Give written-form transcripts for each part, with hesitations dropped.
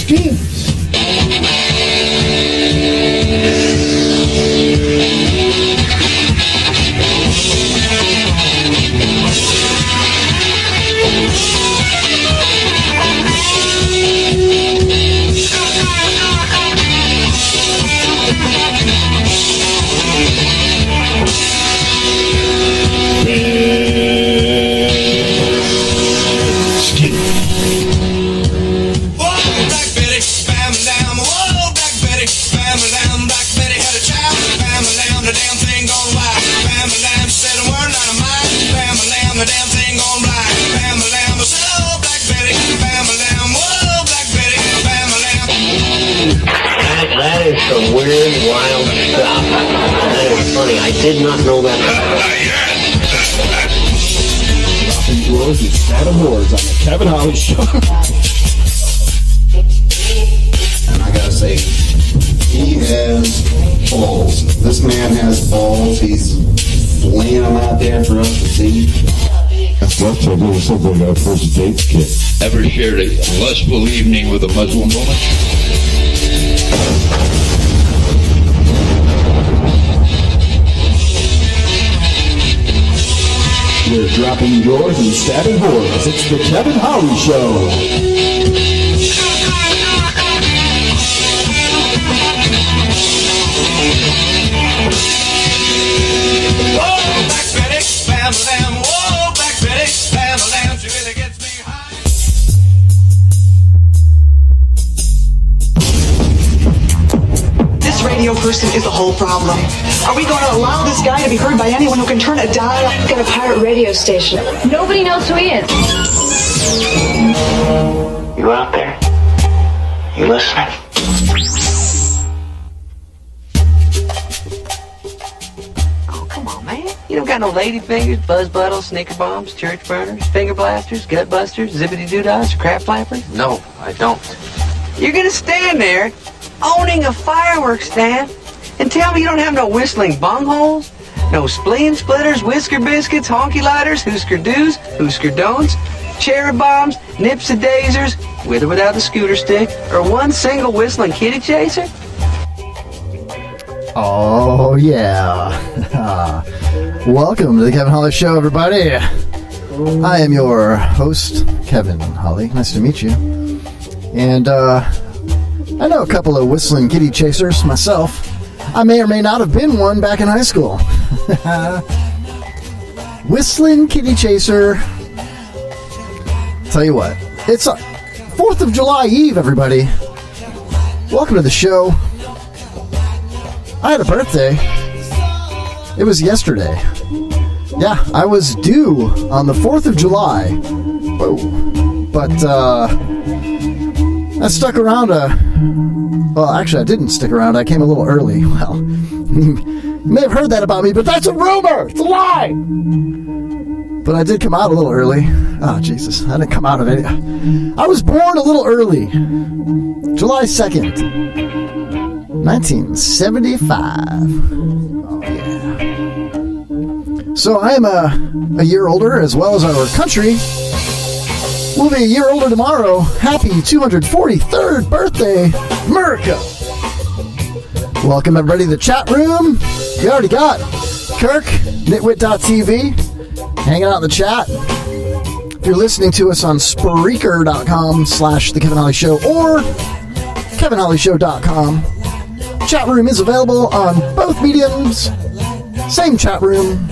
schemes. Some weird, wild stuff. That is funny. I did not know that. Dropping drawers and Adam Wars on the Kevin Holly Show. And I gotta say, he has balls. This man has balls. He's laying them out there for us to see. That's what I do. Something about first dates kit. Ever shared a lustful evening with a Muslim woman? We're dropping drawers and stabbing whores. It's the Kevin Holly Show. Whoa, Black Betty, bam, bam, whoa, Black Betty, bam, bam, she really gets me high. This radio person is the whole problem. Are we going to allow this guy to be heard by anyone who can turn a dial? Got a pirate radio station. Nobody knows who he is. You out there? You listening? Oh, come on, man. You don't got no lady fingers, buzz buttles, snicker bombs, church burners, finger blasters, gut busters, zippity doo-dahs, crap flappers? No, I don't. You're gonna stand there, owning a fireworks stand, and tell me you don't have no whistling bungholes, no spleen splitters, whisker biscuits, honky lighters, hoosker do's, hoosker don'ts, cherry bombs, nips and dazers, with or without the scooter stick, or one single whistling kitty chaser? Oh, yeah. Welcome to the Kevin Holly Show, everybody. I am your host, Kevin Holly. Nice to meet you. And I know a couple of whistling kitty chasers myself. I may or may not have been one back in high school. Whistling kitty chaser. Tell you what, it's 4th of July Eve, everybody. Welcome to the show. I had a birthday. It was yesterday. Yeah, I was due on the 4th of July. Whoa. But, I stuck around well, actually, I didn't stick around. I came a little early. Well, you may have heard that about me, but that's a rumor! It's a lie! But I did come out a little early. Oh, Jesus. I didn't come out of it. I was born a little early. July 2nd, 1975. Oh, yeah. So I am a year older, as well as our country. We'll be a year older tomorrow. Happy 243rd birthday, America. Welcome, everybody, to the chat room. We already got Kirk, nitwit.tv, hanging out in the chat. If you're listening to us on Spreaker.com/The Kevin Holly Show or KevinHollyShow.com, chat room is available on both mediums. Same chat room.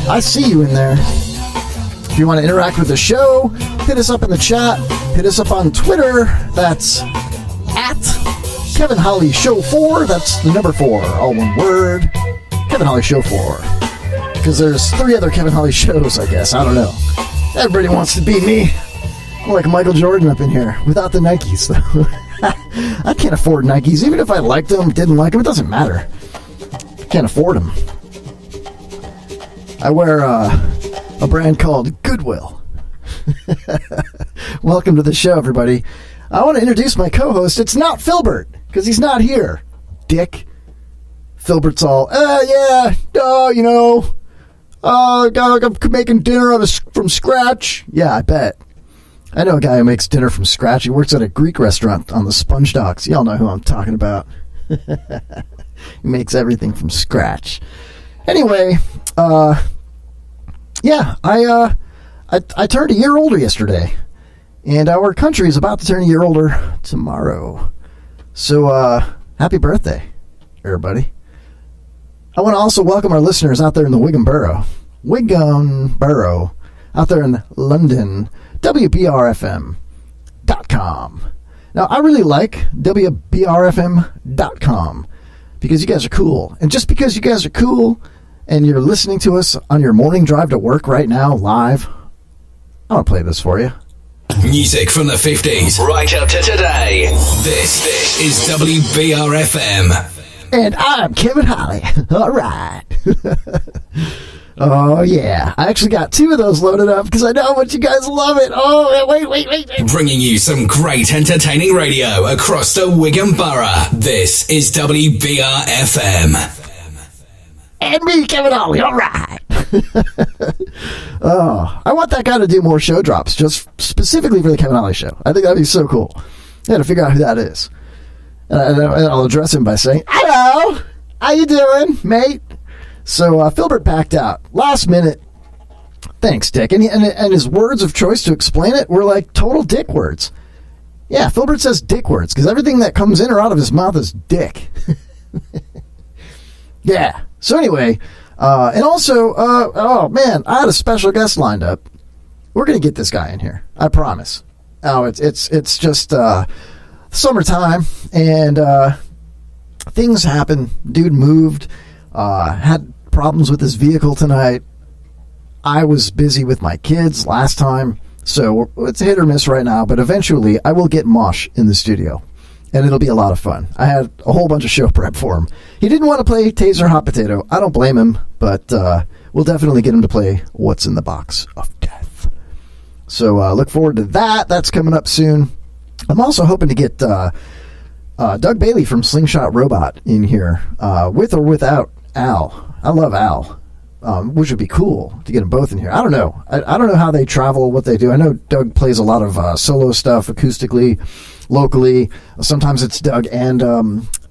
I see you in there. If you want to interact with the show, hit us up in the chat. Hit us up on Twitter. That's at Kevin Holly Show 4. That's the number 4, all one word. Kevin Holly Show 4. Because there's 3 other Kevin Holly shows, I guess. I don't know. Everybody wants to be me. I'm like Michael Jordan up in here, without the Nikes, though. I can't afford Nikes. Even if I liked them, didn't like them, it doesn't matter. I can't afford them. I wear a brand called Goodwill. Welcome to the show, everybody. I want to introduce my co-host. It's not Filbert, because he's not here. Dick. Filbert's all, I'm making dinner from scratch. Yeah, I bet. I know a guy who makes dinner from scratch. He works at a Greek restaurant on the Sponge Docks. Y'all know who I'm talking about. He makes everything from scratch. Anyway, yeah, I turned a year older yesterday, and our country is about to turn a year older tomorrow. So, happy birthday, everybody. I want to also welcome our listeners out there in the Wigan Borough, out there in London, WBRFM.com. Now, I really like WBRFM.com because you guys are cool. And just because you guys are cool and you're listening to us on your morning drive to work right now, live, I want to play this for you. Music from the 50s right up to today. This is WBRFM. And I'm Kevin Holly. All right. Oh, yeah. I actually got 2 of those loaded up because I know how much you guys love it. Oh, wait. Bringing you some great entertaining radio across the Wigan Borough. This is WBRFM. And me, Kevin Holly. All right. Oh, I want that guy to do more show drops just specifically for the Kevin Holly Show. I think that'd be so cool. I got to figure out who that is. And I'll address him by saying, hello, how you doing, mate? So Philbert backed out. Last minute. Thanks, Dick. And his words of choice to explain it were like total dick words. Yeah, Philbert says dick words because everything that comes in or out of his mouth is dick. Yeah. So anyway, and also, oh man, I had a special guest lined up. We're going to get this guy in here. I promise. Oh, it's just summertime and things happen. Dude moved, had problems with his vehicle tonight. I was busy with my kids last time, so it's hit or miss right now, but eventually I will get Mosh in the studio, and it'll be a lot of fun. I had a whole bunch of show prep for him. He didn't want to play Taser Hot Potato. I don't blame him, but we'll definitely get him to play What's in the Box of Death. So look forward to that. That's coming up soon. I'm also hoping to get Doug Bailey from Slingshot Robot in here, with or without Al. I love Al, which would be cool to get them both in here. I don't know. I don't know how they travel, what they do. I know Doug plays a lot of solo stuff acoustically, locally. Sometimes it's Doug and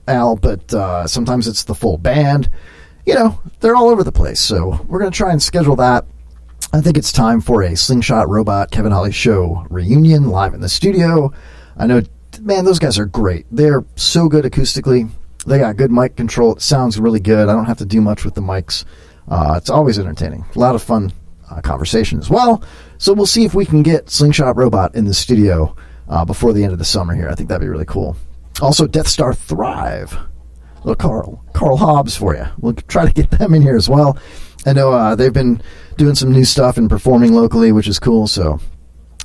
Al, but sometimes it's the full band. You know, they're all over the place. So we're going to try and schedule that. I think it's time for a Slingshot Robot Kevin Holly Show reunion live in the studio. I know, man, those guys are great. They're so good acoustically. They got good mic control. It sounds really good. I don't have to do much with the mics. It's always entertaining. A lot of fun conversation as well. So we'll see if we can get Slingshot Robot in the studio before the end of the summer here. I think that'd be really cool. Also, Death Star Thrive. Little Carl Hobbs for you. We'll try to get them in here as well. I know they've been doing some new stuff and performing locally, which is cool. So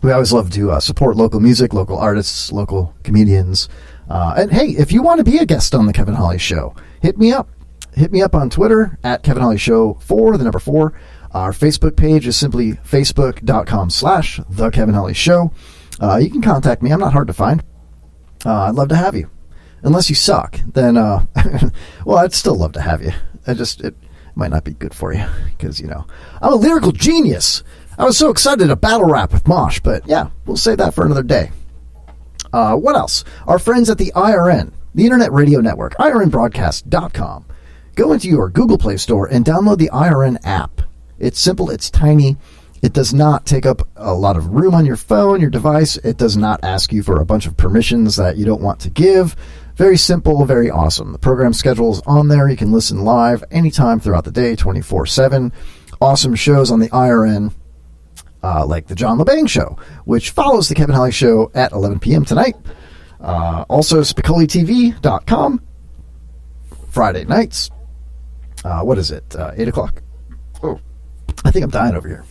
we always love to support local music, local artists, local comedians. And hey, if you want to be a guest on the Kevin Holly Show, hit me up. Hit me up on Twitter at Kevin Holly Show 4, the number 4. Our Facebook page is simply facebook.com/The Kevin Holly Show. You can contact me. I'm not hard to find. I'd love to have you. Unless you suck, then, well, I'd still love to have you. It might not be good for you because, you know, I'm a lyrical genius. I was so excited to battle rap with Mosh, but yeah, we'll save that for another day. What else? Our friends at the IRN, the Internet Radio Network, IRNbroadcast.com. Go into your Google Play Store and download the IRN app. It's simple, it's tiny. It does not take up a lot of room on your phone, your device. It does not ask you for a bunch of permissions that you don't want to give. Very simple, very awesome. The program schedule is on there. You can listen live anytime throughout the day, 24/7. Awesome shows on the IRN, like the John LeBang Show, which follows the Kevin Holly Show at 11 p.m. tonight. Also, SpicoliTV.com, Friday nights. What is it? 8 o'clock. Oh, I think I'm dying over here.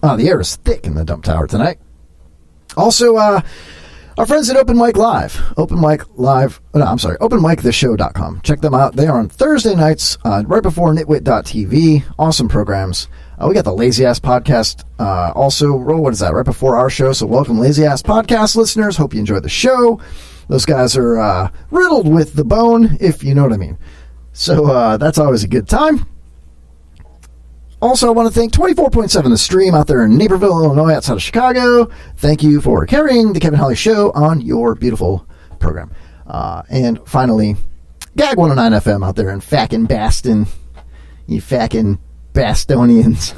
The air is thick in the dump tower tonight. Also, our friends at Open Mic Live. OpenMicTheShow.com. Check them out. They are on Thursday nights, right before Nitwit.tv. Awesome programs. We got the Lazy Ass Podcast. Also, what is that? Right before our show. So welcome, Lazy Ass Podcast listeners. Hope you enjoy the show. Those guys are riddled with the bone, if you know what I mean. So that's always a good time. Also, I want to thank 24.7 The Stream out there in Naperville, Illinois, outside of Chicago. Thank you for carrying the Kevin Holly Show on your beautiful program. And finally, Gag 109 FM out there in Fackin' Baston. You fackin' Bastonians.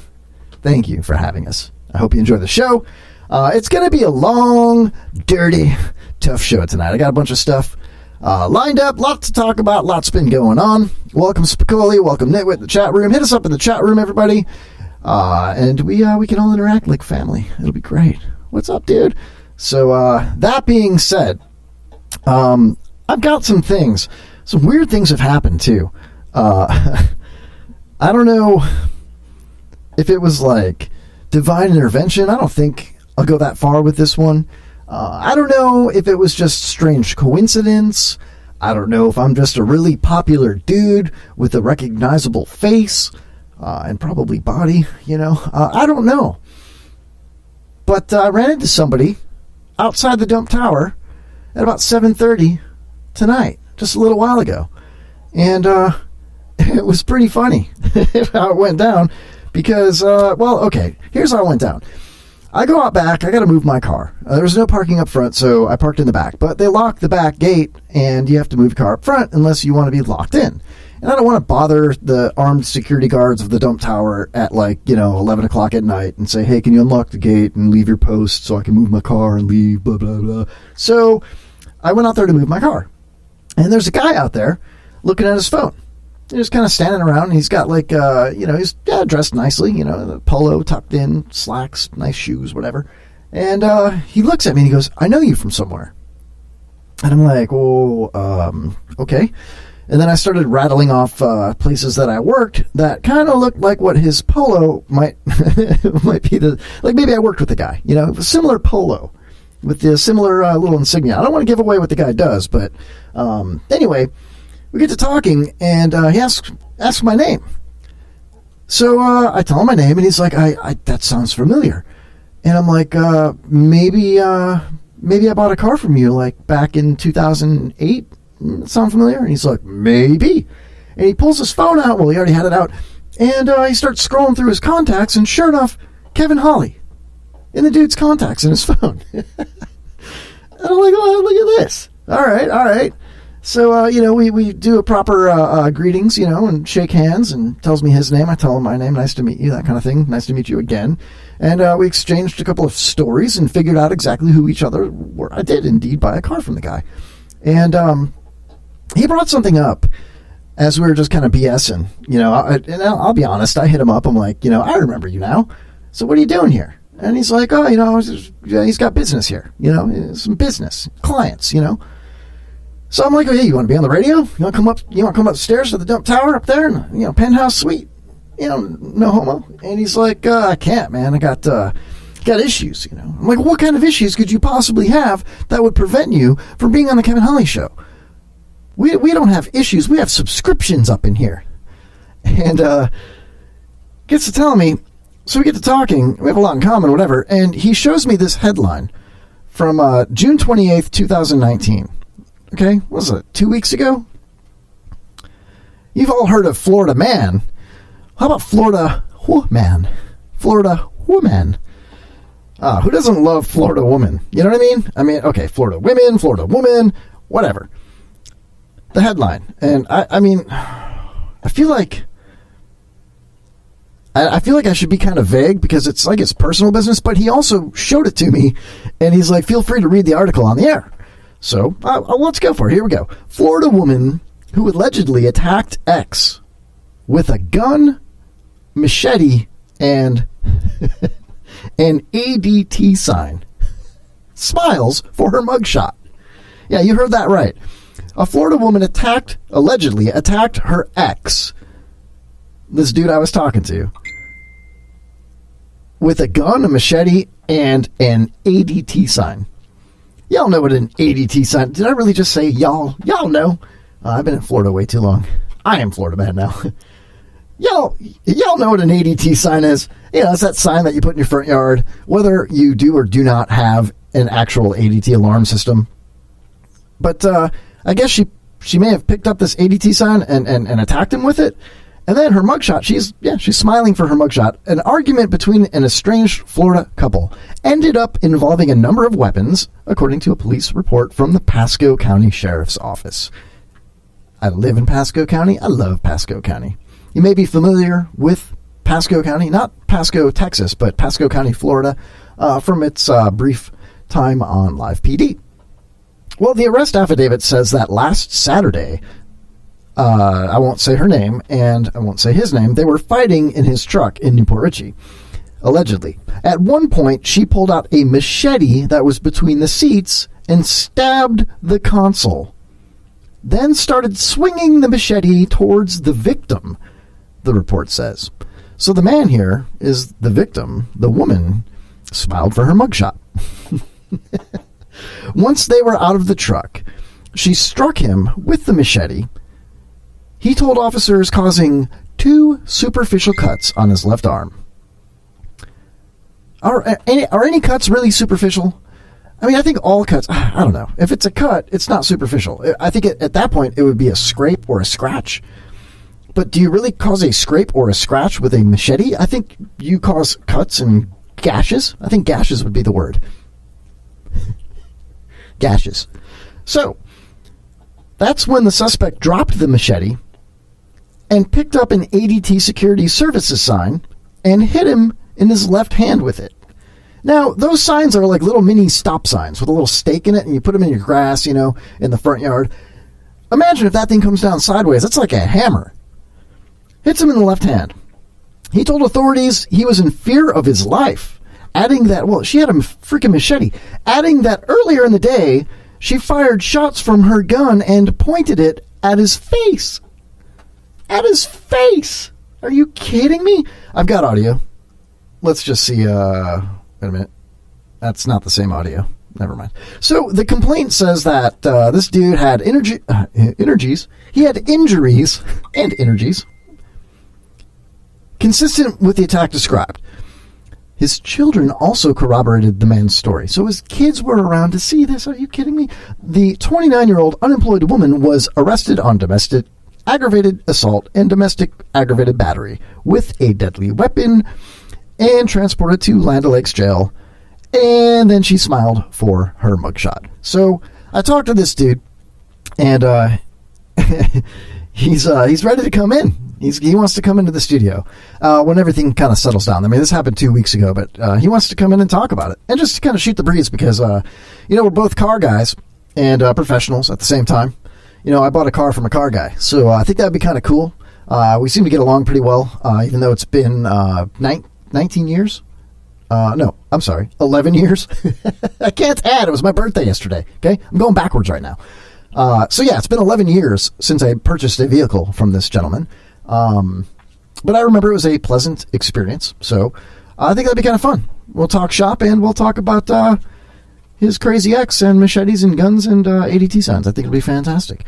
Thank you for having us. I hope you enjoy the show. It's going to be a long, dirty, tough show tonight. I got a bunch of stuff lined up, lots to talk about, lots been going on. Welcome Spicoli, welcome Nitwit in the chat room. Hit us up in the chat room, everybody. And we can all interact like family. It'll be great. What's up, dude? So that being said, I've got some things. Some weird things have happened too. I don't know if it was like divine intervention. I don't think I'll go that far with this one. I don't know if it was just strange coincidence. I don't know if I'm just a really popular dude with a recognizable face and probably body, you know. I don't know. But I ran into somebody outside the Dump Tower at about 7:30 tonight, just a little while ago. And it was pretty funny how it went down because, here's how it went down. I go out back. I got to move my car. There was no parking up front, so I parked in the back. But they lock the back gate, and you have to move the car up front unless you want to be locked in. And I don't want to bother the armed security guards of the Dump Tower at 11 o'clock at night and say, hey, can you unlock the gate and leave your post so I can move my car and leave, blah, blah, blah. So I went out there to move my car. And there's a guy out there looking at his phone. He's just kind of standing around. And he's got he's dressed nicely, the polo tucked in, slacks, nice shoes, whatever. And he looks at me and he goes, I know you from somewhere. And I'm like, okay. And then I started rattling off places that I worked that kind of looked like what his polo might be maybe I worked with the guy, a similar polo with the similar little insignia. I don't want to give away what the guy does, but anyway, we get to talking, and he asks my name. So I tell him my name, and he's like, I that sounds familiar. And I'm like, maybe I bought a car from you, like, back in 2008? Sound familiar? And he's like, maybe. And he pulls his phone out. Well, he already had it out. And he starts scrolling through his contacts, and sure enough, Kevin Holly in the dude's contacts in his phone. And I'm like, oh, look at this. All right. So, we do a proper greetings, and shake hands, and tells me his name. I tell him my name. Nice to meet you, that kind of thing. Nice to meet you again. And we exchanged a couple of stories and figured out exactly who each other were. I did indeed buy a car from the guy. And he brought something up as we were just kind of BSing. And I'll be honest, I hit him up. I'm like, I remember you now. So what are you doing here? And he's like, he's got business here, some business, clients, So I'm like, oh, yeah, you want to be on the radio? You want to come upstairs to the Dump Tower up there and, penthouse suite? No homo. And he's like, I can't, man. I got issues, I'm like, what kind of issues could you possibly have that would prevent you from being on the Kevin Holly Show? We don't have issues. We have subscriptions up in here. And gets to telling me, so we get to talking. We have a lot in common, whatever. And he shows me this headline from June 28th, 2019. Okay, what was it, 2 weeks ago? You've all heard of Florida Man. How about Florida Woman? Florida Woman. Who doesn't love Florida Woman? You know what I mean? Okay, Florida Women, Florida Woman, whatever. The headline. And I feel like I should be kind of vague because it's like it's personal business, but he also showed it to me, and he's like, feel free to read the article on the air. So, let's go for it. Here we go. Florida woman who allegedly attacked ex with a gun, machete, and an ADT sign smiles for her mugshot. Yeah, you heard that right. A Florida woman allegedly attacked her ex, this dude I was talking to, with a gun, a machete, and an ADT sign. Y'all know what an ADT sign... Did I really just say y'all? Y'all know. I've been in Florida way too long. I am Florida man now. Y'all know what an ADT sign is. It's that sign that you put in your front yard, whether you do or do not have an actual ADT alarm system. But I guess she may have picked up this ADT sign and attacked him with it. And then her mugshot, she's smiling for her mugshot. An argument between an estranged Florida couple ended up involving a number of weapons, according to a police report from the Pasco County Sheriff's Office. I live in Pasco County. I love Pasco County. You may be familiar with Pasco County, not Pasco, Texas, but Pasco County, Florida, from its brief time on Live PD. Well, the arrest affidavit says that last Saturday, I won't say her name, and I won't say his name, they were fighting in his truck in Newport Richey, allegedly. At one point, she pulled out a machete that was between the seats and stabbed the console, then started swinging the machete towards the victim, the report says. So the man here is the victim. The woman smiled for her mugshot. Once they were out of the truck, she struck him with the machete. He told officers, causing 2 superficial cuts on his left arm. Are any cuts really superficial? I mean, I think all cuts, I don't know. If it's a cut, it's not superficial. I think at that point it would be a scrape or a scratch. But do you really cause a scrape or a scratch with a machete? I think you cause cuts and gashes. I think gashes would be the word. Gashes. So, that's when the suspect dropped the machete and picked up an ADT Security Services sign and hit him in his left hand with it. Now, those signs are like little mini stop signs with a little stake in it, and you put them in your grass, in the front yard. Imagine if that thing comes down sideways. That's like a hammer. Hits him in the left hand. He told authorities he was in fear of his life, adding that, she had a freaking machete, adding that earlier in the day, she fired shots from her gun and pointed it at his face. At his face! Are you kidding me? I've got audio. Let's just see, wait a minute. That's not the same audio. Never mind. So the complaint says that this dude had injuries. He had injuries and energies consistent with the attack described. His children also corroborated the man's story. So his kids were around to see this. Are you kidding me? The 29-year-old unemployed woman was arrested on domestic aggravated assault and domestic aggravated battery with a deadly weapon and transported to Land O'Lakes jail. And then she smiled for her mugshot. So I talked to this dude, and he's ready to come in. He wants to come into the studio when everything kind of settles down. I mean, this happened 2 weeks ago, but he wants to come in and talk about it and just kind of shoot the breeze because, we're both car guys and professionals at the same time. I bought a car from a car guy, so I think that'd be kind of cool. We seem to get along pretty well, even though it's been 19 years. No, I'm sorry, 11 years. I can't add. It was my birthday yesterday. Okay, I'm going backwards right now. So yeah, it's been 11 years since I purchased a vehicle from this gentleman. But I remember it was a pleasant experience. So I think that'd be kind of fun. We'll talk shop and we'll talk about his crazy ex and machetes and guns and ADT signs. I think it'll be fantastic.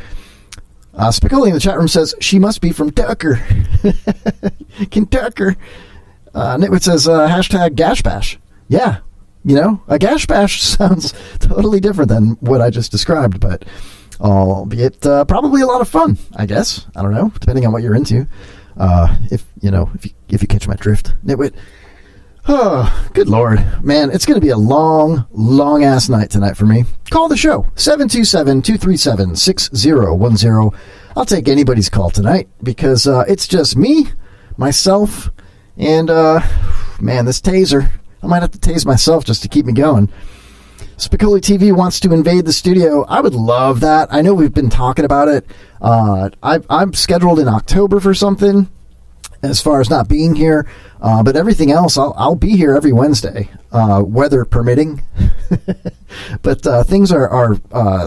Spicoli in the chat room says she must be from Tucker. Kentucky. Nitwit says hashtag Gash Bash. Yeah, a Gash Bash sounds totally different than what I just described, but albeit probably a lot of fun, I guess. I don't know, depending on what you're into. If you catch my drift, Nitwit. Oh, good Lord. Man, it's going to be a long, long-ass night tonight for me. Call the show, 727-237-6010. I'll take anybody's call tonight because it's just me, myself, and, man, this taser. I might have to tase myself just to keep me going. Spicoli TV wants to invade the studio. I would love that. I know we've been talking about it. I'm scheduled in October for something as far as not being here. But everything else, I'll be here every Wednesday, weather permitting. But things are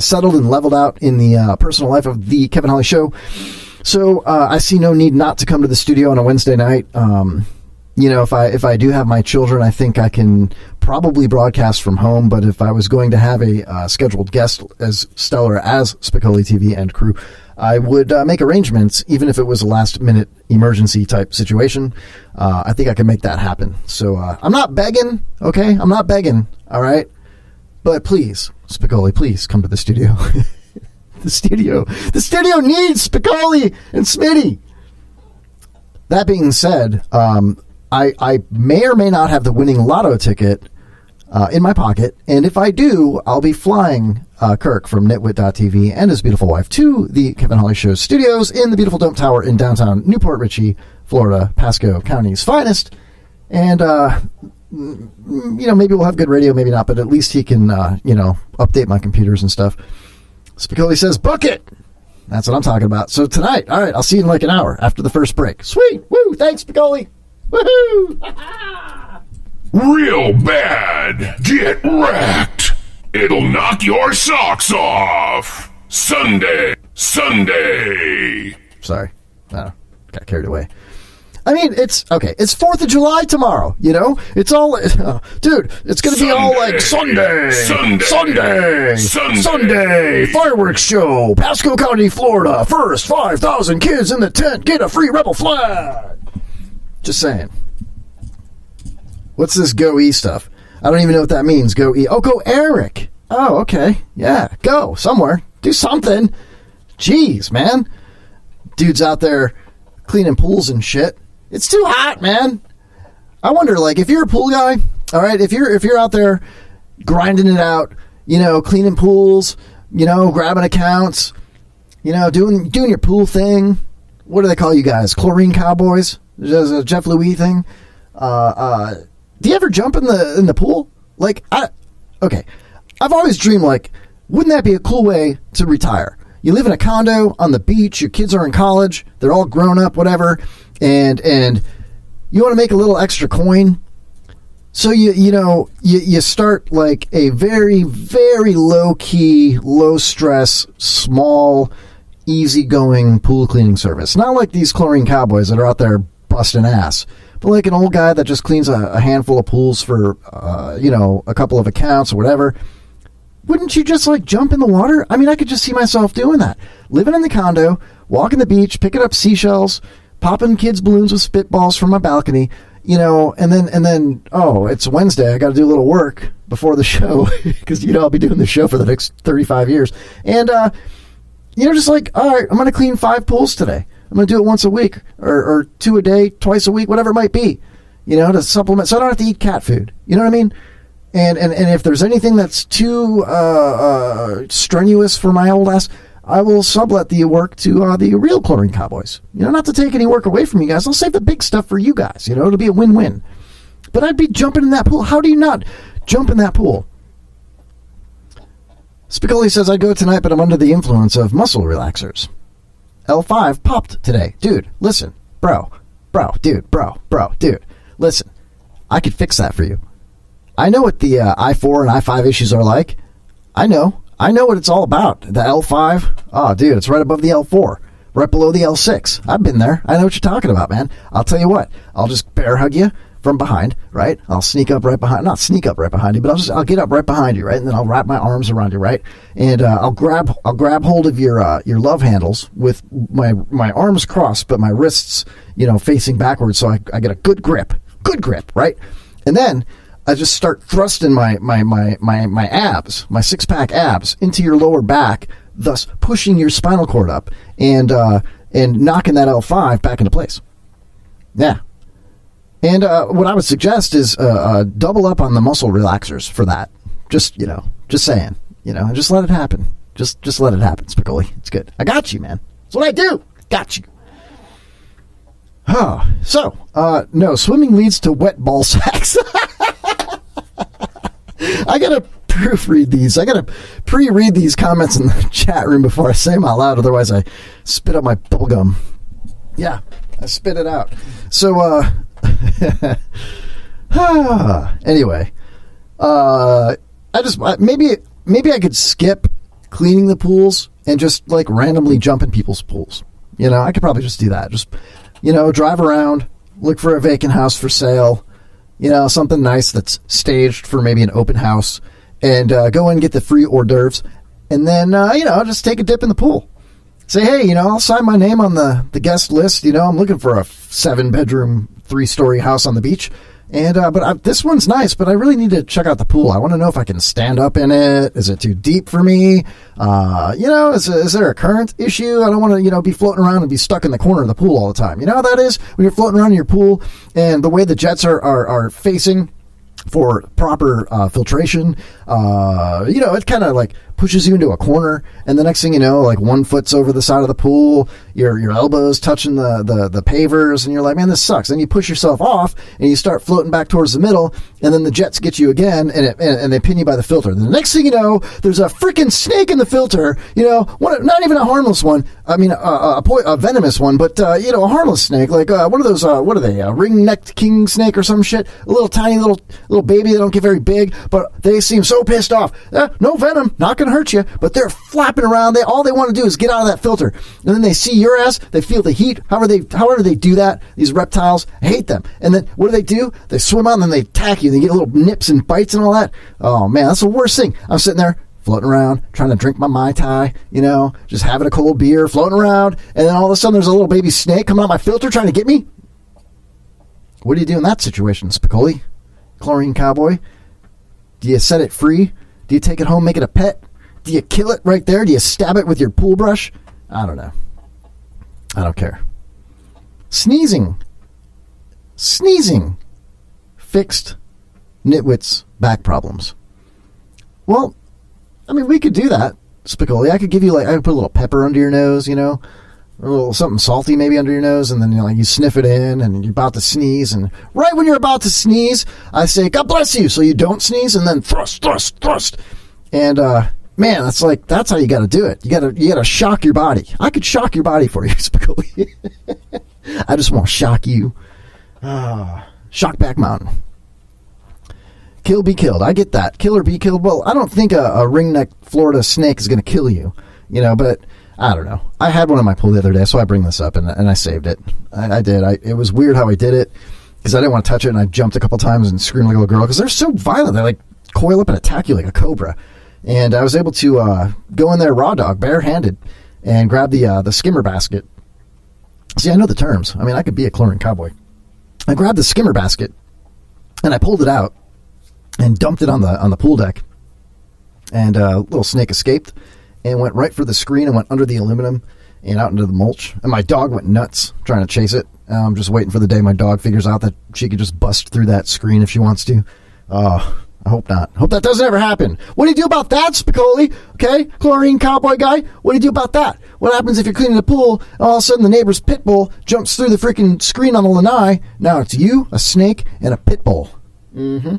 settled and leveled out in the personal life of the Kevin Holly Show. So I see no need not to come to the studio on a Wednesday night. If I do have my children, I think I can probably broadcast from home. But if I was going to have a scheduled guest as stellar as Spicoli TV and crew, I would make arrangements, even if it was a last-minute emergency type situation. I think I can make that happen. So I'm not begging, okay? I'm not begging, all right? But please, Spicoli, please come to the studio. The studio needs Spicoli and Smitty. That being said, I may or may not have the winning lotto ticket in my pocket, and if I do, I'll be flying Kirk from Nitwit.tv and his beautiful wife to the Kevin Holly Show studios in the beautiful Dome Tower in downtown Newport Richey, Florida, Pasco County's finest. And, maybe we'll have good radio, maybe not, but at least he can, update my computers and stuff. Spicoli says, book it! That's what I'm talking about. So tonight, all right, I'll see you in like an hour after the first break. Sweet! Woo! Thanks, Spicoli! Woohoo! Real bad. Get wrecked. It'll knock your socks off. Sunday. Sorry. Got carried away. I mean, it's 4th of July tomorrow, It's all, dude, it's going to be all like Sunday, fireworks show, Pasco County, Florida, first 5,000 kids in the tent, get a free rebel flag. Just saying. What's this Go E stuff? I don't even know what that means, Go E. Oh, Go Eric. Oh, okay. Yeah, go somewhere. Do something. Jeez, man. Dude's out there cleaning pools and shit. It's too hot, man. I wonder, like, if you're a pool guy, all right, if you're out there grinding it out, cleaning pools, grabbing accounts, doing your pool thing. What do they call you guys? Chlorine cowboys? There's a Jeff Louis thing. Do you ever jump in the pool? Like, okay. I've always dreamed, like, wouldn't that be a cool way to retire? You live in a condo on the beach, your kids are in college, they're all grown up, whatever, and you want to make a little extra coin. So you start like a very, very low key, low stress, small, easygoing pool cleaning service. Not like these chlorine cowboys that are out there busting ass, but like an old guy that just cleans a handful of pools for a couple of accounts or whatever. Wouldn't you just like jump in the water? I mean, I could just see myself doing that. Living in the condo, walking the beach, picking up seashells, popping kids' balloons with spitballs from my balcony, and then, oh, it's Wednesday. I got to do a little work before the show because, I'll be doing the show for the next 35 years. And, just like, all right, I'm going to clean 5 pools today. I'm going to do it once a week or 2 a day, twice a week, whatever it might be, to supplement. So I don't have to eat cat food. You know what I mean? And if there's anything that's too strenuous for my old ass, I will sublet the work to the real chlorine cowboys. Not to take any work away from you guys. I'll save the big stuff for you guys. It'll be a win-win. But I'd be jumping in that pool. How do you not jump in that pool? Spicoli says, I'd go tonight, but I'm under the influence of muscle relaxers. L5 popped today. Dude, listen. Bro, dude. Listen. I could fix that for you. I know what the I-4 and I-5 issues are like. I know what it's all about. The L5, oh, dude, it's right above the L4, right below the L6. I've been there. I know what you're talking about, man. I'll tell you what. I'll just bear hug you from behind, right? I'll sneak up right behind, not sneak up right behind you, but I'll get up right behind you, right? And then I'll wrap my arms around you, right? And I'll grab hold of your love handles with my arms crossed, but my wrists, facing backwards, so I get a good grip, right? And then I just start thrusting my abs, my 6-pack abs, into your lower back, thus pushing your spinal cord up and knocking that L5 back into place. Yeah. And what I would suggest is double up on the muscle relaxers for that. Just saying, and just let it happen. Just let it happen, Spicoli. It's good. I got you, man. That's what I do. Got you. Oh, so, no, swimming leads to wet ball sacks. I gotta proofread these. I gotta pre-read these comments in the chat room before I say them out loud. Otherwise, I spit up my bubblegum. Yeah, I spit it out. So, anyway, maybe I could skip cleaning the pools and just like randomly jump in people's pools. I could probably just do that. Just, drive around, look for a vacant house for sale. Something nice that's staged for maybe an open house, and go in and get the free hors d'oeuvres, and then, just take a dip in the pool. Say, hey, I'll sign my name on the guest list. I'm looking for a 7-bedroom, 3-story house on the beach, And this one's nice, but I really need to check out the pool. I want to know if I can stand up in it. Is it too deep for me? Is there a current issue? I don't want to, be floating around and be stuck in the corner of the pool all the time. You know how that is when you're floating around in your pool and the way the jets are facing for proper filtration. It kind of like pushes you into a corner, and the next thing you know, like 1 foot's over the side of the pool, your elbows touching the pavers, and you're like, man, this sucks. Then you push yourself off and you start floating back towards the middle, and then the jets get you again, and they pin you by the filter. The next thing you know, there's a freaking snake in the filter, not even a harmless one. I mean, a venomous one, but a harmless snake, like one of those, what are they, a ring-necked king snake or some shit, a little tiny little baby. They don't get very big, but they seem so pissed off. No venom, not gonna hurt you, but they're flapping around. All they want to do is get out of that filter, and then they see your ass. They feel the heat. However they do that, these reptiles, I hate them. And then what do? They swim out and then they attack you. They get little nips and bites and all that. Oh man, that's the worst thing. I'm sitting there floating around, trying to drink my Mai Tai, just having a cold beer, floating around, and then all of a sudden there's a little baby snake coming out my filter trying to get me. What do you do in that situation, Spicoli? Chlorine Cowboy? Do you set it free? Do you take it home, make it a pet? Do you kill it right there? Do you stab it with your pool brush? I don't know. I don't care. Sneezing fixed nitwits' back problems. Well, I mean, we could do that, Spicoli. I could give you, I could put a little pepper under your nose, a little something salty maybe under your nose, and then you sniff it in, and you're about to sneeze, and right when you're about to sneeze, I say, God bless you, so you don't sneeze, and then thrust. And, man, that's how you got to do it. You got to shock your body. I could shock your body for you, Spicoli. I just want to shock you. Shockback Mountain. Kill, be killed. I get that. Kill or be killed. Well, I don't think a ring-necked Florida snake is going to kill you, but I don't know. I had one in my pool the other day, so I bring this up, and I saved it. I did. It was weird how I did it, because I didn't want to touch it, and I jumped a couple times and screamed like a little girl, because they're so violent. They coil up and attack you like a cobra. And I was able to go in there raw dog, barehanded, and grab the skimmer basket. See, I know the terms. I mean, I could be a chlorine cowboy. I grabbed the skimmer basket, and I pulled it out and dumped it on the pool deck. And a little snake escaped and went right for the screen and went under the aluminum and out into the mulch. And my dog went nuts trying to chase it. I'm just waiting for the day my dog figures out that she could just bust through that screen if she wants to. I hope not. Hope that doesn't ever happen. What do you do about that, Spicoli? Okay, chlorine cowboy guy? What do you do about that? What happens if you're cleaning the pool and all of a sudden the neighbor's pit bull jumps through the freaking screen on the lanai? Now it's you, a snake, and a pit bull. Mm-hmm.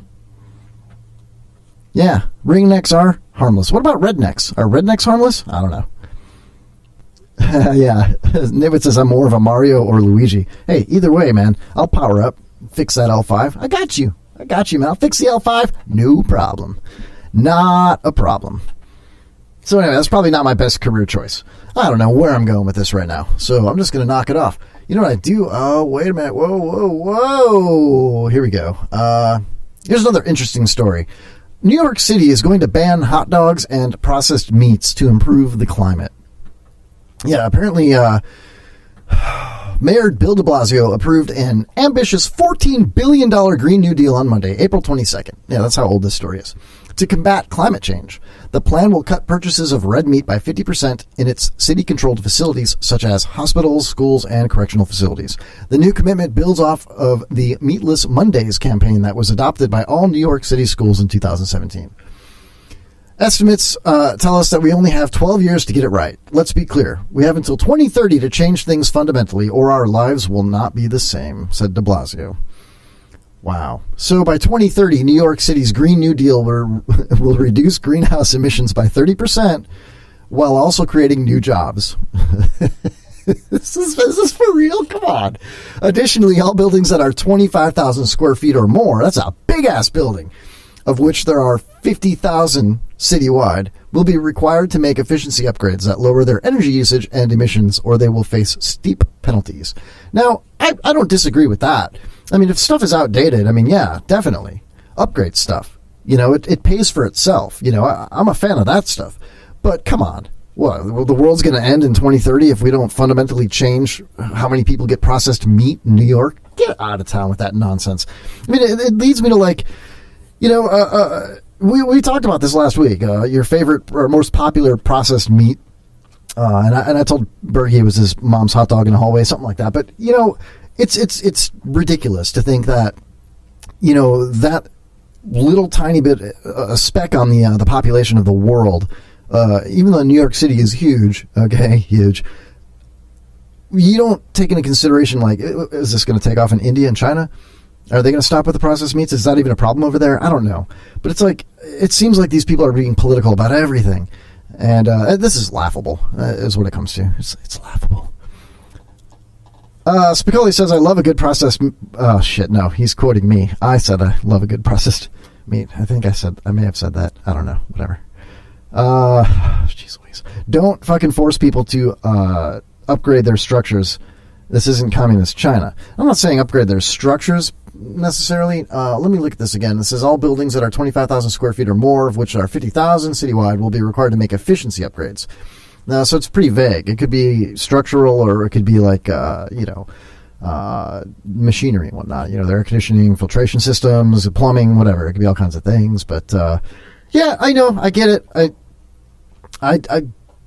Yeah, ringnecks are harmless. What about rednecks? Are rednecks harmless? I don't know. Yeah, Nivit says I'm more of a Mario or Luigi. Hey, either way, man, I'll power up, fix that L5. I got you, man. I'll fix the L5. No problem. Not a problem. So anyway, that's probably not my best career choice. I don't know where I'm going with this right now, so I'm just going to knock it off. You know what I do? Oh, wait a minute. Whoa. Here we go. Here's another interesting story. New York City is going to ban hot dogs and processed meats to improve the climate. Yeah, apparently, Mayor Bill de Blasio approved an ambitious $14 billion Green New Deal on Monday, April 22nd. Yeah, that's how old this story is. To combat climate change. The plan will cut purchases of red meat by 50% in its city-controlled facilities, such as hospitals, schools, and correctional facilities. The new commitment builds off of the Meatless Mondays campaign that was adopted by all New York City schools in 2017. Estimates tell us that we only have 12 years to get it right. Let's be clear. We have until 2030 to change things fundamentally, or our lives will not be the same, said de Blasio. Wow. So by 2030, New York City's Green New Deal will reduce greenhouse emissions by 30% while also creating new jobs. Is this for real? Come on. Additionally, all buildings that are 25,000 square feet or more, that's a big-ass building, of which there are 50,000 citywide, will be required to make efficiency upgrades that lower their energy usage and emissions, or they will face steep penalties. Now, I don't disagree with that. I mean, if stuff is outdated, I mean, yeah, definitely. Upgrade stuff. You know, it pays for itself. You know, I'm a fan of that stuff. But come on. What, the world's going to end in 2030 if we don't fundamentally change how many people get processed meat in New York? Get out of town with that nonsense. I mean, it leads me to like, you know, we talked about this last week. Your favorite or most popular processed meat. And I told Bergie it was his mom's hot dog in the hallway, something like that. But, you know, it's ridiculous to think that, you know, that little tiny bit, a speck on the population of the world, even though New York City is huge, okay, huge, you don't take into consideration, like, is this going to take off in India and China? Are they going to stop with the processed meats? Is that even a problem over there? I don't know. But it's like, it seems like these people are being political about everything. And this is laughable, is what it comes to. It's laughable. Spicoli says, I love a good processed... Oh, shit, no. He's quoting me. I said I love a good processed meat. I may have said that. I don't know. Whatever. Jeez Louise. Don't fucking force people to upgrade their structures. This isn't communist China. I'm not saying upgrade their structures necessarily. Let me look at this again. This says all buildings that are 25,000 square feet or more, of which are 50,000 citywide, will be required to make efficiency upgrades. So it's pretty vague. It could be structural, or it could be like, machinery and whatnot. You know, the air conditioning, filtration systems, plumbing, whatever. It could be all kinds of things. But yeah, I know, I get it.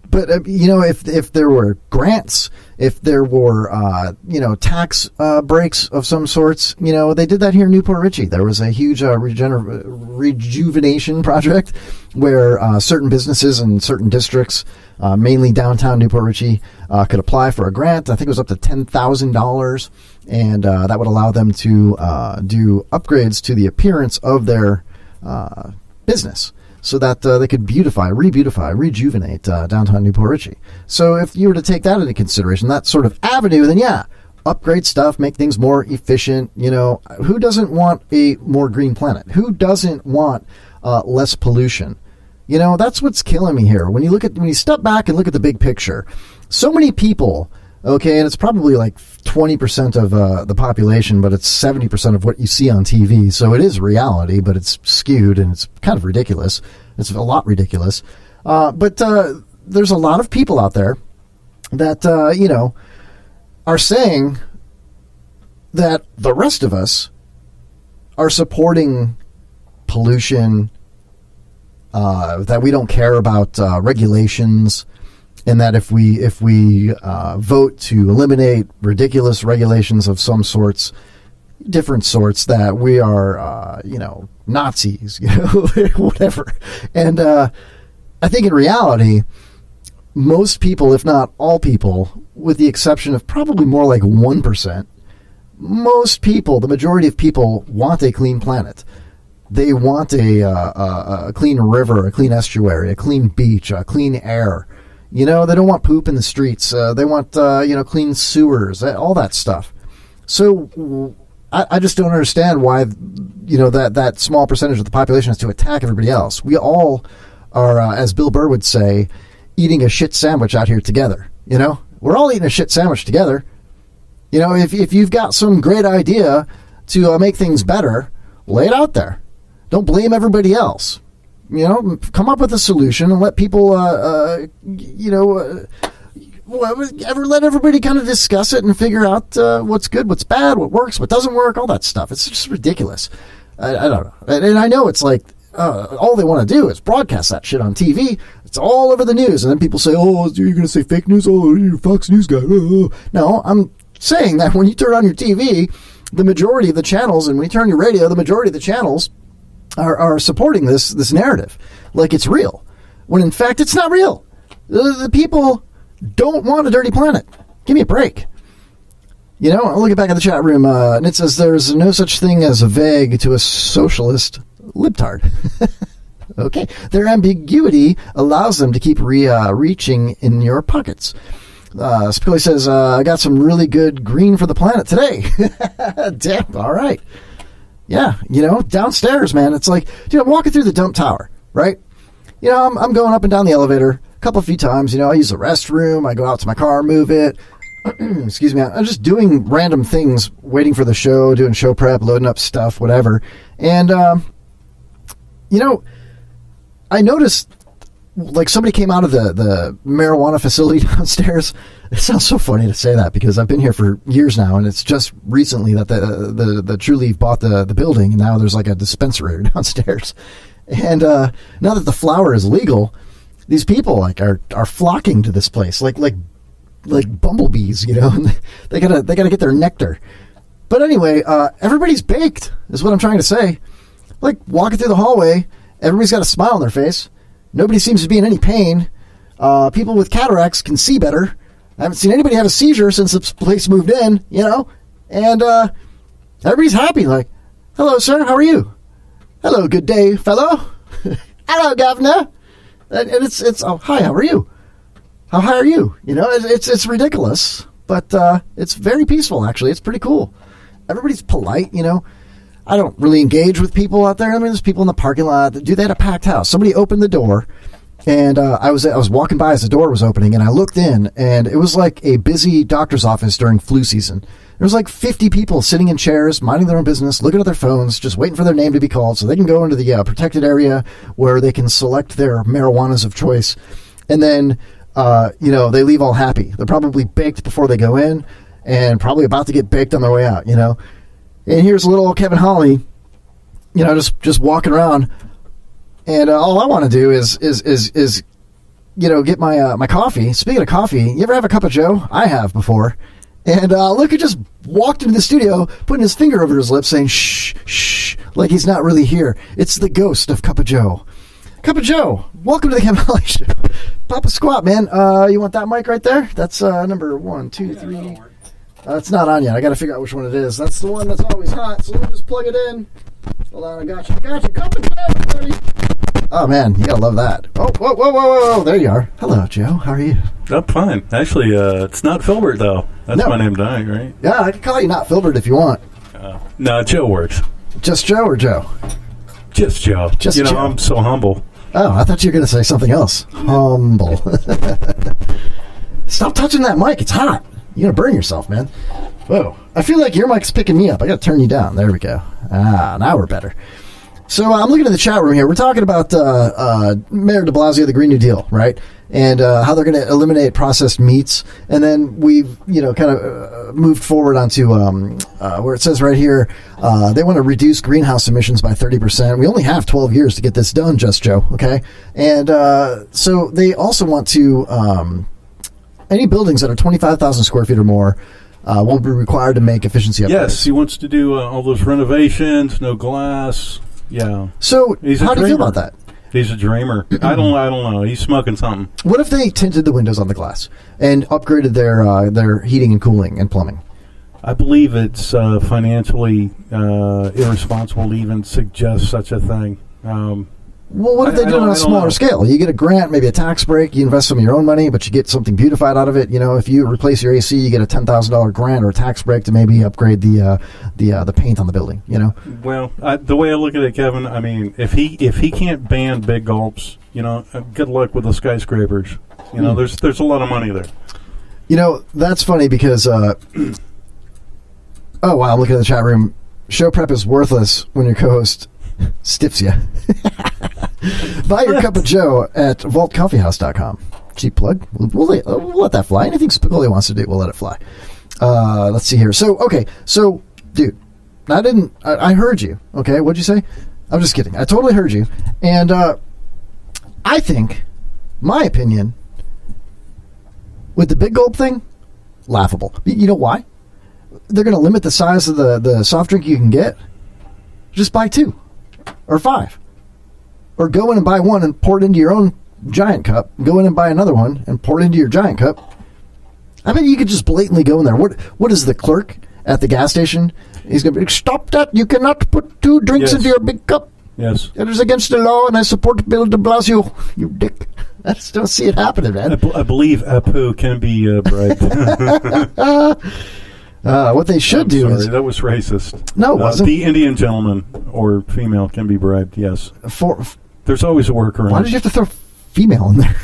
But, you know, if there were grants, if there were, tax breaks of some sorts, you know, they did that here in Newport Richey. There was a huge rejuvenation project where certain businesses in certain districts, mainly downtown Newport Richey, could apply for a grant. I think it was up to $10,000, and that would allow them to do upgrades to the appearance of their business, so that they could rejuvenate downtown Newport Richey. So if you were to take that into consideration, that sort of avenue, then yeah, upgrade stuff, make things more efficient. You know, who doesn't want a more green planet? Who doesn't want less pollution? You know, that's what's killing me here. When you step back and look at the big picture, so many people, okay, and it's probably like 20% of the population, but it's 70% of what you see on TV. So it is reality, but it's skewed and it's kind of ridiculous. It's a lot ridiculous. But there's a lot of people out there that, are saying that the rest of us are supporting pollution, that we don't care about regulations, and that if we vote to eliminate ridiculous regulations of some sorts, different sorts, that we are, Nazis, whatever. And I think in reality, most people, if not all people, with the exception of probably more like 1%, most people, the majority of people, want a clean planet. They want a clean river, a clean estuary, a clean beach, a clean air. You know, they don't want poop in the streets. They want, clean sewers, all that stuff. So I just don't understand why, that small percentage of the population has to attack everybody else. We all are, as Bill Burr would say, eating a shit sandwich out here together. You know, we're all eating a shit sandwich together. You know, if you've got some great idea to make things better, lay it out there. Don't blame everybody else. You know, come up with a solution and let people, let everybody kind of discuss it and figure out what's good, what's bad, what works, what doesn't work, all that stuff. It's just ridiculous. I don't know. And I know it's like, all they want to do is broadcast that shit on TV. It's all over the news. And then people say, oh, you're going to say fake news? Oh, you're a Fox News guy. No, I'm saying that when you turn on your TV, the majority of the channels, and when you turn on your radio, the majority of the channels are supporting this narrative like it's real, when in fact it's not real. The people don't want a dirty planet. Give me a break. You know, I'll look back at the chat room, and it says there's no such thing as a vague to a socialist libtard. Okay, their ambiguity allows them to keep reaching in your pockets. Spilly says, I got some really good green for the planet today. Damn, all right. Yeah, downstairs, man. It's like, I'm walking through the dump tower, right? I'm going up and down the elevator a couple of few times. I use the restroom. I go out to my car, move it. Excuse me. I'm just doing random things, waiting for the show, doing show prep, loading up stuff, whatever. And, I noticed like somebody came out of the marijuana facility downstairs. It sounds so funny to say that because I've been here for years now, and it's just recently that the True Leaf bought the building, and now there's like a dispensary downstairs. And now that the flower is legal, these people like are flocking to this place like bumblebees, you know. And they gotta get their nectar. But anyway, everybody's baked is what I'm trying to say. Like walking through the hallway, everybody's got a smile on their face. Nobody seems to be in any pain. People with cataracts can see better. I haven't seen anybody have a seizure since this place moved in, you know. And everybody's happy. Like, hello, sir. How are you? Hello, good day, fellow. Hello, governor. And it's oh, hi. How are you? How high are you? You know, it's ridiculous, but it's very peaceful. Actually, it's pretty cool. Everybody's polite, you know. I don't really engage with people out there. I mean, there's people in the parking lot. They had a packed house. Somebody opened the door, and I was walking by as the door was opening, and I looked in, and it was like a busy doctor's office during flu season. There was like 50 people sitting in chairs, minding their own business, looking at their phones, just waiting for their name to be called so they can go into the protected area where they can select their marijuanas of choice. And then, you know, they leave all happy. They're probably baked before they go in and probably about to get baked on their way out, you know. And here's little old Kevin Holly, you know, just walking around. And all I want to do is you know, get my coffee. Speaking of coffee, you ever have a cup of Joe? I have before. And Luca just walked into the studio, putting his finger over his lips, saying, shh, shh, like he's not really here. It's the ghost of Cup of Joe. Cup of Joe, welcome to the Kevin Holly Show. Papa Squat, man. You want that mic right there? That's number 1, 2, 3. It's not on yet. I got to figure out which one it is. That's the one that's always hot, so let me just plug it in. Hold on, I got you. Cup of Joe, buddy. Oh, man, you got to love that. Oh, whoa. There you are. Hello, Joe. How are you? I'm fine. Actually, it's not Filbert, though. That's my name tonight, right? Yeah, I can call you not Filbert if you want. No, Joe works. Just Joe or Joe? Just Joe. Just Joe. I'm so humble. Oh, I thought you were going to say something else. Humble. Stop touching that mic. It's hot. You're going to burn yourself, man. Whoa. I feel like your mic's picking me up. I got to turn you down. There we go. Now we're better. So I'm looking at the chat room here. We're talking about Mayor de Blasio, the Green New Deal, right? And how they're going to eliminate processed meats. And then we've, you know, kind of moved forward onto where it says right here, they want to reduce greenhouse emissions by 30%. We only have 12 years to get this done, Just Joe, okay? And so they also want to, any buildings that are 25,000 square feet or more won't be required to make efficiency upgrades. Yes, he wants to do all those renovations, no glass. Yeah. So how do you feel about that? He's a dreamer. I don't know. He's smoking something. What if they tinted the windows on the glass and upgraded their heating and cooling and plumbing? I believe it's financially irresponsible to even suggest such a thing. Well, what if they do it on a smaller scale? You get a grant, maybe a tax break, you invest some of your own money, but you get something beautified out of it. You know, if you replace your AC, you get a $10,000 grant or a tax break to maybe upgrade the paint on the building, you know? Well, the way I look at it, Kevin, I mean, if he can't ban big gulps, you know, good luck with the skyscrapers. You know, there's a lot of money there. You know, that's funny because, oh, wow, I'm looking at the chat room. Show prep is worthless when your co-host stiffs you. Buy your cup of Joe at vaultcoffeehouse.com. Cheap plug. We'll let that fly. Anything Spicoli wants to do, we'll let it fly. Let's see here. So, okay. So, dude, I heard you. Okay, what'd you say? I'm just kidding. I totally heard you. And I think, my opinion, with the big gulp thing, laughable. You know why? They're going to limit the size of the soft drink you can get. Just buy 2 or 5. Or go in and buy one and pour it into your own giant cup. Go in and buy another one and pour it into your giant cup. I bet you could just blatantly go in there. What is the clerk at the gas station? He's going to be, stop that. You cannot put 2 drinks into your big cup. Yes. It is against the law, and I support Bill de Blasio. You dick. I just don't see it happening, man. I believe Apu can be bribed. What they should do is... that was racist. No, it wasn't. The Indian gentleman or female can be bribed, yes. There's always a workaround. Why did you have to throw female in there?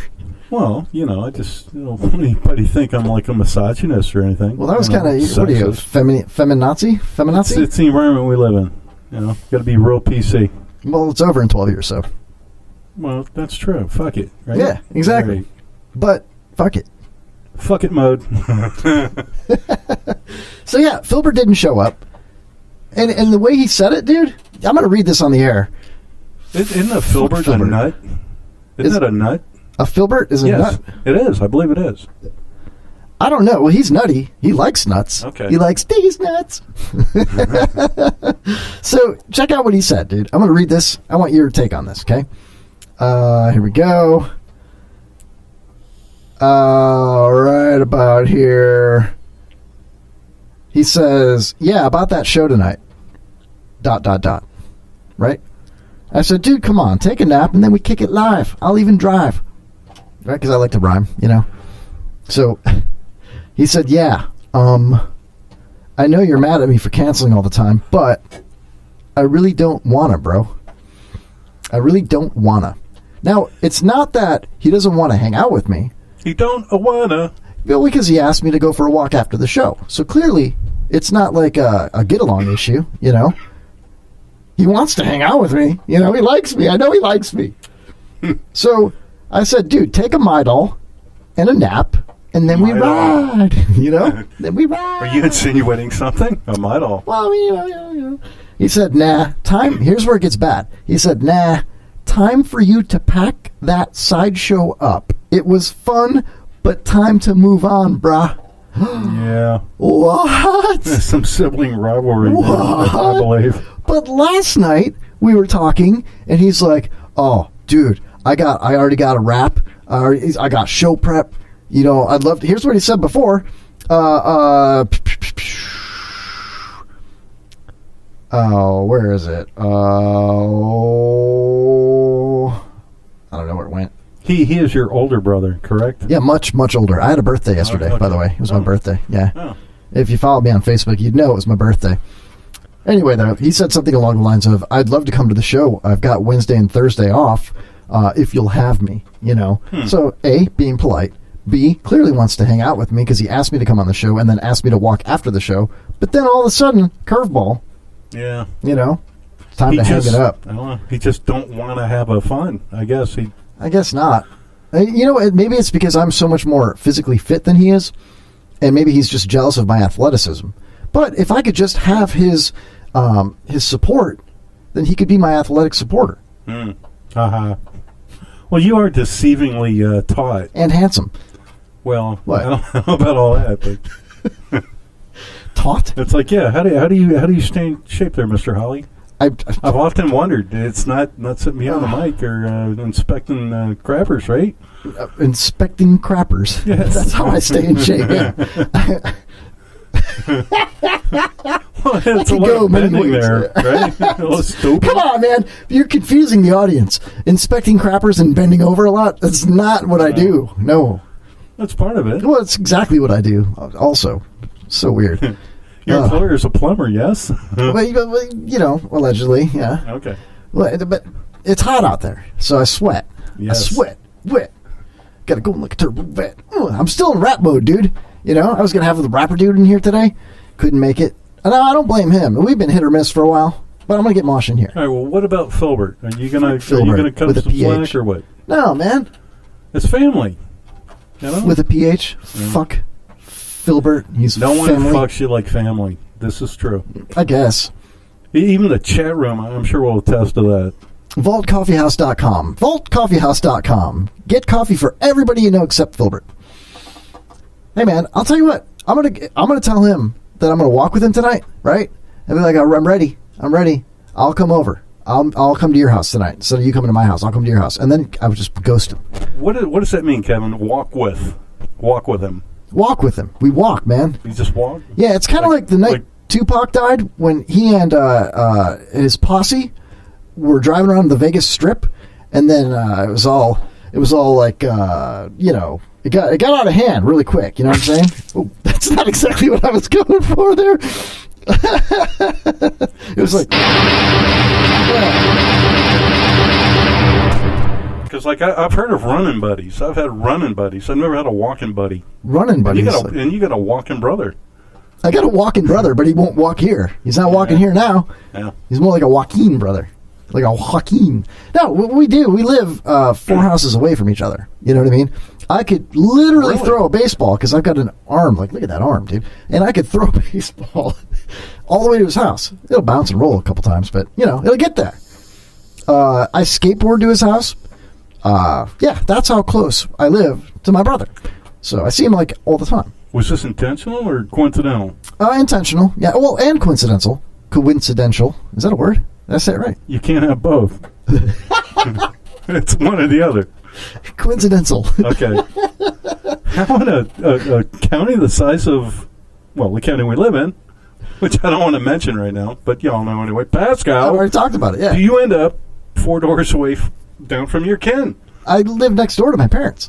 Well, you know, I just don't want anybody think I'm like a misogynist or anything. Well, that was kind of, what are you, feminazi? Feminazi? It's the environment we live in. You know, got to be real PC. Well, it's over in 12 years, so. Well, that's true. Fuck it. Right? Yeah, exactly. Right. But fuck it. Fuck it mode. So yeah, Filbert didn't show up. And the way he said it, dude, I'm going to read this on the air. Isn't a Filbert a nut? Isn't that a nut? A Filbert is a yes, nut? It is. I believe it is. I don't know. Well, he's nutty. He likes nuts. Okay. He likes these nuts. So check out what he said, dude. I'm going to read this. I want your take on this, okay? Here we go. Right about here. He says, yeah, about that show tonight. ... Right? I said, dude, come on. Take a nap, and then we kick it live. I'll even drive. Right? Because I like to rhyme, you know? So he said, yeah, I know you're mad at me for canceling all the time, but I really don't want to, bro. I really don't want to. Now, it's not that he doesn't want to hang out with me. He don't wanna. Well, because he asked me to go for a walk after the show. So clearly, it's not like a get-along issue, you know? He wants to hang out with me. You know, he likes me. I know he likes me. So I said, dude, take a Midol and a nap, and then we ride. You know? Then we ride. Are you insinuating something? I might all. Well, I mean, you know. He said, nah, here's where it gets bad. He said, nah, time for you to pack that sideshow up. It was fun, but time to move on, brah. Yeah. What? There's some sibling rivalry there, I believe. But last night, we were talking, and he's like, oh, dude, I already got a rap. I got show prep. You know, I'd love to. Here's what he said before. Where is it? I don't know where it went. He is your older brother, correct? Yeah, much, much older. I had a birthday yesterday, by the way. It was my birthday. Yeah. Oh. If you followed me on Facebook, you'd know it was my birthday. Anyway, though, he said something along the lines of, I'd love to come to the show. I've got Wednesday and Thursday off, if you'll have me, you know. So, A, being polite. B, clearly wants to hang out with me because he asked me to come on the show and then asked me to walk after the show. But then all of a sudden, curveball. Yeah. You know, it's time to hang it up. I don't know. He just don't want to have a fun. I guess not. You know, maybe it's because I'm so much more physically fit than he is, and maybe he's just jealous of my athleticism. But if I could just have his support, then he could be my athletic supporter. Uh-huh. Well, you are deceivingly taut. And handsome. Well, what? I don't know about all that, but taut? It's like, yeah, how do you stay in shape there, Mr. Holly? I've often wondered. It's not sitting behind the mic or inspecting crappers, right? Inspecting crappers. Yes. That's how I stay in shape. Yeah. Well, it's a lot of bending there, right? Come on, man. You're confusing the audience. Inspecting crappers and bending over a lot, that's not what I do. No. That's part of it. Well, it's exactly what I do also. So weird. Your employer is a plumber, yes? Well, you know, allegedly, yeah. Okay. Well, but it's hot out there, so I sweat. Yes. I sweat. Wet. Gotta go like a turbo vet. I'm still in rap mode, dude. You know, I was going to have the rapper dude in here today. Couldn't make it. No, I don't blame him. We've been hit or miss for a while. But I'm going to get Mosh in here. All right, well, what about Filbert? Are you going to cut with him some slack or what? No, man. It's family. You know? With a PH? Fuck Filbert. He's no one family. fucks you like family. This is true. I guess. Even the chat room, I'm sure will attest to that. VaultCoffeehouse.com. VaultCoffeehouse.com. Get coffee for everybody you know except Filbert. Hey, man, I'll tell you what. I'm gonna tell him that I'm gonna walk with him tonight, right? And be like, I'm ready. I'll come over. I'll come to your house tonight instead of you coming to my house. I'll come to your house, and then I would just ghost him. What does that mean, Kevin? Walk with him. Walk with him. We walk, man. You just walk. Yeah, it's kind of like the night Tupac died when he and his posse were driving around the Vegas Strip, and then it was all like you know. It got out of hand really quick, you know what I'm saying? Oh, that's not exactly what I was going for there. It was like... Because, like, I've heard of running buddies. I've had running buddies. I've never had a walking buddy. Running buddies? And you got a walking brother. I got a walking brother, but he won't walk here. He's not walking here now. Yeah. He's more like a Joaquin brother. Like a Joaquin. No, we do. We live 4 houses away from each other. You know what I mean? I could literally throw a baseball because I've got an arm. Like, look at that arm, dude. And I could throw a baseball all the way to his house. It'll bounce and roll a couple times, but, it'll get there. I skateboard to his house. Yeah, that's how close I live to my brother. So I see him, like, all the time. Was this intentional or coincidental? Intentional. Yeah, well, and coincidental. Coincidental. Is that a word? Did I say it right? You can't have both. It's one or the other. Coincidental. Okay. How in a county the size of, the county we live in, which I don't want to mention right now, but y'all know anyway, Pasco. I already talked about it, yeah. Do you end up 4 doors away down from your kin? I live next door to my parents.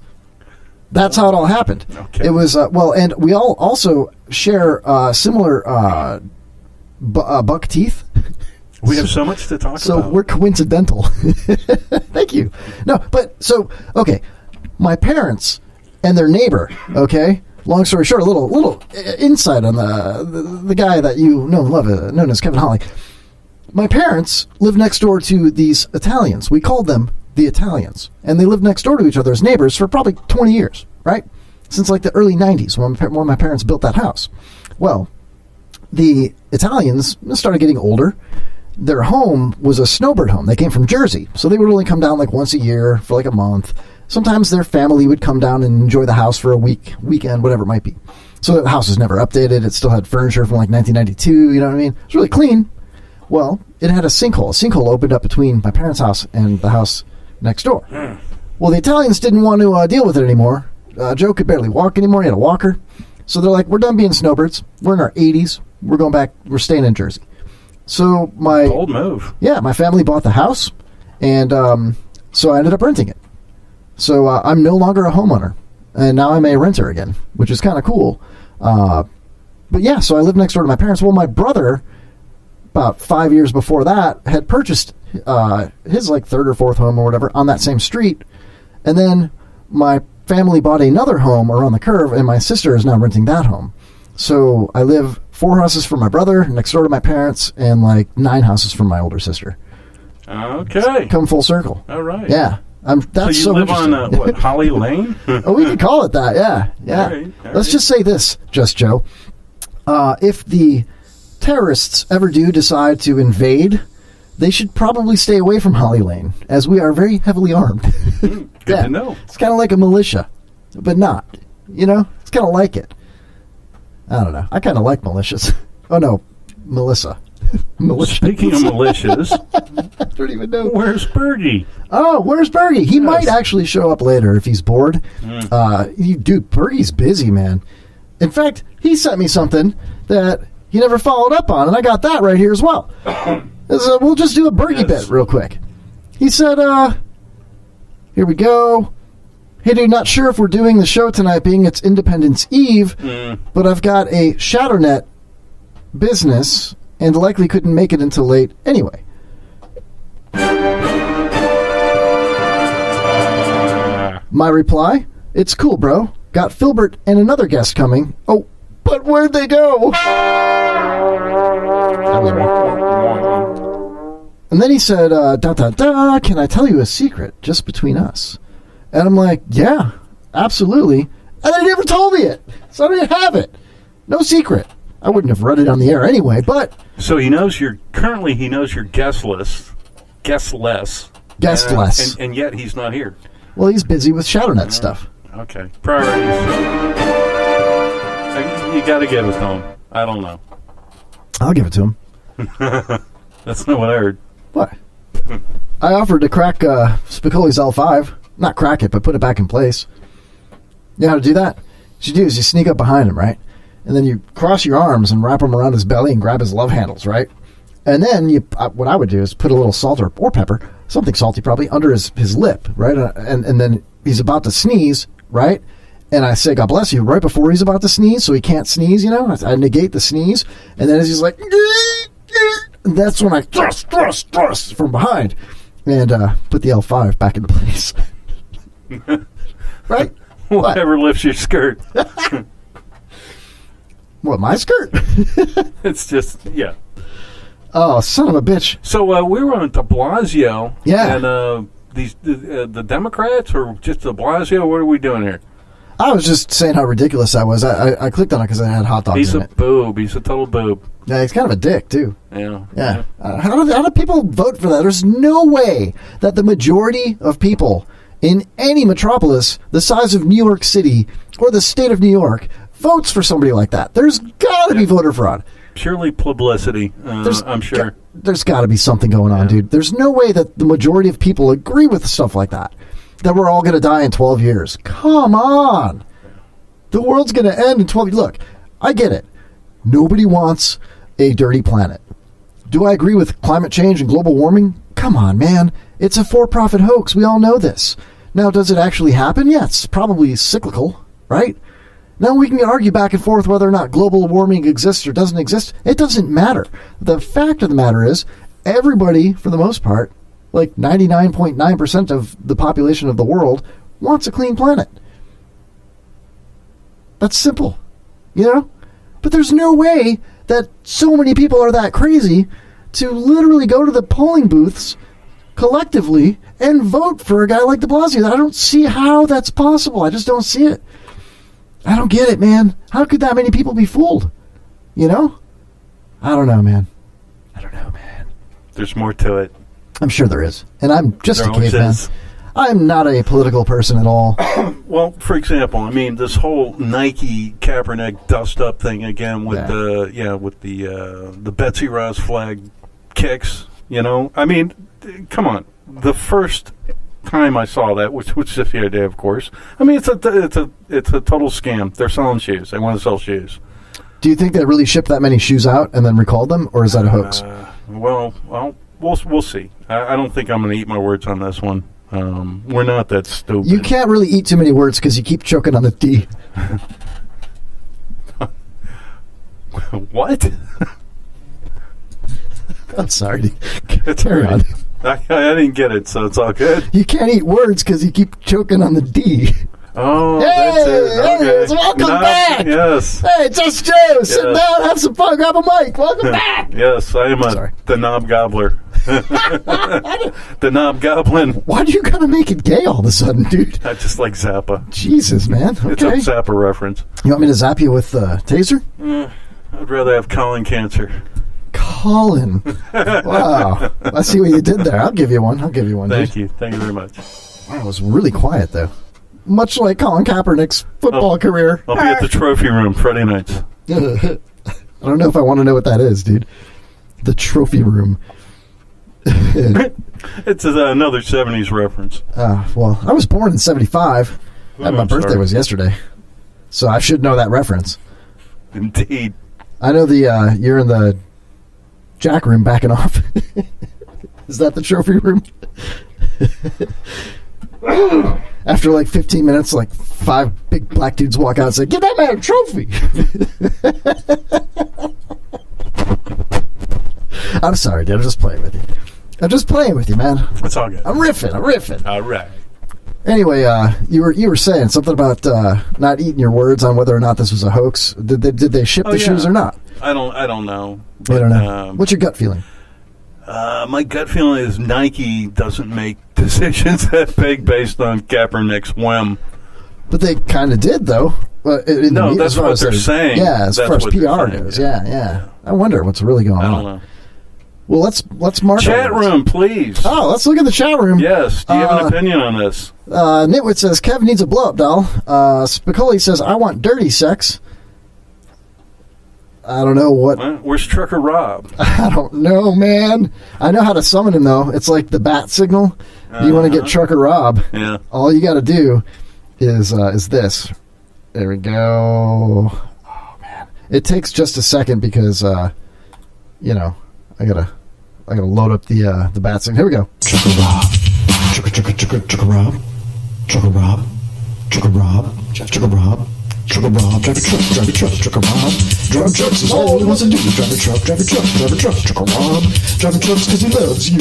That's how it all happened. Okay. It was, and we all also share similar buck teeth. We have so much to talk about. So we're coincidental. Thank you. No, but okay. My parents and their neighbor, okay? Long story short, a little insight on the guy that you know and love, known as Kevin Holly. My parents live next door to these Italians. We called them the Italians. And they lived next door to each other as neighbors for probably 20 years, right? Since like the early 90s when my parents built that house. Well, the Italians started getting older. Their home was a snowbird home. They came from Jersey, so they would only come down like once a year for like a month. Sometimes their family would come down and enjoy the house for a weekend, whatever it might be. So the house was never updated. It still had furniture from like 1992, you know what I mean? It was really clean. Well, it had a sinkhole. A sinkhole opened up between my parents' house and the house next door. Well, the Italians didn't want to deal with it anymore. Joe could barely walk anymore. He had a walker. So they're like, we're done being snowbirds. We're in our 80s. We're going back. We're staying in Jersey. So bold move. Yeah, my family bought the house, and so I ended up renting it. So I'm no longer a homeowner, and now I'm a renter again, which is kind of cool. But yeah, so I live next door to my parents. Well, my brother, about 5 years before that, had purchased his like third or fourth home or whatever on that same street, and then my family bought another home around the curve, and my sister is now renting that home. So I live 4 houses from my brother next door to my parents, and like 9 houses from my older sister. Okay, come full circle. All right. Yeah, that's so you live interesting. on what, Holly Lane? Oh, we could call it that. Yeah. All right. Let's just say this, Just Joe. If the terrorists ever do decide to invade, they should probably stay away from Holly Lane, as we are very heavily armed. Good to know. It's kind of like a militia, but not. It's kind of like it. I don't know. I kind of like militias. Oh, no. Melissa. Speaking of militias, I don't even know. Where's Bergie? Oh, where's Bergie? He might actually show up later if he's bored. Dude, Bergie's busy, man. In fact, he sent me something that he never followed up on, and I got that right here as well. We'll just do a Bergie bit real quick. He said, here we go. Hey, dude, not sure if we're doing the show tonight being it's Independence Eve, but I've got a Shadownet business and likely couldn't make it until late anyway. My reply, it's cool, bro. Got Filbert and another guest coming. Oh, but where'd they go? And then he said, can I tell you a secret just between us? And I'm like, yeah, absolutely. And they never told me it. So I didn't have it. No secret. I wouldn't have read it on the air anyway, but... So he knows your guest list. Guest less. And yet he's not here. Well, he's busy with Shadownet stuff. Okay. Priorities. You got to give it to him. I don't know. I'll give it to him. That's not what I heard. What? I offered to crack Spicoli's L5. Not crack it, but put it back in place. You know how to do that? What you do is you sneak up behind him, right? And then you cross your arms and wrap them around his belly and grab his love handles, right? And then what I would do is put a little salt or pepper, something salty probably, under his lip, right? And then he's about to sneeze, right? And I say, God bless you, right before he's about to sneeze, so he can't sneeze, I negate the sneeze. And then as he's like, and that's when I thrust from behind and put the L5 back into place. Right? Whatever lifts your skirt. What, my skirt? It's just, yeah. Oh, son of a bitch. So we were on de Blasio. Yeah. And the Democrats or just de Blasio? What are we doing here? I was just saying how ridiculous I was. I clicked on it because it had hot dogs He's in a it. boob. He's a total boob. Yeah, he's kind of a dick, too. Yeah. Yeah. How do people vote for that? There's no way that the majority of people in any metropolis the size of New York City or the state of New York votes for somebody like that. There's got to be voter fraud. Purely publicity, I'm sure. There's got to be something going on, dude. There's no way that the majority of people agree with stuff like that. That we're all going to die in 12 years. Come on. The world's going to end in 12 years. Look, I get it. Nobody wants a dirty planet. Do I agree with climate change and global warming? Come on, man. It's a for-profit hoax. We all know this. Now, does it actually happen? Yeah, it's probably cyclical, right? Now we can argue back and forth whether or not global warming exists or doesn't exist. It doesn't matter. The fact of the matter is, everybody, for the most part, like 99.9% of the population of the world, wants a clean planet. That's simple, you know? But there's no way that so many people are that crazy to literally go to the polling booths collectively and vote for a guy like de Blasio. I don't see how that's possible. I just don't see it. I don't get it, man. How could that many people be fooled? You know? I don't know, man. There's more to it. I'm sure there is. And I'm just There a always caveman. is. I'm not a political person at all. Well, for example, I mean, this whole Nike Kaepernick dust-up thing again with the Betsy Ross flag kicks. You know, I mean, come on. The first time I saw that, which was just the other day, of course. I mean, it's a total scam. They're selling shoes. They want to sell shoes. Do you think they really shipped that many shoes out and then recalled them, or is that a hoax? Well, we'll see. I don't think I'm going to eat my words on this one. We're not that stupid. You can't really eat too many words because you keep choking on the D. What? I'm sorry. Carry on. I didn't get it, so it's all good. You can't eat words because you keep choking on the D. Oh, hey, that's it. Okay. Hey, welcome back. Yes. Hey, Just Joe, sit down, have some fun, grab a mic. Welcome back. Yes, I am the knob gobbler. The knob goblin. Why do you gotta make it gay all of a sudden, dude? I just like Zappa. Jesus, man. Okay. It's a Zappa reference. You want me to zap you with Taser? I'd rather have colon cancer. Colin. Wow. I see what you did there. I'll give you one. Thank you. Thank you very much. Wow, it was really quiet, though. Much like Colin Kaepernick's football career. I'll be at the trophy room Friday nights. I don't know if I want to know what that is, dude. The trophy room. It's another 70s reference. Well, I was born in 75. And my birthday sorry. was yesterday. So I should know that reference. Indeed. I know the you're in the jack room backing off. Is that the trophy room? After like 15 minutes, like 5 big black dudes walk out and say, "Give that man a trophy." I'm sorry, dude. I'm just playing with you. Man. It's all good. I'm riffing. All right. Anyway, you were saying something about not eating your words on whether or not this was a hoax. Did they ship the shoes or not? I don't know. I don't know. What's your gut feeling? My gut feeling is Nike doesn't make decisions that big based on Kaepernick's whim. But they kind of did, though. No, that's what they're saying. Yeah, as far as That's what PR they're saying, goes. Yeah. I wonder what's really going on. I don't know. Well, let's mark Chat room, please. Oh, let's look at the chat room. Yes. Do you have an opinion on this? Nitwit says Kevin needs a blow-up doll. Spicoli says I want dirty sex. I don't know what. Where's Trucker Rob? I don't know, man. I know how to summon him though. It's like the bat signal. You want to get Trucker Rob? Yeah. All you got to do is this. There we go. Oh man, it takes just a second because I gotta load up the bat signal. Here we go. Trucker Rob. Trucker Rob. Trucker Rob. Trucker Rob. Trucker Rob. Trucker Rob, drive a truck, Trucker Rob. Drive trucks is all he wants to do. Drive a truck, Trucker Rob. Driving trucks because he loves you.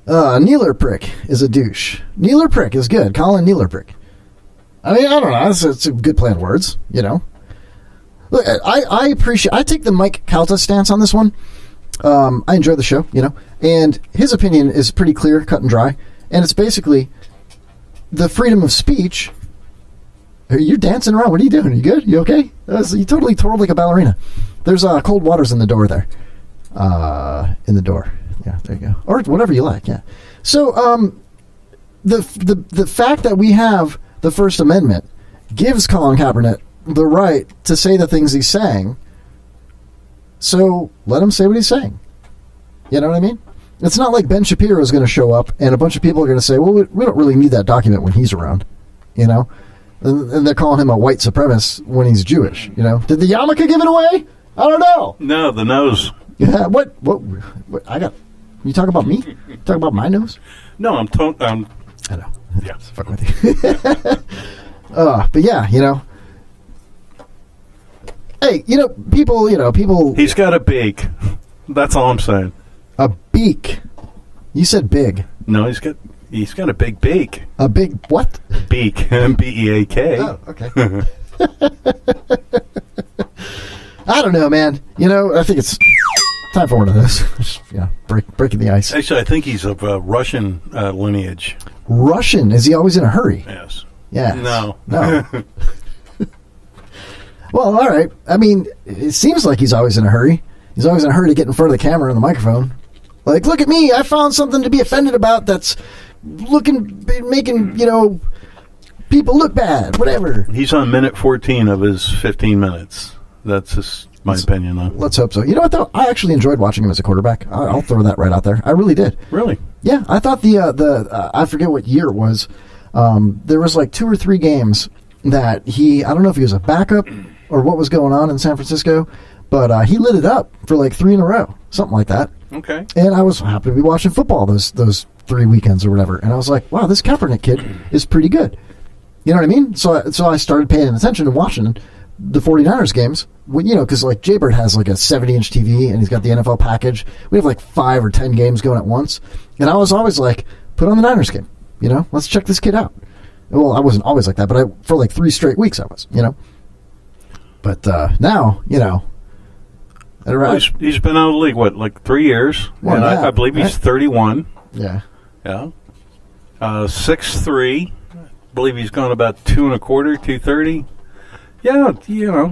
Kneeler Prick is a douche. Kneeler Prick is good. Colin Kneeler Prick. I mean, I don't know. It's a good play on words, you know. Look, I appreciate. I take the Mike Calta stance on this one. I enjoy the show, and his opinion is pretty clear, cut and dry, and it's basically the freedom of speech. You're dancing around. What are you doing? You good? You okay? You totally twirled like a ballerina. There's cold waters in the door there. In the door. Yeah, there you go. Or whatever you like, yeah. So, the fact that we have the First Amendment gives Colin Kaepernick the right to say the things he's saying. So, let him say what he's saying. You know what I mean? It's not like Ben Shapiro is going to show up and a bunch of people are going to say, well, we don't really need that document when he's around. And they're calling him a white supremacist when he's Jewish. Did the yarmulke give it away? I don't know. No, the nose. Yeah. What? I got. You talk about me? Talk about my nose? No, I'm. I know. Yeah, fuck with you. But yeah, Hey, people. He's got a beak. That's all I'm saying. A beak. You said big. No, he's got a big beak. A big what? Beak. B-E-A-K. Oh, okay. I don't know, man. I think it's time for one of those. Just, breaking the ice. Actually, I think he's of Russian lineage. Russian? Is he always in a hurry? Yes. Yeah. No. Well, all right. I mean, it seems like he's always in a hurry. He's always in a hurry to get in front of the camera and the microphone. Like, look at me. I found something to be offended about that's making, people look bad, whatever. He's on minute 14 of his 15 minutes. That's just my opinion, though. Let's hope so. You know what, though? I actually enjoyed watching him as a quarterback. I'll throw that right out there. I really did. Really? Yeah, I thought I forget what year it was. There was like 2 or 3 games that I don't know if he was a backup or what was going on in San Francisco, but he lit it up for like 3 in a row, something like that. Okay. And I was happy to be watching football those 3 weekends or whatever. And I was like, wow, this Kaepernick kid is pretty good. You know what I mean? So I started paying attention and watching the 49ers games, because like Jaybird has like a 70-inch TV and he's got the NFL package. We have like 5 or 10 games going at once. And I was always like, put on the Niners game. Let's check this kid out. Well, I wasn't always like that, but for like 3 straight weeks I was, But now, Well, he's been out of the league, like 3 years? Well, and yeah, I believe he's 31. Yeah. Yeah. 6'3". I believe he's gone about 2 1/4, 230. Yeah,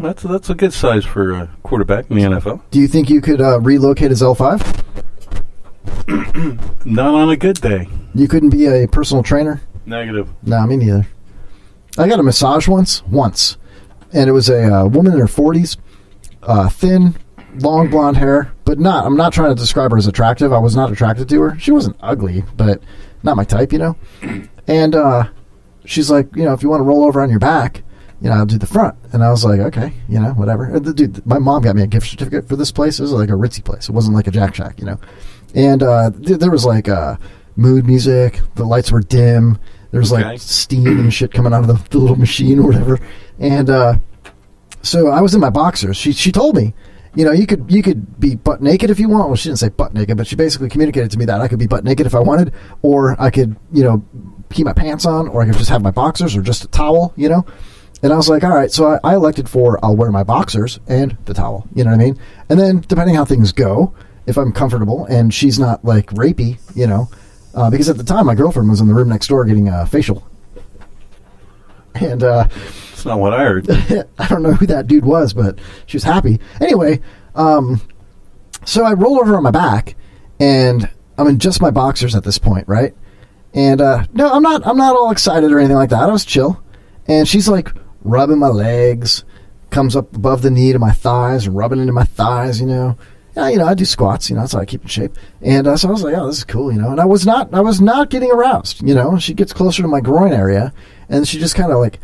that's a good size for a quarterback in the NFL. Do you think you could relocate his L5? Not on a good day. You couldn't be a personal trainer? Negative. No, me neither. I got a massage once, and it was a woman in her 40s, thin, long blonde hair, but I'm not trying to describe her as attractive. I was not attracted to her. She wasn't ugly, but not my type, And she's like, if you want to roll over on your back, I'll do the front. And I was like, okay, whatever. Dude, my mom got me a gift certificate for this place. It was like a ritzy place. It wasn't like a Jack Shack, And there was like mood music. The lights were dim. There was like steam and shit coming out of the little machine or whatever. And so I was in my boxers. She told me, you could be butt naked if you want. Well, she didn't say butt naked, but she basically communicated to me that I could be butt naked if I wanted, or I could, keep my pants on, or I could just have my boxers or just a towel, And I was like, all right, so I elected I'll wear my boxers and the towel, you know what I mean? And then depending how things go, if I'm comfortable and she's not like rapey, because at the time my girlfriend was in the room next door getting a facial. And that's not what I heard. I don't know who that dude was, but she was happy. Anyway, so I roll over on my back and I'm in just my boxers at this point, right? And no, I'm not all excited or anything like that. I was chill. And she's like rubbing my legs, comes up above the knee to my thighs and rubbing into my thighs, Yeah, I do squats, that's how I keep in shape. And so I was like, oh, this is cool, And I was not getting aroused, She gets closer to my groin area, and she just kind of like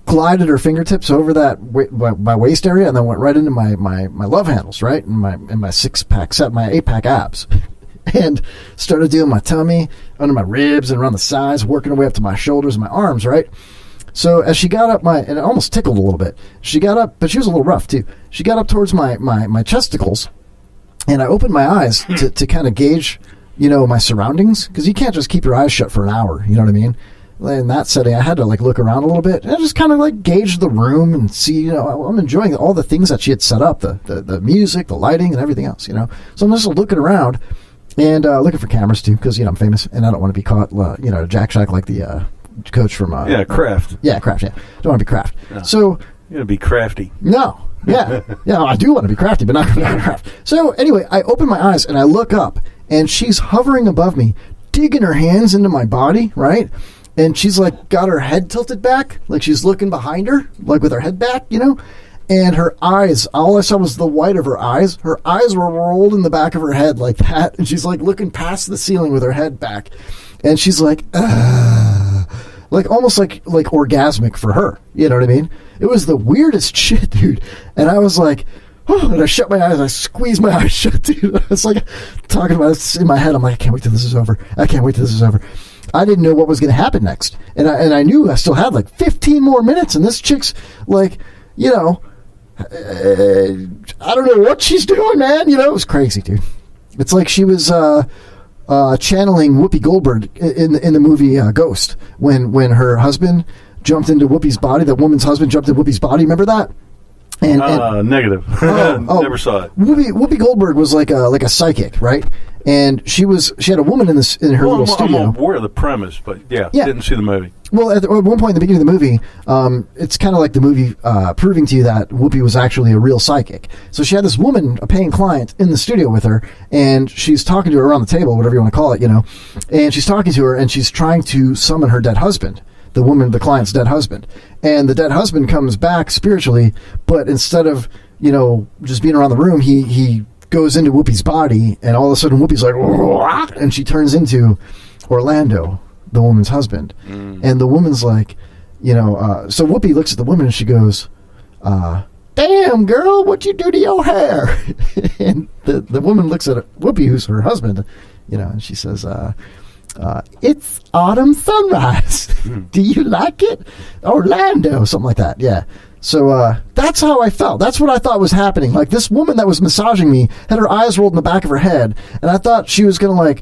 glided her fingertips over that my waist area, and then went right into my love handles, right, and my 6-pack set, my 8-pack abs, and started doing my tummy under my ribs and around the sides, working her way up to my shoulders and my arms, right. So as she got up and it almost tickled a little bit. She got up, but she was a little rough too. She got up towards my chesticles, and I opened my eyes to kind of gauge, my surroundings, because you can't just keep your eyes shut for an hour. You know what I mean? in that setting, I had to like look around a little bit and just kind of like gauge the room and see, I'm enjoying all the things that she had set up, the music, the lighting, and everything else, So I'm just looking around and looking for cameras too, because I'm famous and I don't want to be caught, Jack Shack like the coach from Kraft. Yeah, Kraft. Yeah, don't want to be Kraft. No. So you gotta be crafty. No. Yeah. Yeah, I do want to be crafty, but not Kraft. So anyway, I open my eyes and I look up, and she's hovering above me, digging her hands into my body, right? And she's like got her head tilted back, like she's looking behind her, like with her head back, And her eyes, all I saw was the white of her eyes. Her eyes were rolled in the back of her head like that, and she's like looking past the ceiling with her head back. And she's like, like almost like orgasmic for her. You know what I mean? It was the weirdest shit, dude. And I was like, oh, and I shut my eyes. I squeezed my eyes shut, dude. I was like talking about it in my head. I'm like, I can't wait till this is over. I can't wait till this is over. I didn't know what was going to happen next. And I knew I still had like 15 more minutes. And this chick's like, I don't know what she's doing, man. It was crazy, dude. It's like she was channeling Whoopi Goldberg in the movie Ghost when her husband jumped into Whoopi's body. That woman's husband jumped into Whoopi's body. Remember that? And negative. Never saw it. Whoopi Goldberg was like a psychic, right? And she had a woman in her little studio. I'm aware of the premise, but didn't see the movie. Well, at one point in the beginning of the movie, it's kind of like the movie proving to you that Whoopi was actually a real psychic. So she had this woman, a paying client, in the studio with her, and she's talking to her around the table, whatever you want to call it, And she's talking to her, and she's trying to summon her dead husband, the client's dead husband. And the dead husband comes back spiritually, but instead of, just being around the room, he goes into Whoopi's body, and all of a sudden Whoopi's like, and she turns into Orlando, the woman's husband. And the woman's like, so Whoopi looks at the woman and she goes, damn, girl, what'd you do to your hair? And the woman looks at Whoopi, who's her husband, and she says, it's autumn sunrise. Do you like it? Orlando, something like that. Yeah. So that's how I felt. That's what I thought was happening. Like this woman that was massaging me had her eyes rolled in the back of her head, and I thought she was going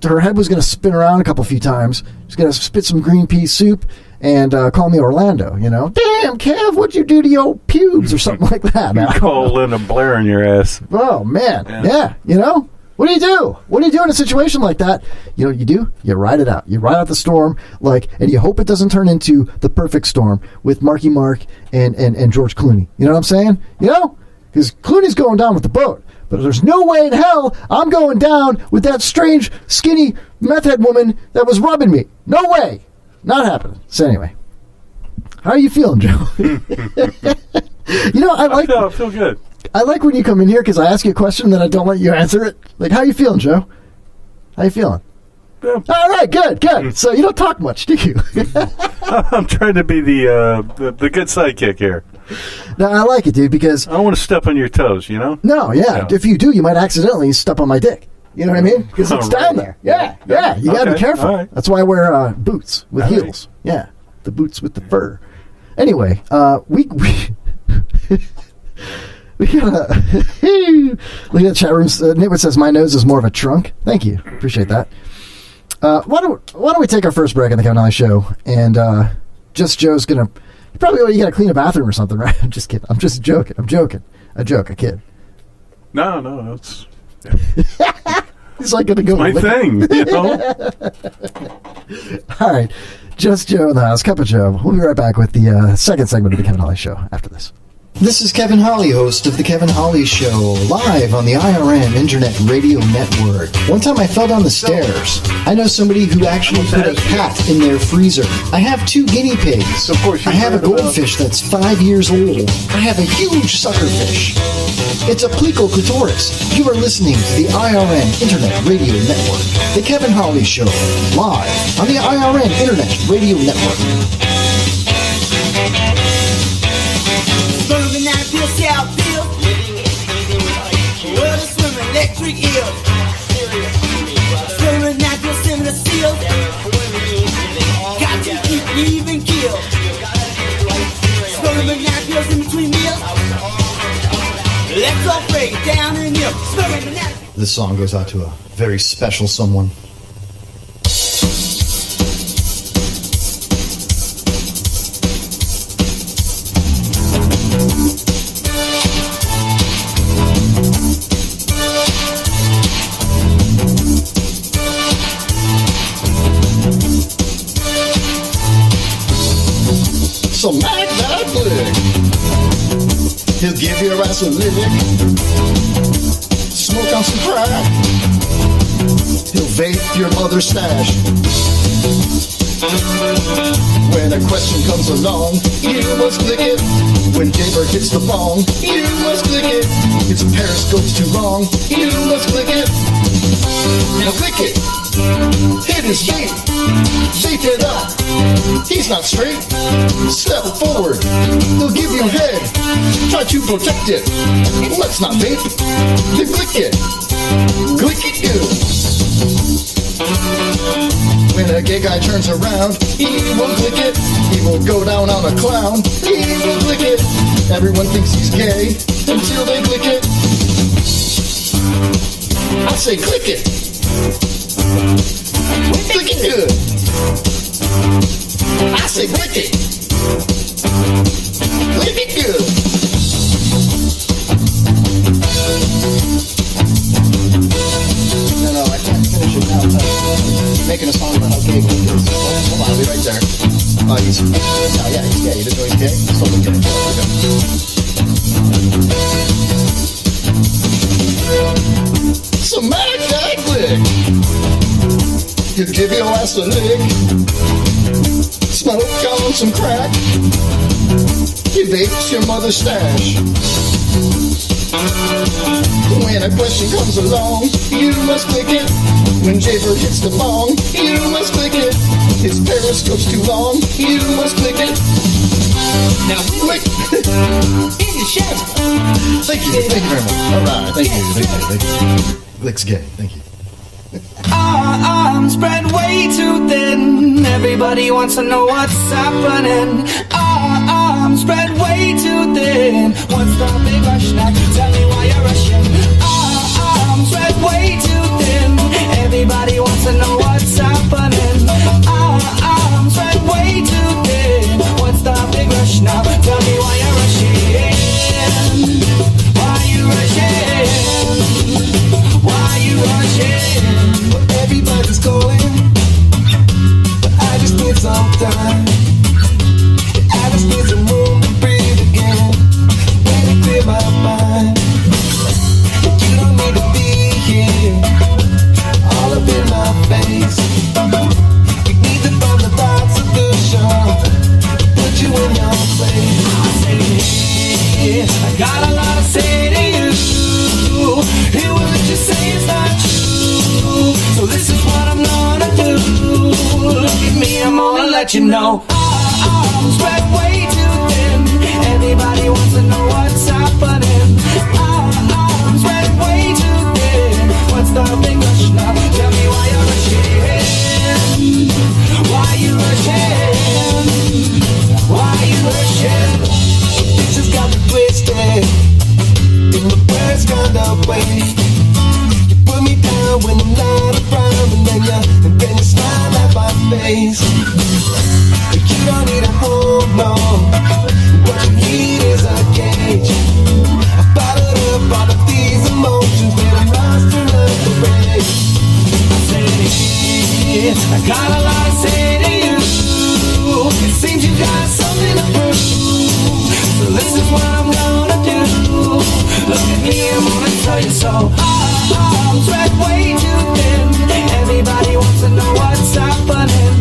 to her head was going to spin around a few times. She's going to spit some green pea soup and call me Orlando, Damn, Kev, what'd you do to your pubes or something like that? You call Linda Blair in your ass. Oh, man. Yeah. What do you do? What do you do in a situation like that? You know what you do? You ride it out. You ride out the storm, and you hope it doesn't turn into The Perfect Storm with Marky Mark and George Clooney. You know what I'm saying? Because Clooney's going down with the boat. But there's no way in hell I'm going down with that strange, skinny meth head woman that was rubbing me. No way. Not happening. So anyway, how are you feeling, Joe? I feel good. I like when you come in here because I ask you a question and then I don't let you answer it. Like, how you feeling, Joe? How you feeling? Yeah. All right, good. So you don't talk much, do you? I'm trying to be the good sidekick here. No, I like it, dude, because I don't want to step on your toes, No, yeah. If you do, you might accidentally step on my dick. You know what I mean? Because it's down there. Yeah. You got to be careful. Right. That's why I wear boots with heels. Right. Yeah, the boots with the fur. Anyway, we got look at the chat room. Nitwit says my nose is more of a trunk. Thank you, appreciate that. Why don't we take our first break on the Kevin Holly Show? And Just Joe's gonna you got to clean a bathroom or something, right? I'm just kidding. I'm just joking. I kid. No, it's. Yeah. He's like gonna go. My thing, All right, Just Joe in the house, Cup of Joe. We'll be right back with the second segment of the Kevin Holly Show after this. This is Kevin Holly, host of The Kevin Holly Show, live on the IRN Internet Radio Network. One time I fell down the stairs. I know somebody who actually put a cat in their freezer. I have 2 guinea pigs. I have a goldfish that's 5 years old. I have a huge suckerfish. It's a Plico clitoris. You are listening to the IRN Internet Radio Network. The Kevin Holly Show, live on the IRN Internet Radio Network. Swimming out of Bill Southfield. Where the swimming electric eels. Swimming out of Bill Similar Seals. Got to keep even keel. Swimming out of Bill's in between meals. Let's all break it down in here. Swimming out. This song goes out to a very special someone. So Mac that lick. He'll give your ass a lick. Smoke on some crack. He'll vape your mother's stash. When a question comes along, you must click it. When Jaybird hits the bong, you must click it. His periscope's too long, you must click it. Now click it. Hit his vape. Vape it up. He's not straight. Step forward. He'll give you head. Try to protect it. Let's not vape. Then click it. Click it good. When a gay guy turns around, he will click it. He will go down on a clown. He will click it. Everyone thinks he's gay until they click it. I say click it. Click it good. I say click it. Click it good. No, I can't finish it now. Making a song about how gay Click is. Hold on, I'll be right there. Oh, he's gay. You didn't know he's gay? Still gay. There we go. So Mac that lick. He'll give your ass a lick. Smoke on some crack. He vapes your mother's stash. When a question comes along, you must click it. When Jaybird hits the bong, you must click it. His periscope's too long, you must click it. Now click in your shirt. Thank you very much. Alright, thank you. Lick's gay, thank you. Arms spread way too thin. Everybody wants to know what's happening. Arms spread way too thin. What's the big rush now? Tell me why you're rushing. Arms spread way too thin. Everybody wants to know what's happening. Arms spread way too thin. What's the big rush now? Tell me why you're rushing. Why you rushing? Why you rushing? Everybody's going, but I just need some time. I just need some room to breathe again. Let me clear my mind. You don't need to be here, all up in my face. You need to find the right solution, put you in your place. I say, yeah, I got a lot to say to you. Hear what you say is not true. So this is what I'm gonna do. Look at me, I'm gonna let you know. Arms spread way too thin. Everybody wants to know what's happening. Arms spread way too thin. What's the big rush now? Tell me why you're rushing. Why you rushing? Why you rushing? This just got me twisted in the worst kind of way. Put me down when I'm not around, and then you smile at my face. But you don't need a home, no. What you need is a cage. I bottled up all of these emotions when I'm lost in the race. I say, I got a lot to say to you. It seems you got something to prove. So this is what I'm gonna do. Look at me, I'm gonna tell you so. Arms spread way too thin. Everybody wants to know what's happening.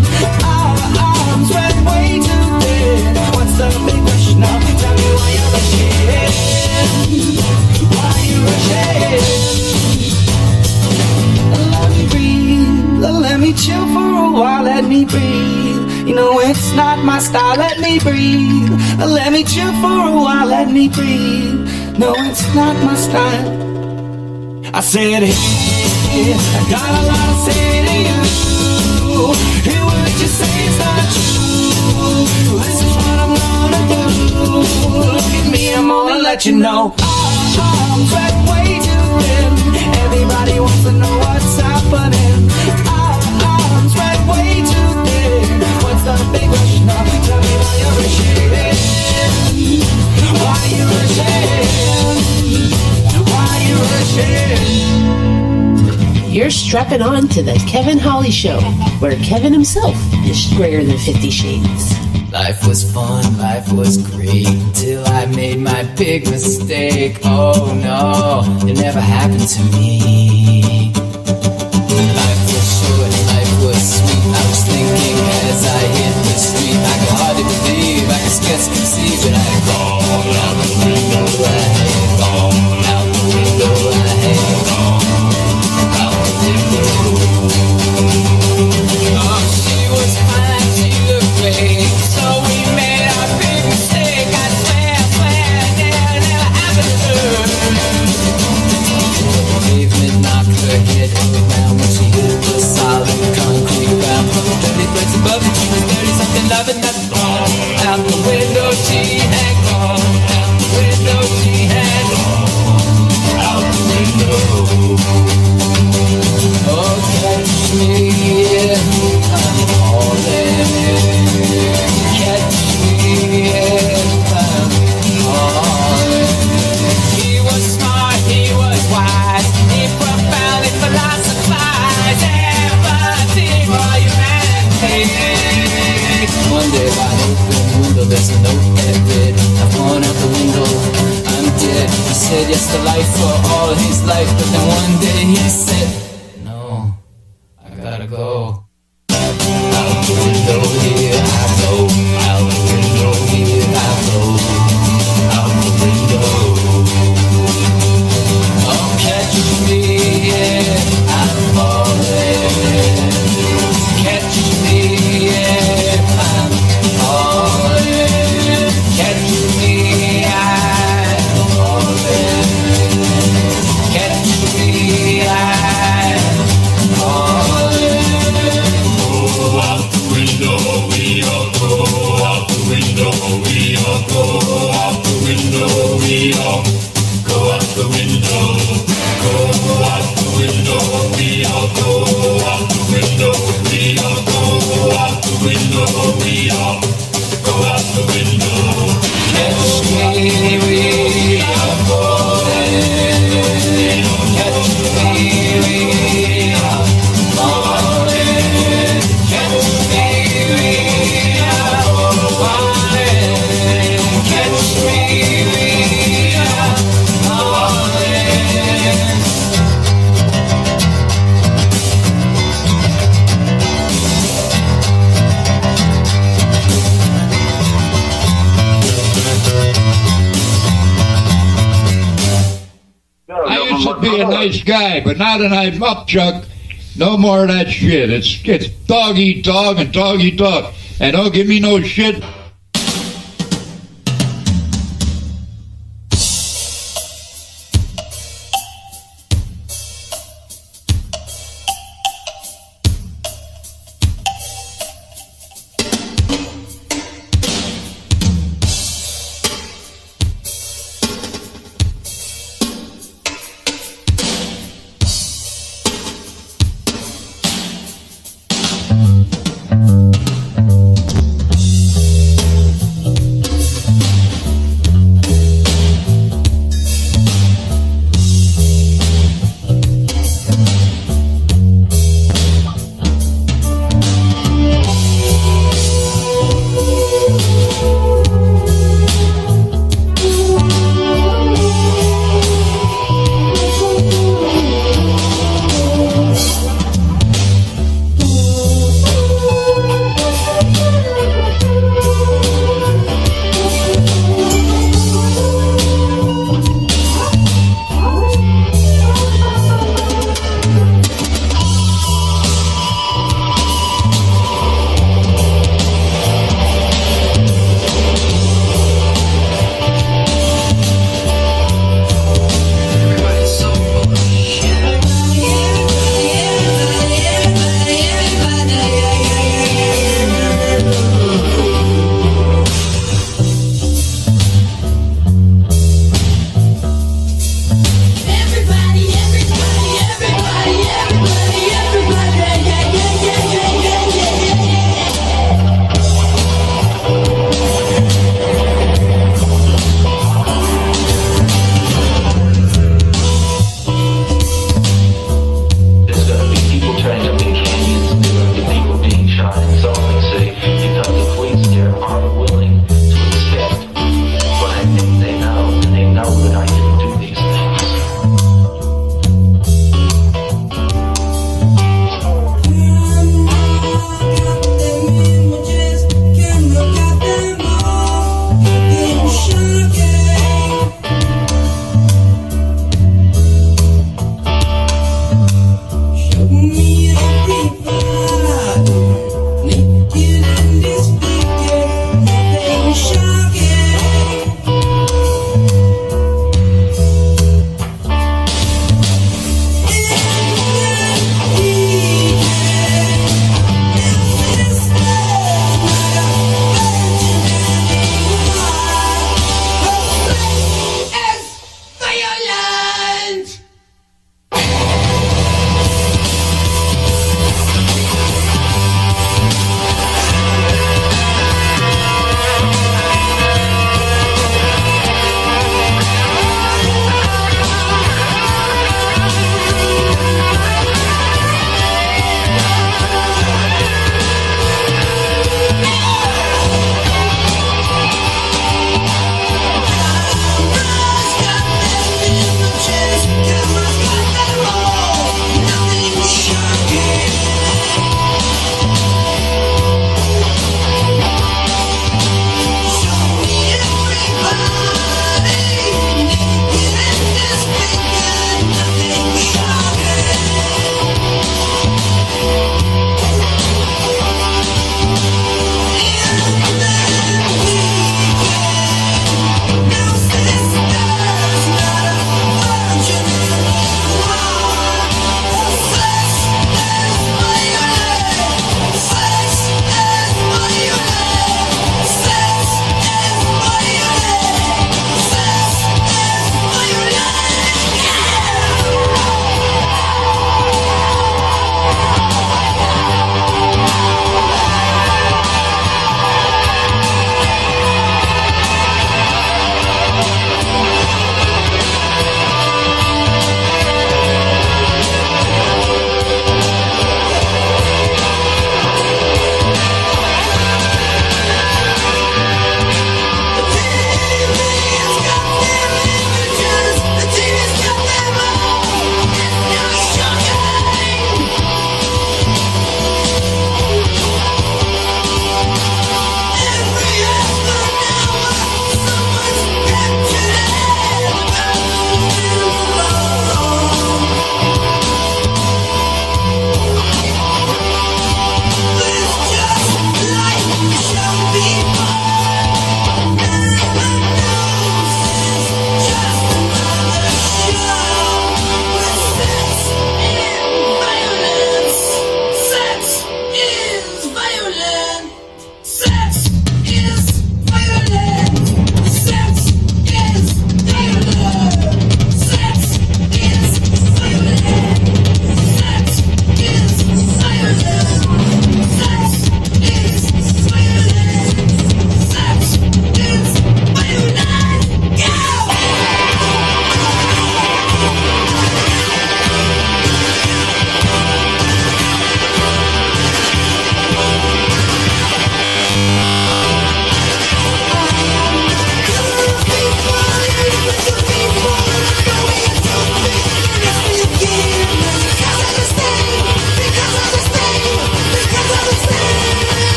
Arms spread way too thin. What's the big rush now? Tell me why you're rushing. Why you rushing? Let me breathe. Let me chill for a while. Let me breathe. You know it's not my style. Let me breathe. Let me chill for a while. Let me breathe. No, it's not my style. I said, hey, I got a lot to say to you. Hear what you say is not true. So this is what I'm gonna do. Look at me, I'm gonna let you know. Arms spread way too thin. Everybody wants to know what's happening. Arms spread way too thin. What's the big rush now? Tell me why you're rushing. Why you rushing? Why you rushing? You're strapping on to the Kevin Holly Show, where Kevin himself is grayer than 50 Shades. Life was fun, life was great, till I made my big mistake. Oh no, it never happened to me. Life was short, life was sweet. I was thinking as I hit the street, I could hardly believe, I could scarce conceive it. I had gone out the window, I had gone out the window, I had gone out the window. Oh, she was fine, she looked great, so we made our big mistake. I swear, it never happened to her. The pavement knocked her head around when she hit the solid concrete ground. From the dirty place above it, she was dirty, something loving that's gone out the window. She had gone out the window. She had gone out the window. Oh, catch me if I'm falling. Catch me if I'm falling. He was smart, he was wise, he profoundly philosophized. Everything for humanity. One day by an open window, there's a note that read, I've gone out the window, I'm dead. He said yes to life for all his life, but then one day he said, no, I gotta go. Out the window, here I go. Out the window, here I go. Out the window. Oh, catch me if I'm falling. Catch me if I'm falling. Catch me, I'm falling. Catch me, I'm falling. Go out the window, we all go out the window, we all go out the window, we all go out the window, go out the window, we all go out the window, we all go out the window, we all go out the window. Catch me, we are falling. Catch me, we are falling. Catch me, we are falling. Catch me, we are falling. I used to be a nice guy, but now that I'm up, Chuck, no more of that shit. It's dog eat dog and dog eat dog. And don't give me no shit.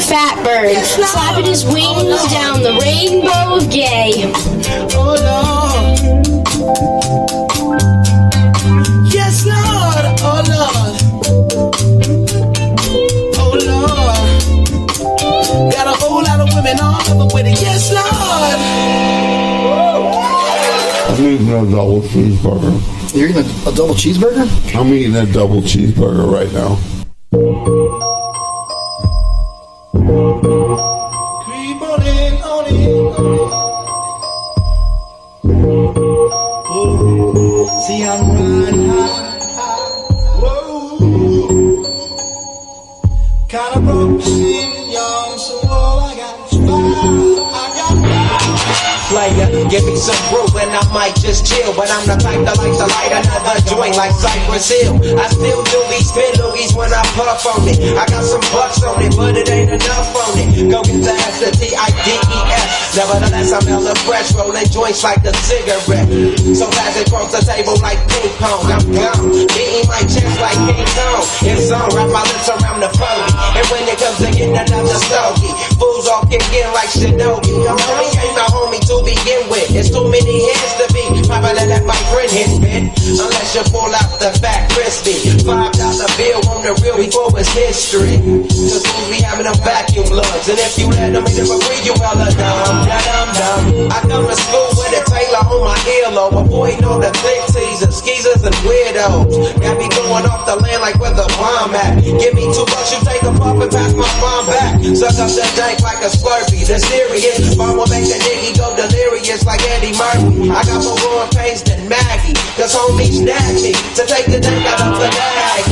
fat bird, flapping his wings down the rainbow of gay. Oh Lord. Yes, Lord. Oh Lord. Oh Lord. Got a whole lot of women all over with it. Yes, Lord. I'm eating a double cheeseburger. You're eating a double cheeseburger? I'm eating a double cheeseburger right now. Creep on in, on in, on in. See, I'm riding high. Whoa. Kinda broke, still young, so all I got is fire. I got Player, give me some brew and I might just chill. But I'm the type that likes to light another joint like Cypress Hill. I still do these spin loogies when I puff on it. I got some bucks on it, but it ain't enough on it. Go get the S, the T-I-D-E-S. Nevertheless, I'm hella fresh, rolling joints like a cigarette. So pass it across the table like ping pong. I'm gone, beating my chest like King Kong. It's on, wrap my lips around the phony. And when it comes to getting another stogie, fools all kick in like Shinobi. Your homie ain't my homie to begin with. It's too many hands to be probably let my friend hit spit. Unless you pull out the fat crispy $5 bill on the real before it's history. Cause fools be having them vacuum lungs. And if you let them in for free, you hella dumb. I come to school with a Taylor on my earlobe, avoiding all the click teasers, skeezers, and weirdos. Got me going off the land like where the bomb at. Give me $2, you take a puff and pass my bomb back. Suck up the dank like a Slurpee. The serious bomb will make a nigga go delirious like Eddie Murphy. I got more growing pains than Maggie, cause homies snagged me to take the dank out of the bag.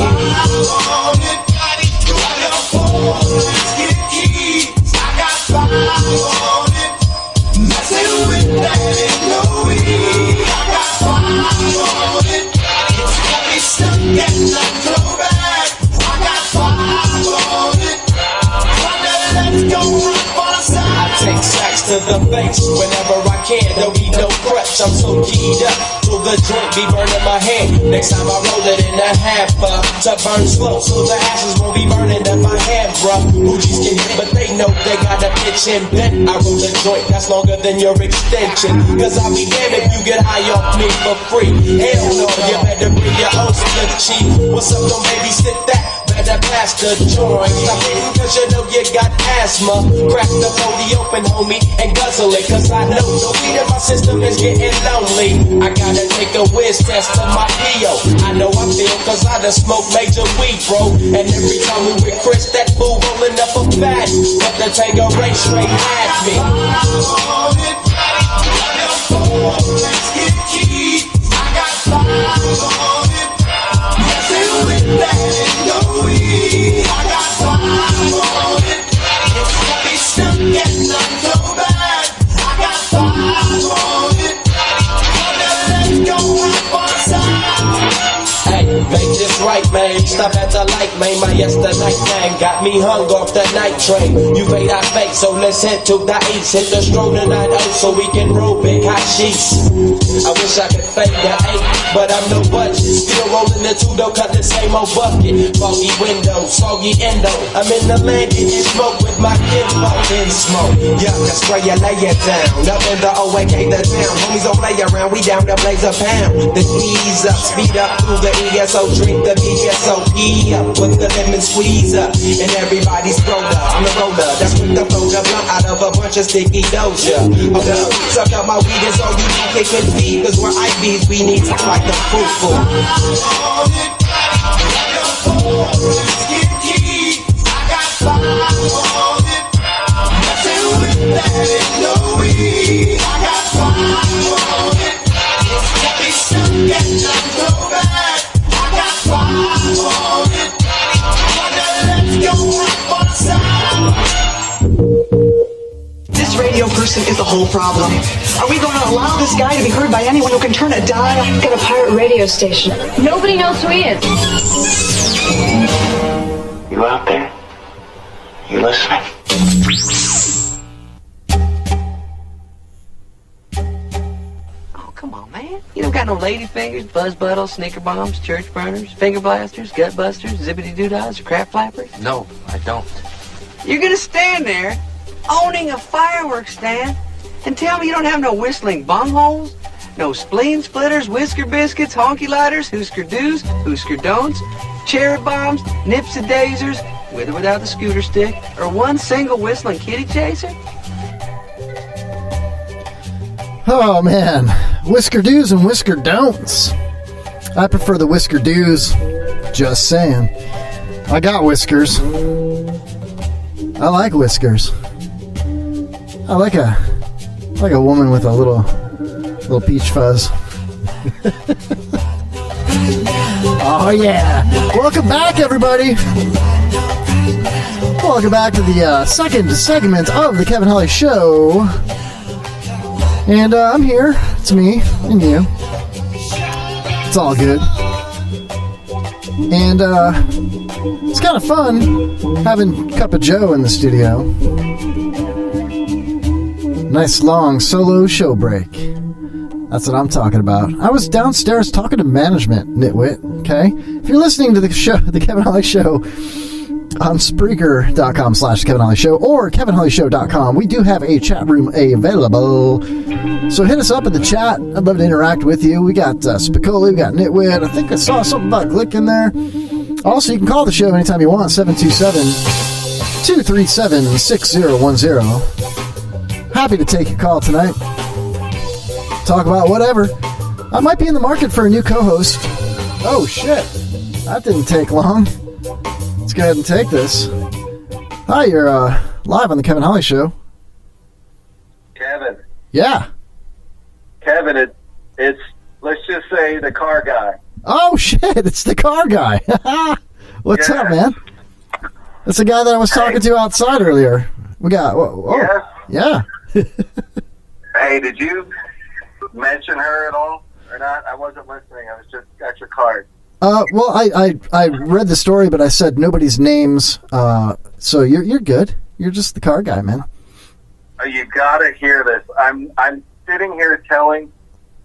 Take sacks to the face whenever I can. Don't need no crutch, I'm so keyed up. Till the joint be burning my hand. Next time I roll it in a hamper to burn slow, so the ashes won't be burning in my hand, bruh. Hoochies get hit, but they know they got a pitch and bent. I roll a joint that's longer than your extension. Cause I'll be damned if you get high off me for free. Hell no, you better bring your own split cheap. What's up, don't babysit that? Better pass the joint. Stop hitting cause you know you got asthma. Crack the 40 open, homie, and guzzle it. Cause I know the weed in my system is getting lonely. I gotta take a whiz test of my PO. I know I feel cause I done smoked major weed, bro. And every time we with Chris, that fool rolling up a fat. But the Tango Ray straight at me. Let's get key. I got fire on it. Messing with that no weed. I got fire on it. It's got me stuck getting on so bad. I got fire on it. Let's go up on side. Hey, make this right, man. Stop at the light, man. My yesterday gang got me hung off the night train. You fade, I fake, so let's head to the east. Hit the stroll tonight out so we can roll big hot sheets. I wish I could fade the 8, but I'm no budget. Still rolling the 2 though, cut the same old bucket. Foggy window, soggy endo. I'm in the land getting smoke with my kinfolk in smoke. Yeah, that's where you lay it down. Up in the OAK, the town. Homies don't play around, we down to blaze a pound. The ease up, speed up through the ESO, drink the VSOP up with the lemon squeeze up. And everybody's roller, I'm the roller. That's quick to throw the blunt out of a bunch of sticky doja. Hold up, suck up my weed, it's all you need, kick and feed. Cause we're IBs, we need to like the foo-foo. Let's get key. I got fire on it. Messing with that no weed. I got fire on it. It's got me stuck getting so bad. I got fire on it. Let's go up on side. This radio person is the whole problem. Are we going to allow this guy to be heard by anyone who can turn a dial? Got a pirate radio station. Nobody knows who he is. You out there? You listening? Oh, come on, man. You don't got no lady fingers, buzz buttles, snicker bombs, church burners, finger blasters, gut busters, zippity doo-dahs, crap flappers? No, I don't. You're gonna stand there, owning a fireworks stand, and tell me you don't have no whistling bumholes, no spleen splitters, whisker biscuits, honky lighters, Husker do's, Husker don'ts, cherry bombs, nips and daisers, with or without the scooter stick, or one single whistling kitty chaser? Oh man, Whisker do's and Whisker don'ts. I prefer the Whisker do's. Just saying. I got whiskers. I like whiskers. I like a woman with a little peach fuzz. Oh yeah! Welcome back, everybody. Welcome back to the second segment of the Kevin Holly Show. And I'm here. It's me and you. It's all good. And it's kind of fun having Cup of Joe in the studio. Nice long solo show break. That's what I'm talking about. I was downstairs talking to management, nitwit, okay? If you're listening to the show, the Kevin Holly Show, on Spreaker.com/Kevin Holly Show or KevinHollyShow.com, we do have a chat room available. So hit us up in the chat. I'd love to interact with you. We got Spicoli, we got Nitwit. I think I saw something about Glick in there. Also, you can call the show anytime you want, 727-237-6010. Happy to take your call tonight. Talk about whatever. I might be in the market for a new co-host. Oh, shit. That didn't take long. Let's go ahead and take this. Hi, you're live on the Kevin Holly Show. Kevin. Yeah. Kevin, it's let's just say the car guy. Oh, shit. It's the car guy. What's up, man? That's the guy that I was talking to outside earlier. We got... Yeah. Hey, did you mention her at all or not? I wasn't listening. I was just got your card. Well, I read the story, but I said nobody's names. So you're good. You're just the car guy, man. You gotta hear this. I'm sitting here telling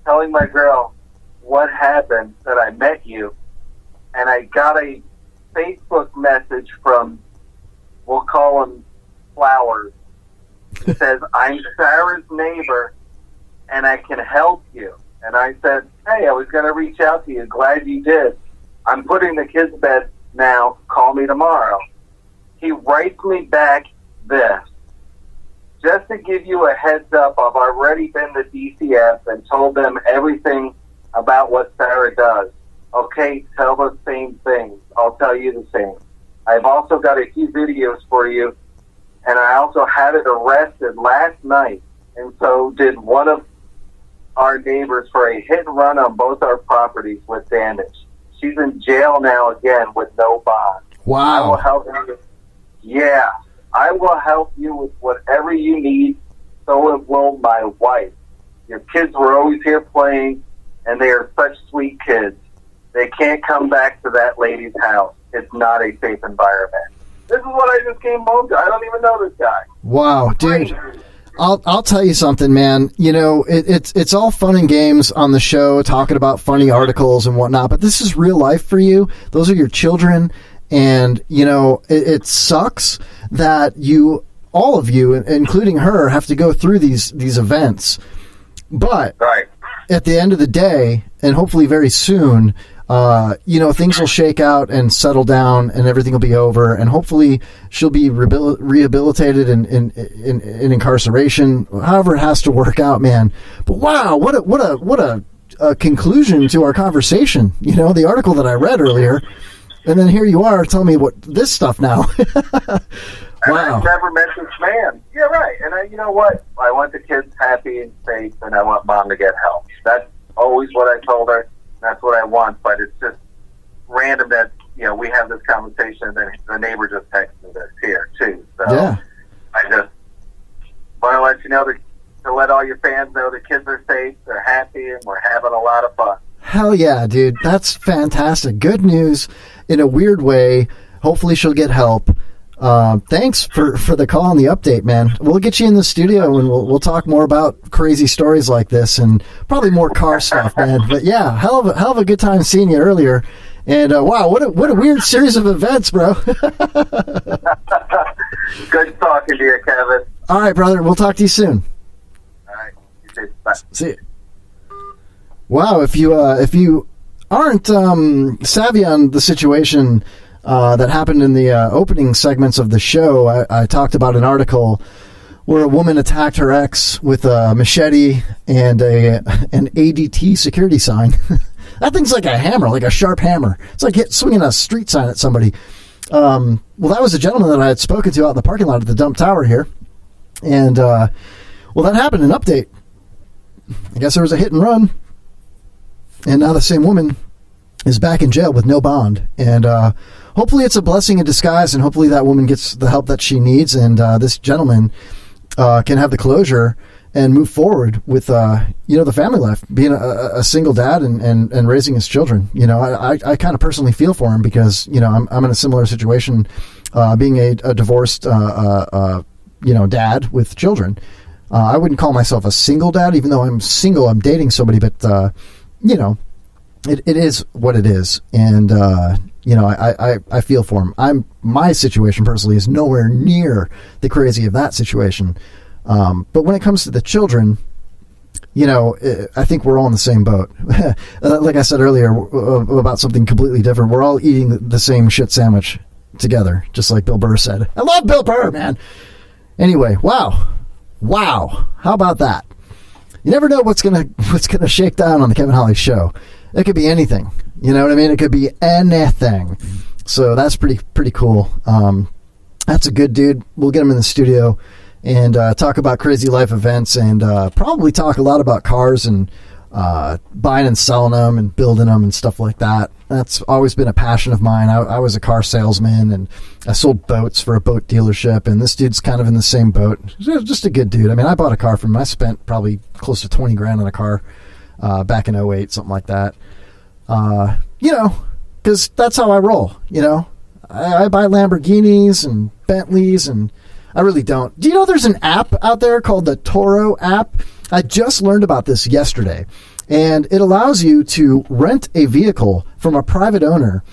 my girl what happened, that I met you, and I got a Facebook message from, we'll call him Flowers. It says, I'm Sarah's neighbor, and I can help you. And I said, hey, I was going to reach out to you. Glad you did. I'm putting the kids to bed now. Call me tomorrow. He writes me back this. Just to give you a heads up, I've already been to DCF and told them everything about what Sarah does. Okay, tell the same things. I'll tell you the same. I've also got a few videos for you, and I also had it arrested last night, and so did one of our neighbors for a hit and run on both our properties with damage. She's in jail now again with no bond. Wow. I will help you. Yeah, I will help you with whatever you need. So will my wife. Your kids were always here playing, and they are such sweet kids. They can't come back to that lady's house. It's not a safe environment. This is what I just came home to. I don't even know this guy. Wow, dude. I'll tell you something, man. You know, it's all fun and games on the show, talking about funny articles and whatnot, but this is real life for you. Those are your children, and, you know, it sucks that all of you, including her, have to go through these events. But at the end of the day, and hopefully very soon, you know, things will shake out and settle down, and everything will be over, and hopefully she'll be rehabilitated in incarceration, however it has to work out, man. But wow, what a conclusion to our conversation. You know, the article that I read earlier, and then here you are telling me this stuff now. And I've never met this man. Yeah, right. And you know what? I want the kids happy and safe, and I want mom to get help. That's always what I told her. That's what I want. But it's just random that, you know, we have this conversation, and then the neighbor just texted me this here, too. So yeah. I just want to let you know, to let all your fans know the kids are safe, they're happy, and we're having a lot of fun. Hell yeah, dude. That's fantastic. Good news in a weird way. Hopefully she'll get help. Thanks for the call and the update, man. We'll get you in the studio and we'll talk more about crazy stories like this and probably more car stuff, man. But yeah, hell of a good time seeing you earlier. And wow, what a weird series of events, bro. Good talking to you, Kevin. All right, brother. We'll talk to you soon. All right. You too. Bye. See you. Wow, if you aren't savvy on the situation that happened in the opening segments of the show, I talked about an article where a woman attacked her ex with a machete and an ADT security sign. That thing's like a hammer, like a sharp hammer. It's like swinging a street sign at somebody. Well, that was a gentleman that I had spoken to out in the parking lot at the Dump Tower here. And, well, that happened in Update. I guess there was a hit and run. And now the same woman is back in jail with no bond. And hopefully it's a blessing in disguise, and hopefully that woman gets the help that she needs, and this gentleman can have the closure and move forward with, the family life, being a single dad and raising his children. I kind of personally feel for him because, I'm in a similar situation, being a divorced, dad with children. I wouldn't call myself a single dad, even though I'm single, I'm dating somebody, but, it is what it is. And, I feel for him. My situation personally is nowhere near the crazy of that situation. But when it comes to the children, I think we're all in the same boat. Like I said earlier about something completely different. We're all eating the same shit sandwich together, just like Bill Burr said. I love Bill Burr, man. Anyway, wow. How about that? You never know what's gonna shake down on the Kevin Holly Show. It could be anything. You know what I mean? It could be anything. So that's pretty cool. That's a good dude. We'll get him in the studio and talk about crazy life events, and probably talk a lot about cars and buying and selling them and building them and stuff like that. That's always been a passion of mine. I was a car salesman, and I sold boats for a boat dealership, and this dude's kind of in the same boat. Just a good dude. I mean, I bought a car from him. I spent probably close to $20,000 on a car back in 2008, something like that. Because that's how I roll, I buy Lamborghinis and Bentleys, and I really don't. Do you know there's an app out there called the Toro app? I just learned about this yesterday, and it allows you to rent a vehicle from a private owner,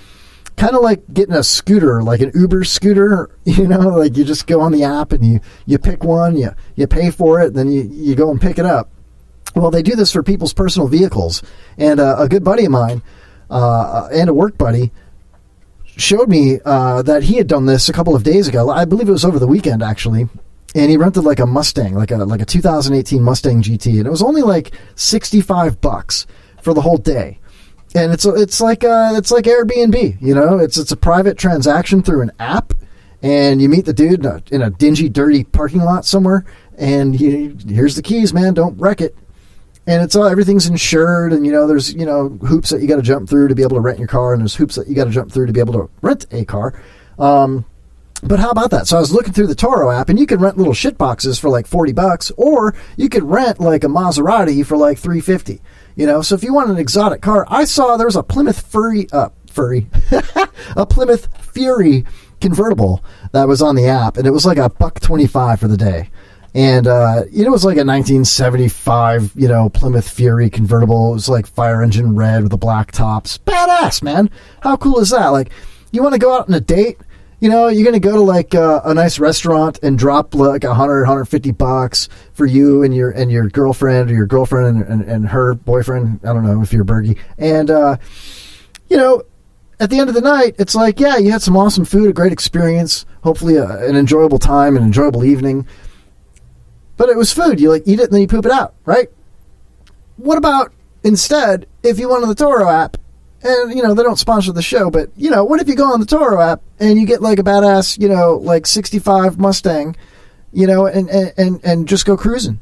kind of like getting a scooter, like an Uber scooter, like you just go on the app and you pick one, you pay for it, then you go and pick it up. Well, they do this for people's personal vehicles, and a good buddy of mine and a work buddy showed me that he had done this a couple of days ago. I believe it was over the weekend, actually, and he rented like a Mustang, like a 2018 Mustang GT, and it was only like $65 for the whole day. And it's like Airbnb, it's a private transaction through an app, and you meet the dude in a dingy, dirty parking lot somewhere, and here's the keys, man, don't wreck it. And everything's insured, and there's hoops that you got to jump through to be able to rent your car, and there's hoops that you got to jump through to be able to rent a car. But how about that? So I was looking through the Toro app, and you could rent little shit boxes for like $40, or you could rent like a Maserati for like $350. So if you want an exotic car, I saw there was a Plymouth a Plymouth Fury convertible that was on the app, and it was like $125 for the day. And, it was like a 1975, Plymouth Fury convertible. It was like fire engine red with the black tops. Badass, man. How cool is that? Like, you want to go out on a date? You're going to go to like a nice restaurant and drop like $150 for you and your girlfriend, or your girlfriend and her boyfriend. I don't know if you're a Bergie. And, at the end of the night, it's like, yeah, you had some awesome food, a great experience, hopefully an enjoyable time, an enjoyable evening. But it was food. You eat it and then you poop it out, right? What about instead if you went on the Toro app, and they don't sponsor the show, but what if you go on the Toro app and you get like a badass, like 65 Mustang, and just go cruising.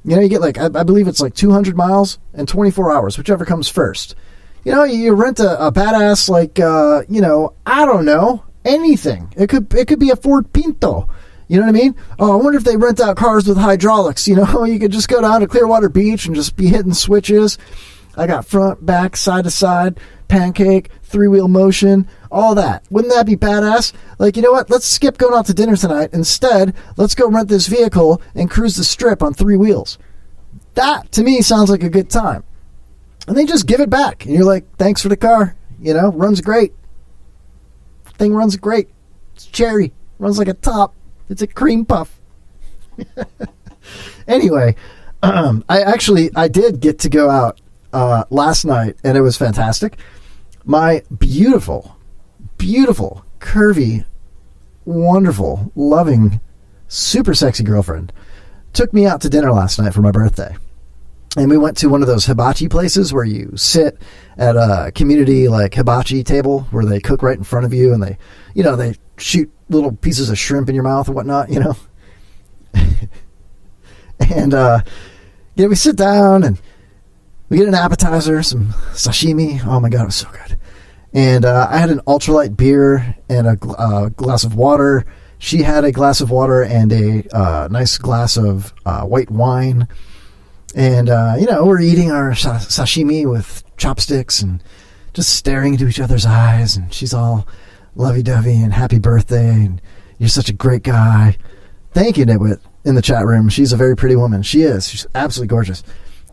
You get like I believe it's like 200 miles and 24 hours, whichever comes first. You rent a badass like I don't know, anything. It could be a Ford Pinto. You know what I mean? Oh, I wonder if they rent out cars with hydraulics. You could just go down to Clearwater Beach and just be hitting switches. I got front, back, side to side, pancake, 3-wheel motion, all that. Wouldn't that be badass? Like, you know what? Let's skip going out to dinner tonight. Instead, let's go rent this vehicle and cruise the strip on 3 wheels. That, to me, sounds like a good time. And they just give it back. And you're like, thanks for the car. Runs great. Thing runs great. It's cherry. Runs like a top. It's a cream puff. Anyway, I did get to go out last night, and it was fantastic. My beautiful, curvy, wonderful, loving, super sexy girlfriend took me out to dinner last night for my birthday. And we went to one of those hibachi places where you sit at a community like hibachi table where they cook right in front of you, and they shoot little pieces of shrimp in your mouth and whatnot, And we sit down and we get an appetizer, some sashimi. Oh my God, it was so good. And I had an ultralight beer and a glass of water. She had a glass of water and a nice glass of white wine. And, we're eating our sashimi with chopsticks and just staring into each other's eyes. And she's all lovey-dovey and happy birthday. And you're such a great guy. Thank you, Nitwit, in the chat room. She's a very pretty woman. She is. She's absolutely gorgeous.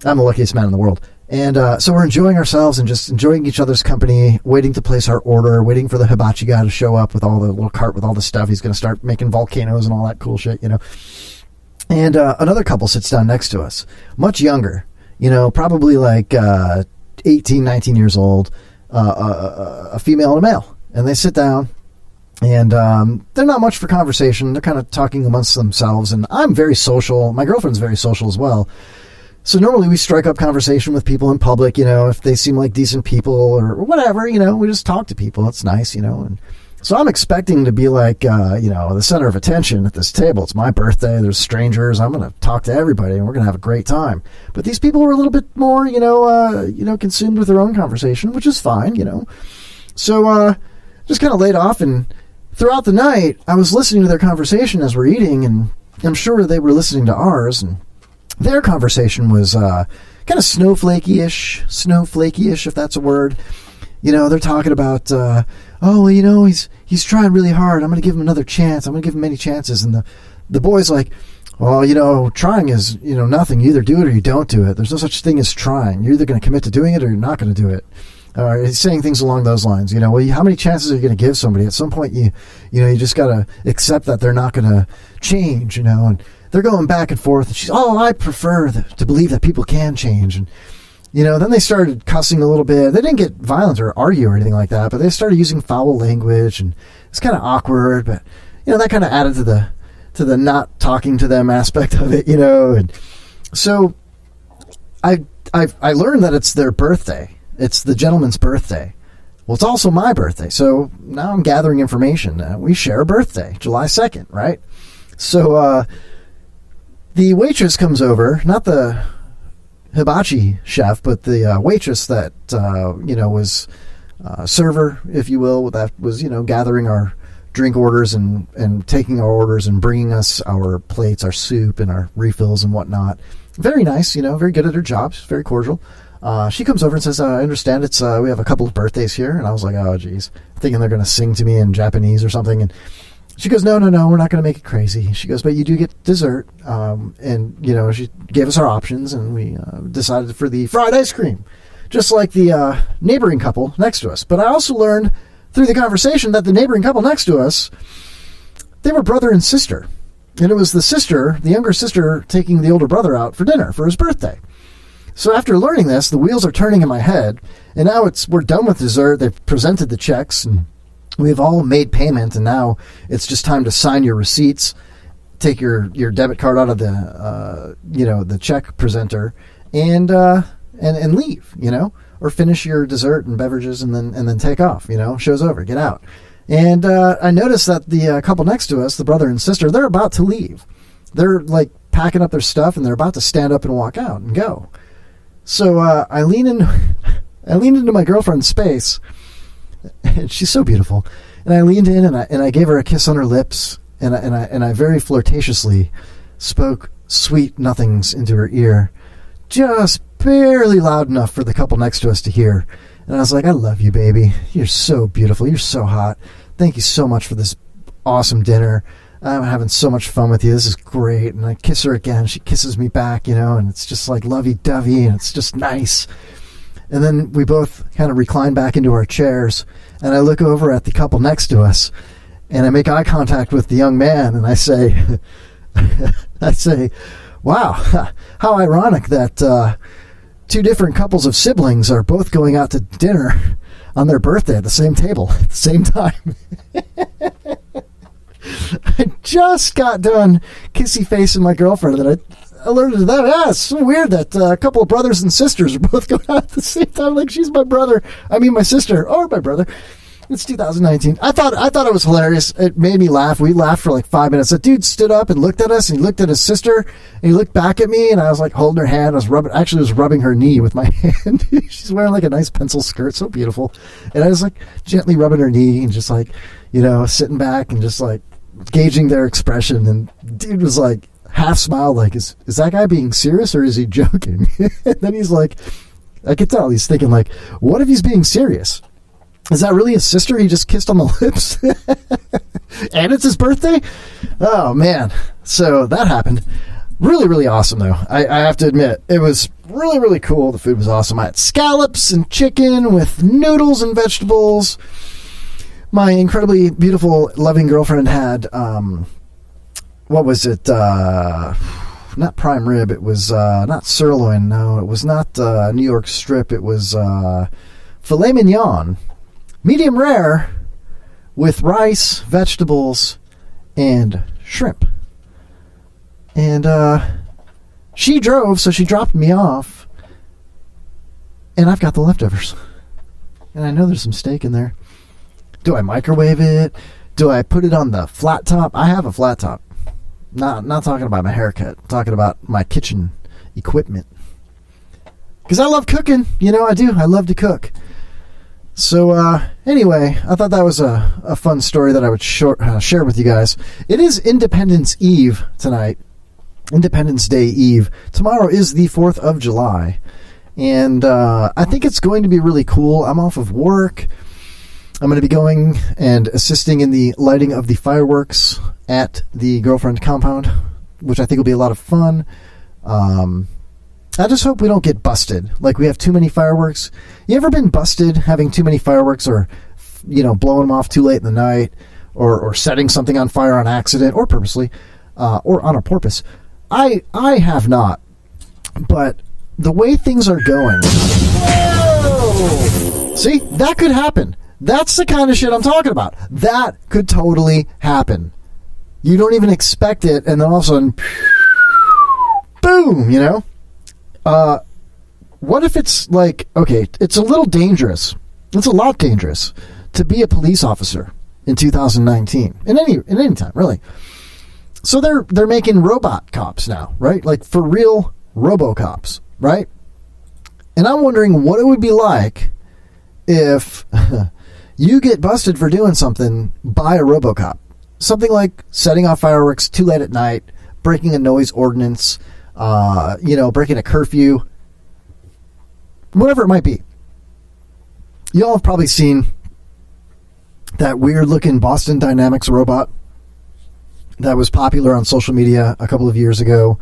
I'm the luckiest man in the world. And so we're enjoying ourselves and just enjoying each other's company, waiting to place our order, waiting for the hibachi guy to show up with all the little cart with all the stuff. He's going to start making volcanoes and all that cool shit, And another couple sits down next to us, much younger, probably like 18, 19 years old, a female and a male. And they sit down, and they're not much for conversation. They're kind of talking amongst themselves, and I'm very social. My girlfriend's very social as well. So normally we strike up conversation with people in public, if they seem like decent people or whatever, we just talk to people. It's nice, and so I'm expecting to be like, the center of attention at this table. It's my birthday. There's strangers. I'm going to talk to everybody, and we're going to have a great time. But these people were a little bit more, consumed with their own conversation, which is fine, So just kind of laid off, and throughout the night, I was listening to their conversation as we're eating, and I'm sure they were listening to ours, and their conversation was kind of snowflakey-ish, if that's a word. They're talking about, he's trying really hard. I'm going to give him another chance. I'm going to give him many chances. And the boy's like, well, trying is, nothing. You either do it or you don't do it. There's no such thing as trying. You're either going to commit to doing it or you're not going to do it. He's saying things along those lines. How many chances are you going to give somebody? At some point, you just got to accept that they're not going to change, and they're going back and forth. And she's, I prefer to believe that people can change. And, then they started cussing a little bit. They didn't get violent or argue or anything like that, but they started using foul language, and it's kind of awkward, but, that kind of added to the not talking to them aspect of it, and so I learned that it's their birthday. It's the gentleman's birthday. Well, it's also my birthday, so now I'm gathering information. We share a birthday, July 2nd, right? So the waitress comes over, not the hibachi chef, but the waitress that, was server, if you will, that was, gathering our drink orders and taking our orders and bringing us our plates, our soup, and our refills and whatnot. Very nice, very good at her job. She's very cordial. She comes over and says, I understand we have a couple of birthdays here. And I was like, oh, geez, thinking they're going to sing to me in Japanese or something. And she goes, no, we're not going to make it crazy. She goes, but you do get dessert. And, she gave us our options, and we decided for the fried ice cream, just like the neighboring couple next to us. But I also learned through the conversation that the neighboring couple next to us, they were brother and sister. And it was the younger sister, taking the older brother out for dinner for his birthday. So after learning this, the wheels are turning in my head, and now we're done with dessert. They've presented the checks, and we've all made payment, and now it's just time to sign your receipts, take your debit card out of the check presenter, and leave, or finish your dessert and beverages, and then take off. Show's over, get out. And I noticed that the couple next to us, the brother and sister, they're about to leave. They're like packing up their stuff, and they're about to stand up and walk out and go. So I lean into my girlfriend's space, and she's so beautiful. And I leaned in, and I gave her a kiss on her lips, and I very flirtatiously spoke sweet nothings into her ear, just barely loud enough for the couple next to us to hear. And I was like, I love you, baby. You're so beautiful. You're so hot. Thank you so much for this awesome dinner. I'm having so much fun with you. This is great. And I kiss her again. She kisses me back, and it's just like lovey-dovey, and it's just nice. And then we both kind of recline back into our chairs, and I look over at the couple next to us, and I make eye contact with the young man, and I say, wow, how ironic that two different couples of siblings are both going out to dinner on their birthday at the same table at the same time. I just got done kissy-facing my girlfriend, and I alerted to that. Yeah, it's so weird that a couple of brothers and sisters are both going out at the same time. Like, she's my brother. I mean, my sister, or my brother. It's 2019. I thought it was hilarious. It made me laugh. We laughed for like 5 minutes. The dude stood up and looked at us, and he looked at his sister, and he looked back at me, and I was like holding her hand. I was rubbing her knee with my hand. She's wearing like a nice pencil skirt, so beautiful. And I was like gently rubbing her knee and just like, sitting back and just like gauging their expression. And dude was like half smiled, like, is that guy being serious or is he joking? And then he's like, I could tell he's thinking like, what if he's being serious? Is that really his sister he just kissed on the lips? And it's his birthday? Oh, man. So that happened. Really, really awesome, though. I have to admit, it was really, really cool. The food was awesome. I had scallops and chicken with noodles and vegetables. My incredibly beautiful, loving girlfriend had, what was it? Not prime rib. It was not sirloin. No, it was not New York strip. It was filet mignon. Medium rare with rice, vegetables, and shrimp. And she drove, so she dropped me off. And I've got the leftovers. And I know there's some steak in there. Do I microwave it? Do I put it on the flat top? I have a flat top. Not talking about my haircut. I'm talking about my kitchen equipment. Because I love cooking. I do. I love to cook. So, anyway, I thought that was a fun story that I would share with you guys. It is Independence Eve tonight. Independence Day Eve. Tomorrow is the 4th of July. And I think it's going to be really cool. I'm off of work. I'm going to be going and assisting in the lighting of the fireworks at the girlfriend compound, which I think will be a lot of fun. I just hope we don't get busted. Like, we have too many fireworks. You ever been busted having too many fireworks, or, blowing them off too late in the night, or setting something on fire on accident, or purposely, or on a porpoise? I have not. But the way things are going... Whoa! See? That could happen. That's the kind of shit I'm talking about. That could totally happen. You don't even expect it, and then all of a sudden... Boom, what if it's like, okay, it's a little dangerous. It's a lot dangerous to be a police officer in 2019. In any time, really. So they're making robot cops now, right? Like, for real RoboCops, right? And I'm wondering what it would be like if you get busted for doing something by a RoboCop. Something like setting off fireworks too late at night, breaking a noise ordinance, breaking a curfew, whatever it might be. Y'all have probably seen that weird-looking Boston Dynamics robot that was popular on social media a couple of years ago,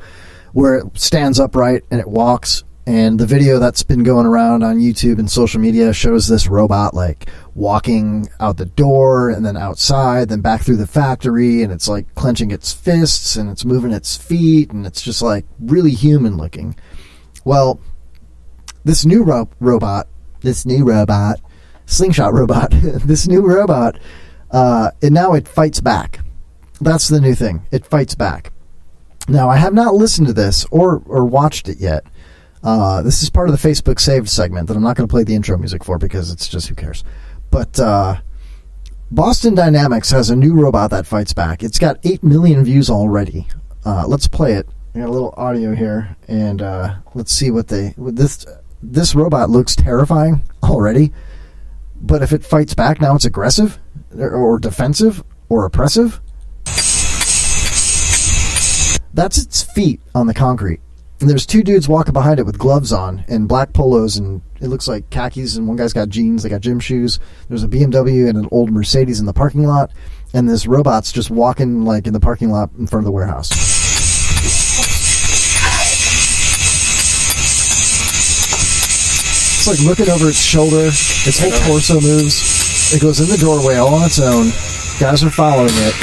where it stands upright and it walks. And the video that's been going around on YouTube and social media shows this robot like walking out the door and then outside, then back through the factory, and it's like clenching its fists and it's moving its feet, and it's just like really human looking. Well, this new robot, slingshot robot, this new robot, and now it fights back. That's the new thing. It fights back. Now, I have not listened to this or watched it yet. This is part of the Facebook Saved segment that I'm not going to play the intro music for because it's just, who cares. But Boston Dynamics has a new robot that fights back. It's got 8 million views already. Let's play it. I got a little audio here, and let's see what this robot looks terrifying already. But if it fights back, now it's aggressive or defensive or oppressive. That's its feet on the concrete. And there's two dudes walking behind it with gloves on and black polos, and it looks like khakis, and one guy's got jeans, they got gym shoes. There's a BMW and an old Mercedes in the parking lot, and this robot's just walking like in the parking lot in front of the warehouse. It's like looking over its shoulder, its whole torso moves. It goes in the doorway all on its own, Guys are following it.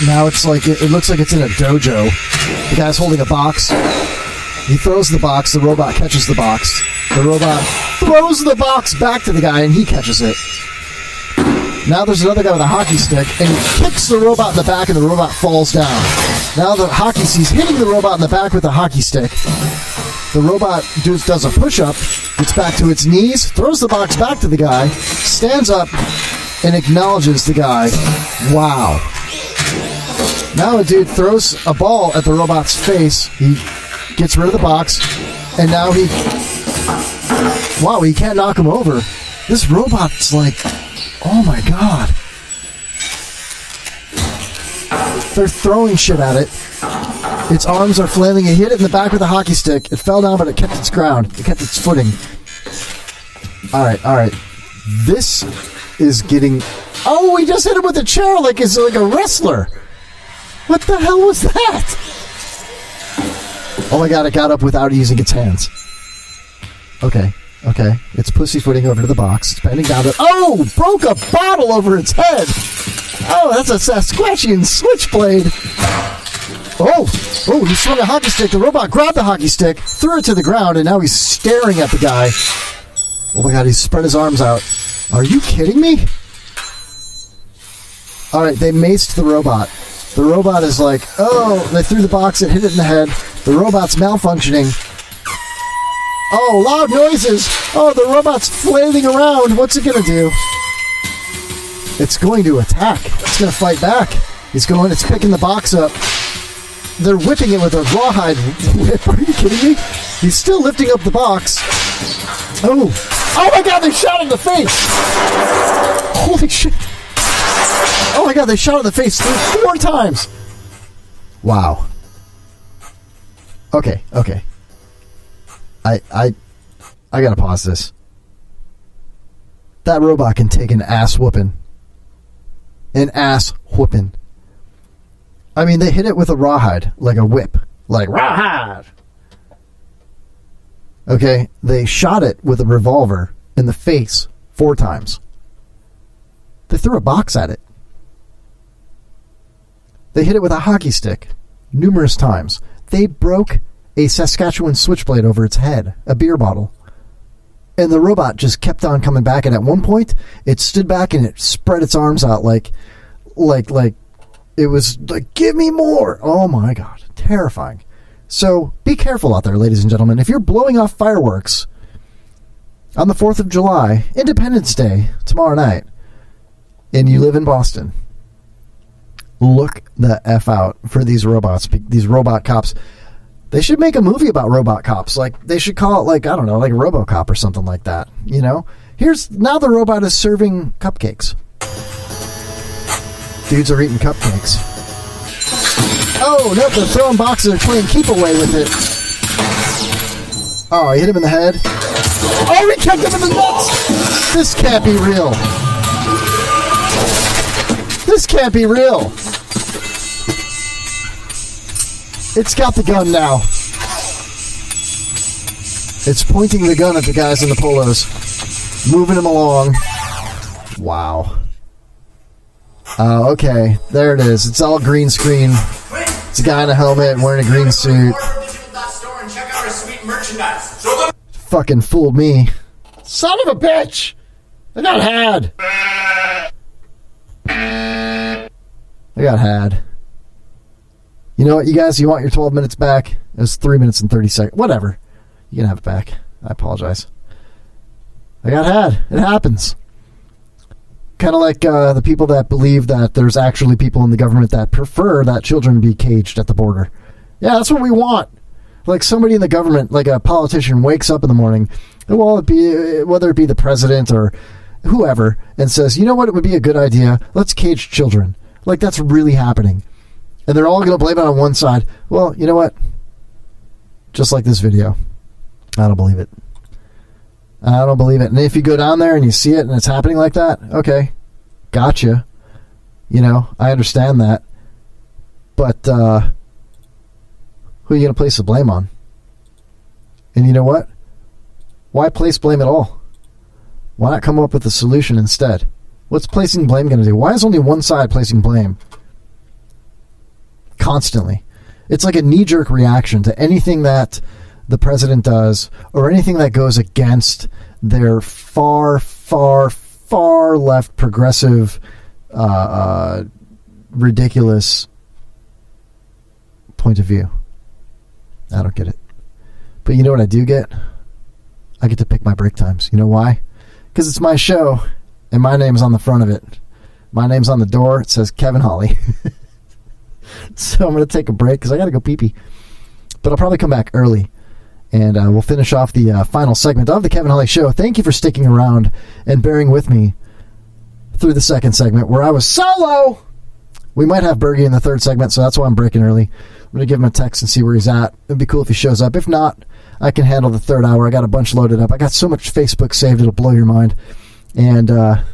Now it's like it looks like it's in a dojo. The guy's holding a box. He throws the box. The robot catches the box. The robot throws the box back to the guy, and he catches it. Now there's another guy with a hockey stick, and he kicks the robot in the back, and the robot falls down. Now he's hitting the robot in the back with a hockey stick. The robot does a push-up, gets back to its knees, throws the box back to the guy, stands up, and acknowledges the guy. Wow. Now a dude throws a ball at the robot's face. He gets rid of the box, and now he can't knock him over. This robot's like, oh my god. They're throwing shit at it. Its arms are flailing. He hit it in the back with a hockey stick. It fell down, but it kept its ground. It kept its footing. Alright. This is getting... Oh, we just hit him with a chair like it's like a wrestler. What the hell was that? Oh my god, it got up without using its hands. Okay. It's pussyfooting over to the box. It's bending down to... Oh! Broke a bottle over its head! Oh, that's a Sasquatchian switchblade! Oh, he swung a hockey stick. The robot grabbed the hockey stick, threw it to the ground, and now he's staring at the guy. Oh my god, he's spread his arms out. Are you kidding me? Alright, they maced the robot. The robot is like, oh, they threw the box, it hit it in the head. The robot's malfunctioning. Oh, loud noises! Oh, the robot's flailing around. What's it gonna do? It's going to attack. It's gonna fight back. It's picking the box up. They're whipping it with a rawhide whip. Are you kidding me? He's still lifting up the box. Oh my god, they shot in the face! Holy shit. Oh my god, they shot in the face 4 times! Wow. Okay. I gotta pause this. That robot can take an ass whooping. An ass whooping. I mean, they hit it with a rawhide, like a whip. Like, rawhide! Okay, they shot it with a revolver in the face 4 times. They threw a box at it. They hit it with a hockey stick numerous times. They broke a Saskatchewan switchblade over its head, a beer bottle. And the robot just kept on coming back, and at one point, it stood back and it spread its arms out like it was like, give me more. Oh my god, terrifying. So be careful out there, ladies and gentlemen. If you're blowing off fireworks on the 4th of July, Independence Day, tomorrow night, and you live in Boston, look the F out for these robots, these robot cops. They should make a movie about robot cops. Like, they should call it, like, I don't know, like RoboCop or something like that, you know? Now the robot is serving cupcakes. Dudes are eating cupcakes. Oh, no, they're throwing boxes. They're playing keep away with it. Oh, he hit him in the head. Oh, he kicked him in the nuts! This can't be real. This can't be real. It's got the gun now. It's pointing the gun at the guys in the polos. Moving them along. Wow. Okay, there it is. It's all green screen. It's a guy in a helmet wearing a green suit. Fucking fooled me. Son of a bitch! I got had. You know what, you guys? You want your 12 minutes back? It was 3 minutes and 30 seconds. Whatever. You can have it back. I apologize. I got had. It happens. Kind of like the people that believe that there's actually people in the government that prefer that children be caged at the border. Yeah, that's what we want. Like somebody in the government, like a politician, wakes up in the morning, well, whether it be the president or whoever, and says, you know what, it would be a good idea? Let's cage children. Like, that's really happening. And they're all going to blame it on one side. Well, you know what? Just like this video. I don't believe it. And if you go down there and you see it and it's happening like that, okay, gotcha. You know, I understand that. But who are you going to place the blame on? And you know what? Why place blame at all? Why not come up with a solution instead? What's placing blame going to do? Why is only one side placing blame? Constantly. It's like a knee-jerk reaction to anything that the president does or anything that goes against their far, far, far left progressive, ridiculous point of view. I don't get it. But you know what I do get? I get to pick my break times. You know why? Because it's my show, and my name's on the front of it. My name's on the door. It says Kevin Holly. So I'm going to take a break because I got to go pee-pee. But I'll probably come back early, and we'll finish off the final segment of the Kevin Holly Show. Thank you for sticking around and bearing with me through the second segment where I was solo. We might have Bergie in the third segment, so that's why I'm breaking early. I'm going to give him a text and see where he's at. It'd be cool if he shows up. If not, I can handle the third hour. I got a bunch loaded up. I got so much Facebook saved, it'll blow your mind. And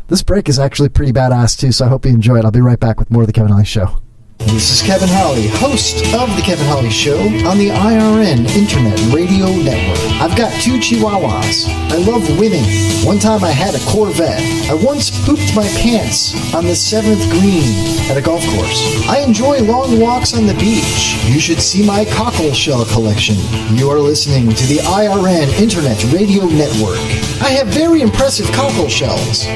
this break is actually pretty badass, too, so I hope you enjoy it. I'll be right back with more of the Kevin Holly Show. This is Kevin Holly, host of The Kevin Holly Show on the IRN Internet Radio Network. I've got 2 Chihuahuas. I love women. One time I had a Corvette. I once pooped my pants on the 7th green at a golf course. I enjoy long walks on the beach. You should see my cockle shell collection. You are listening to the IRN Internet Radio Network. I have very impressive cockle shells.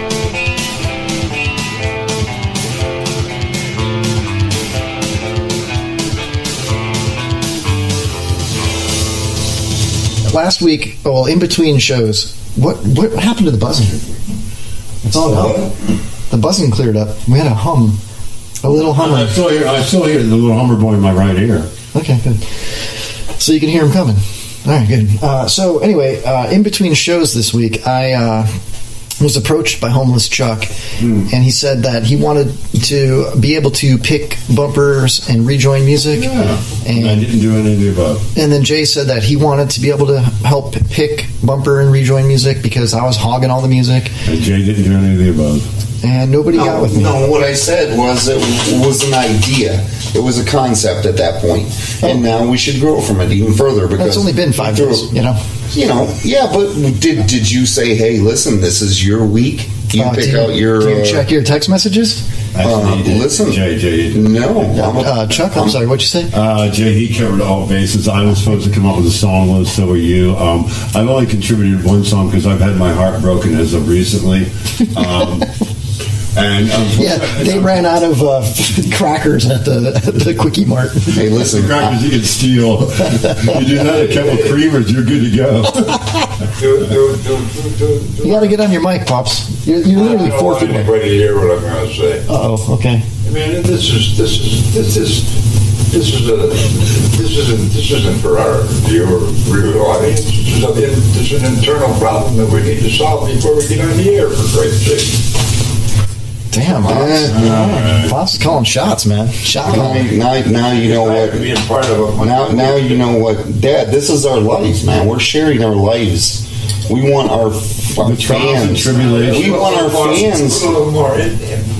Last week, in between shows, what happened to the buzzing? It's all gone. The buzzing cleared up. We had a little hummer. I still hear the little hummer boy in my right ear. Okay, good. So you can hear him coming. All right, good. So anyway, in between shows this week, I was approached by Homeless Chuck, and he said that he wanted to be able to pick bumpers and rejoin music. Yeah. And I didn't do any of the above. And then Jay said that he wanted to be able to help pick bumper and rejoin music because I was hogging all the music. And Jay didn't do any of the above. And nobody got with me. No, what I said was it was an idea. It was a concept at that point. And now we should grow from it even further. Because it's only been 5 days, you know? Yeah, but did you say, hey, listen, this is your week? You pick out your... Do you check your text messages? Listen. Jay. No. Chuck, I'm sorry, what'd you say? Jay, he covered all bases. I was supposed to come up with a song list, so were you. I've only contributed one song because I've had my heart broken as of recently. And they ran out of crackers at the Quickie Mart. Hey, listen, the crackers you can steal. You do that, a couple of creamers, you're good to go. You got to get on your mic, Pops. You're literally 4 feet away. Anybody hear what I'm going to say? Uh-oh, okay. I mean, this isn't for our viewer audience. This is an internal problem that we need to solve before we get on the air, for Christ's sake. Damn, Pops is calling shots, man. Now you know what. Being part of Now you know what, Dad. This is our lives, man. We're sharing our lives. We want our fans. We want our fans.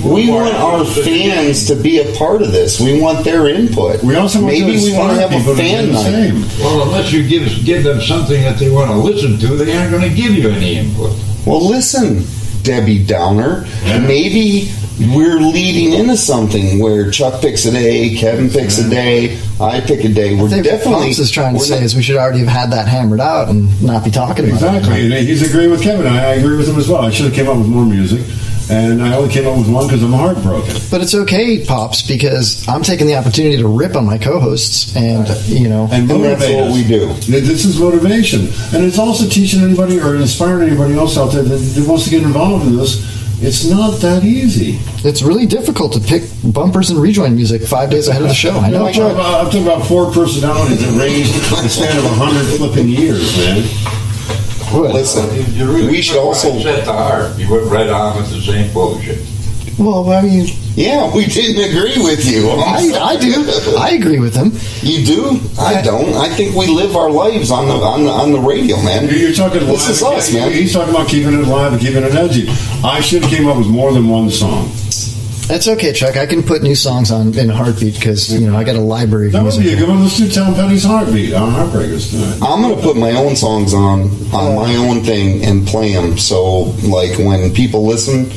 We want our fans to be a part of this. We want their input. We also want maybe we want to have a fan night. Well, unless you give them something that they want to listen to, they aren't going to give you any input. Well, listen, Debbie Downer. Maybe we're leading into something where Chuck picks a day, Kevin picks a day, I pick a day. We're definitely. What Pops is trying to say is we should already have had that hammered out and not be talking about it. Exactly. He's agreeing with Kevin. I agree with him as well. I should have came up with more music. And I only came up with one because I'm heartbroken. But it's okay, Pops, because I'm taking the opportunity to rip on my co-hosts, and and that's what we do. This is motivation, and it's also teaching anybody or inspiring anybody else out there that wants to get involved in this. It's not that easy. It's really difficult to pick bumpers and rejoin music 5 days ahead of the show. I know. I'm talking about 4 personalities that ranged the span of 100 flipping years, man. Listen, we should also set the heart. You went right on with the same bullshit. Well, I mean, yeah, we didn't agree with you. I do. I agree with him. You do? I don't. I think we live our lives on the radio, man. You're talking. This is us, man. He's talking about keeping it alive and keeping it edgy. I should have came up with more than one song. That's okay, Chuck. I can put new songs on in a heartbeat because I got a library of that music. That would be a good one. Let's do Tom Petty's Heartbeat on Heartbreakers tonight. I'm going to put my own songs on my own thing and play them. So, like, when people listen,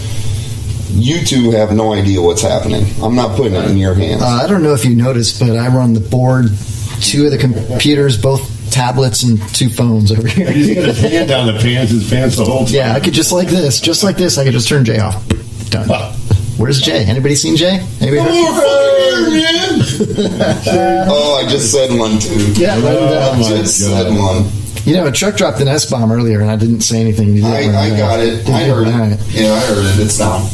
You two have no idea what's happening. I'm not putting it in your hands. I don't know if you noticed, but I run the board, 2 of the computers, both tablets and 2 phones over here. He's got his hand down his pants the whole time. Yeah, I could just like this, I could just turn Jay off. Done. Where's Jay? Anybody seen Jay? Anybody Oh, I just said one too. Yeah, I just said one. You know, Chuck dropped an S-bomb earlier, and I didn't say anything. You did I got it. I heard it. Right. Yeah, I heard it. It's down.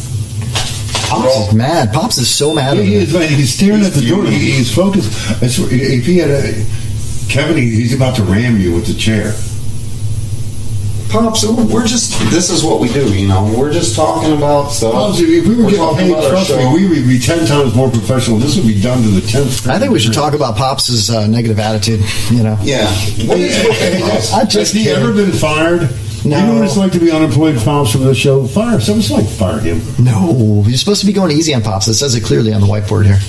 Pops is mad. Pops is so mad. He's staring at the door. He's focused. I swear, if he had Kevin, he's about to ram you with the chair. Pops, this is what we do, you know. We're just talking about stuff. Pops, if we were getting paid, trust me, we would be 10 times more professional. This would be done to the 10th. I think we should talk about Pops' negative attitude, you know. Yeah. Has he ever been fired? No. You know what it's like to be unemployed, Pops, from the show? Fire. Someone's like, fire him. No. You're supposed to be going easy on Pops. It says it clearly on the whiteboard here.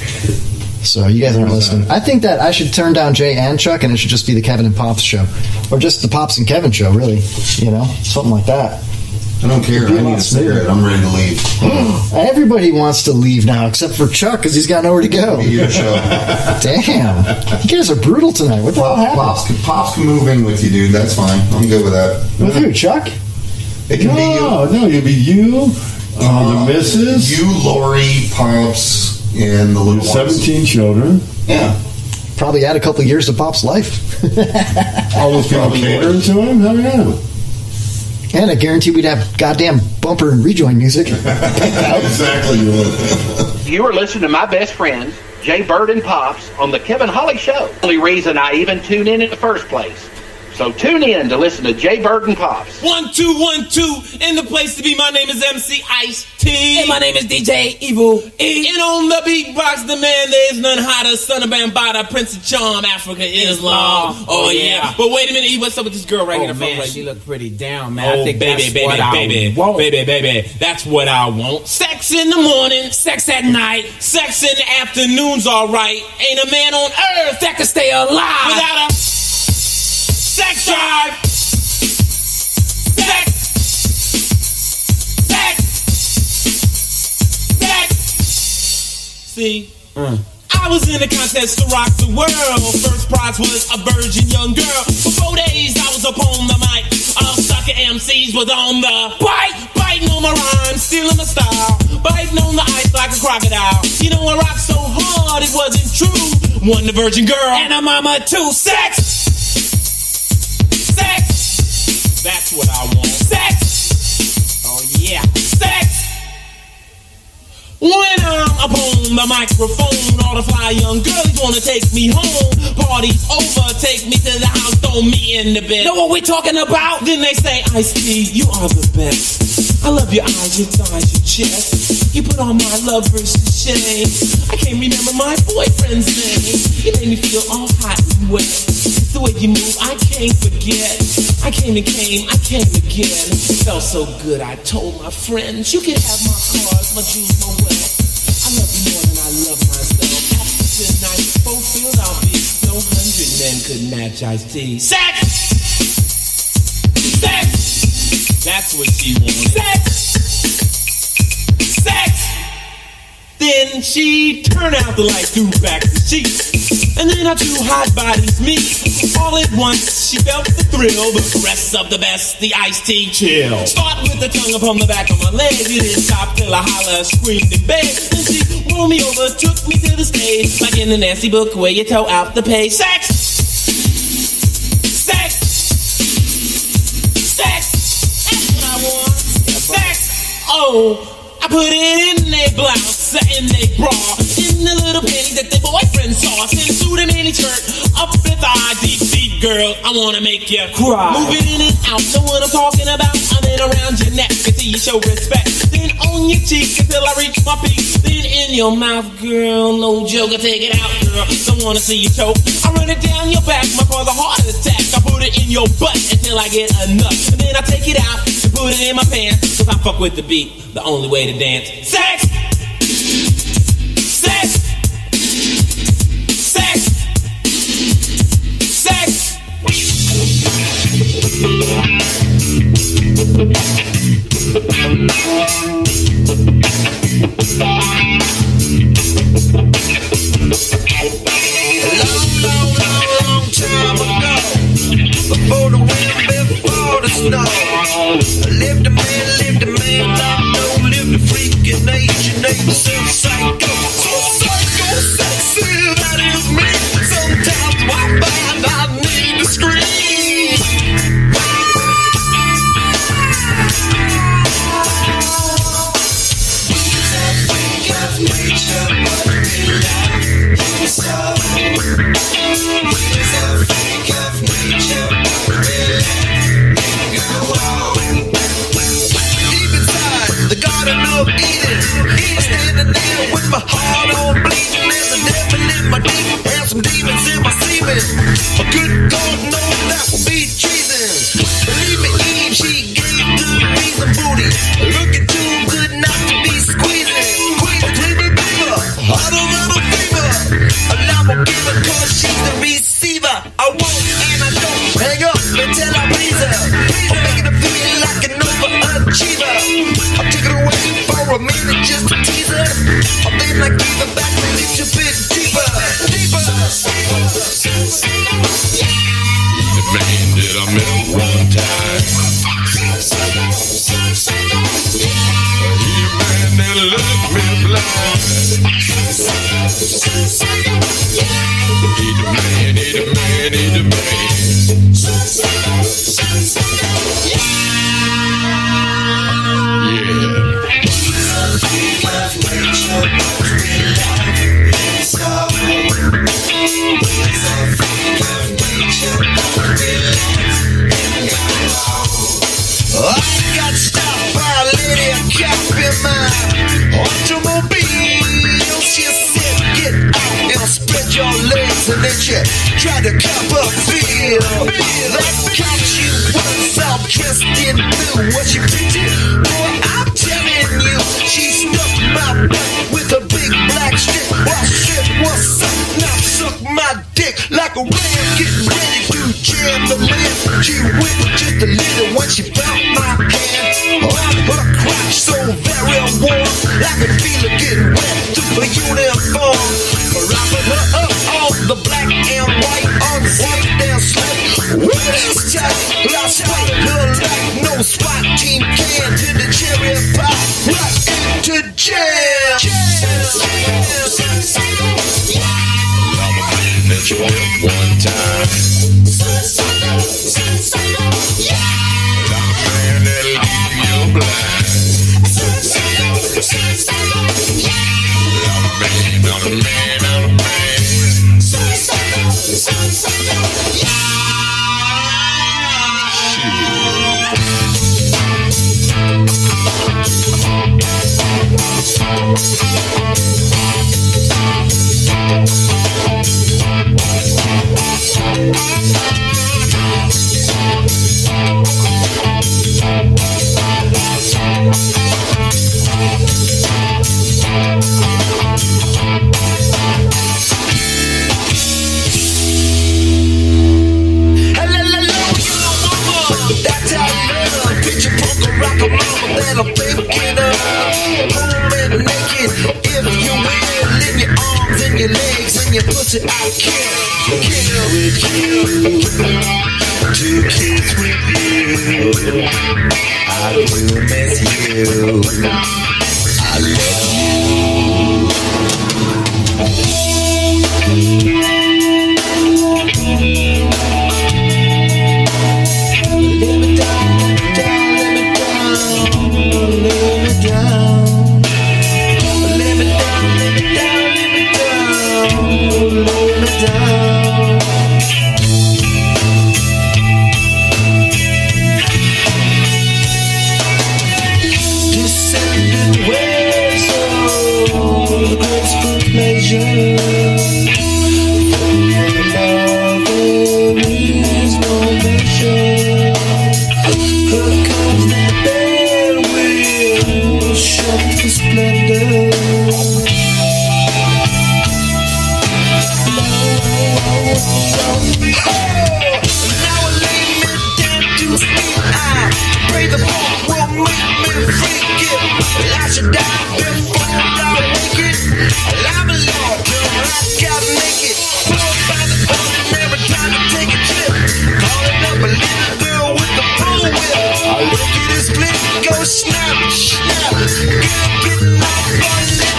So you guys aren't listening. I think that I should turn down Jay and Chuck, and it should just be the Kevin and Pops show. Or just the Pops and Kevin show, really. You know? Something like that. I don't care. I need a cigarette. I'm ready to leave. Everybody wants to leave now, except for Chuck, because he's got nowhere to go. Your show. Damn. You guys are brutal tonight. What the hell happened? Pops can move in with you, dude. That's fine. I'm good with that. With who, Chuck? It can be you. No, it'll be you, the missus. You, Lori, Pops, and the little 17 children. Yeah. Probably add a couple of years to Pop's life. All those people catering to him? Hell yeah. And I guarantee we'd have goddamn bumper and rejoin music. Exactly. You are listening to my best friends, Jay Bird and Pops, on the Kevin Holly Show. Only reason I even tune in the first place. So tune in to listen to Jay Bird and Pops. 1 2 1 2 in the place to be. My name is MC Ice-T. And my name is DJ Evil E. And on the beatbox, the man there is none hotter. Son of Bambaataa, Prince of Charm, Africa, Islam. Oh yeah. But wait a minute, E, what's up with this girl right here? Man, she look pretty down, man. Oh, I think baby, that's what I want. baby. That's what I want. Sex in the morning, Sex at night, sex in the afternoon's alright. Ain't a man on earth that can stay alive without a sex drive. Sex. See? I was in a contest to rock the world. First prize was a virgin young girl. For 4 days I was up on the mic. All sucker MCs was on the biting on my rhyme, stealing my style, biting on the ice like a crocodile. You know I rocked so hard it wasn't true. One the virgin girl and a mama too. Sex. That's what I want. Sex. Oh yeah. Sex. When I'm up on the microphone, all the fly young girls wanna take me home. Party's over, take me to the house, throw me in the bed. Know what we talking about? Then they say, Ice-T, you are the best. I love your eyes, your thighs, your chest. You put on my love versus shame. I can't remember my boyfriend's name. You made me feel all hot and wet. The way you move, I can't forget. I came, I came again. It felt so good, I told my friends, you can have my cars, my jewels, my wealth. I love you more than I love myself. After tonight, fulfilled, I'll be no 100 men could match Ice-T. Sex! Sex! That's what she wanted. Sex! Sex! Then she turned out the light, threw back the sheets. And then our two hot bodies meet. All at once, she felt the thrill. The caress of the best, the Ice-T chill. Start with the tongue upon the back of my leg. It didn't stop till I holler, screamed in bed. Then she rolled me over, took me to the stage. Like in the nasty book where you toe out the page. Sex! Sex! Sex! That's what I want. Sex! Oh! I put it in their blouse, in their bra, in the little panties that their boyfriend saw. Send suit and mini skirt, up the thigh, deep, girl. I wanna make you cry. Move it in and out, know what I'm talking about. I'm in around your neck until you show respect. Then on your cheek until I reach my peak. Then in your mouth, girl, no joke. I take it out, girl. Don't wanna see you choke. I run it down your back, might cause a heart attack. I put it in your butt until I get enough. And then I take it out and put it in my pants. Cause I fuck with the beat, the only way to dance. Sex! Sex! Sex! Sex! no. Live the man, no. Live the freaking age, so psycho. So psycho, sexy, that is me. Sometimes I find I need to scream. With my heart on bleeding, there's a devil in my deep, and some demons in my semen. A good God knows that will be treason. Believe me, Eve, she gave good reason, booty. Looking too good not to be squeezing. Queen, dreamy beaver, hotter than a fever. Allow me give her 'cause she's the receiver. I won't and I don't hang up until I please her. I'm making her feel like an overachiever. I'll take it away for a minute just to tease her. Then I give it back a little bit deeper, deeper. The man that I met one time. He the man that left me blind. He the man, he the man, he the man. Yeah. I got stopped by a lady, a cop in my automobile. She said, get out and spread your legs, and then she tried to cop a feel. That cop she was all dressed in blue. Was she pretty? Boy, I'm telling you, she stuck my butt with a big black stick. I said, what's up? Now suck my dick like a ram getting ready to jam the lid. She wiggled just a little when she found my hand on her crotch, so very warm. I could feel her getting wet through her uniform. Wrapping her up on the black and white on white damn slate. What is tight? I spotted her like no SWAT team can. To the cherry pie, right into jam. I'm a man that you met one time. I'm a man that'll leave you blind. I'm a man, I'm a man, I'm a man. That I'm thinking of home and naked. If you will, in your arms and your legs and your pussy, I kill with you. To kiss with you. I do miss you. I love you. Let me descending waves of split, go snap, snap. Getting up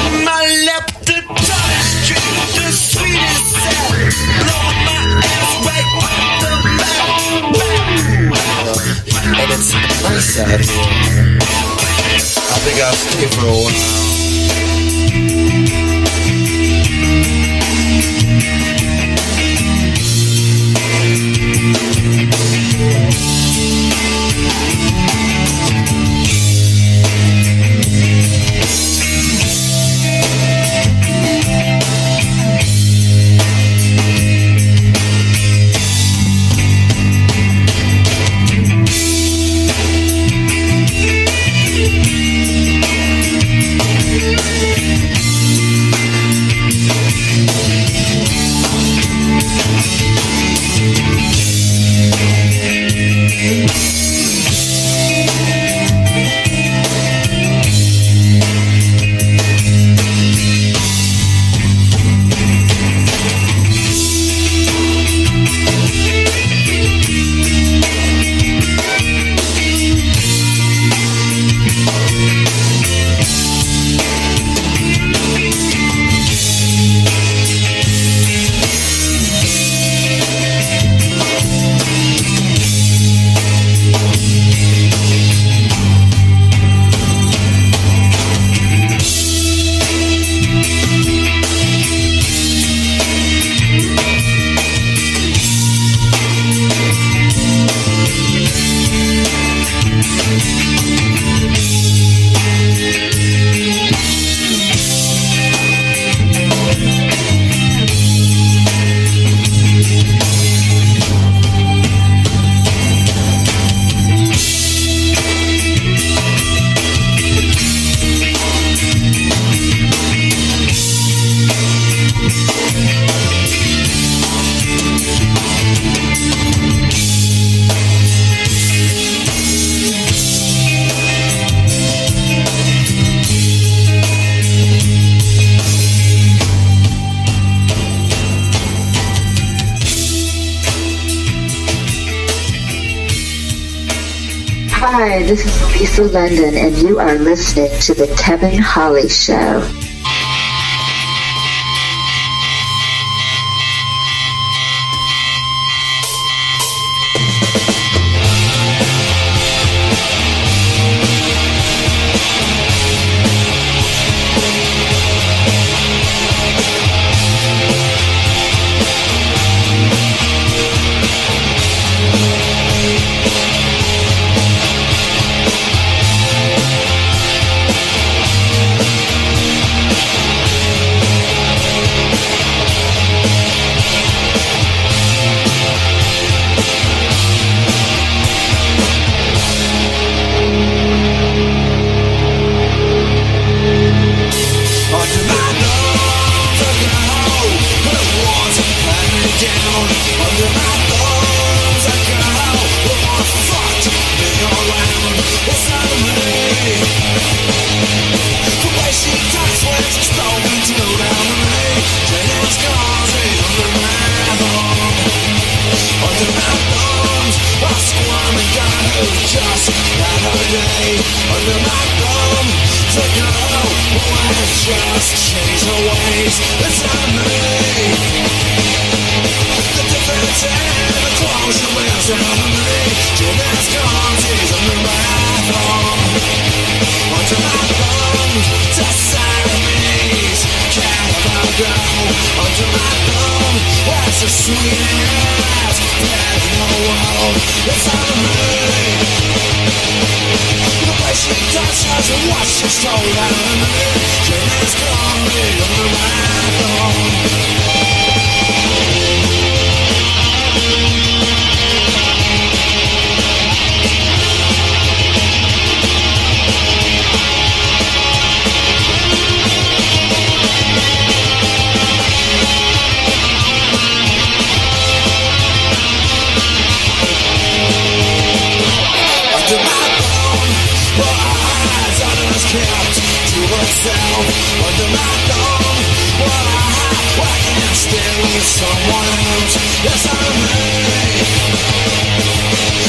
on my lap, the tallest drink, the sweetest sap. Blow my ass right off the map. And it's nice out here. I think I'll stay for a while. Hi, this is Lisa London, and you are listening to The Kevin Holly Show.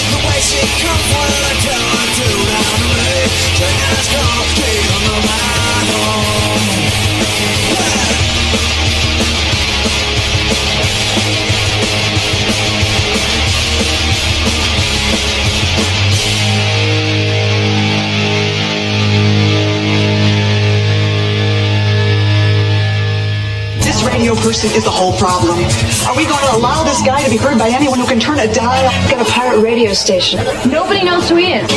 The way she comes when I tell her to now. that's gonna feel my home. This radio person is the whole problem. Are we going to allow this guy to be heard by anyone who can turn a dial? Got a pirate radio station. Nobody knows who he is.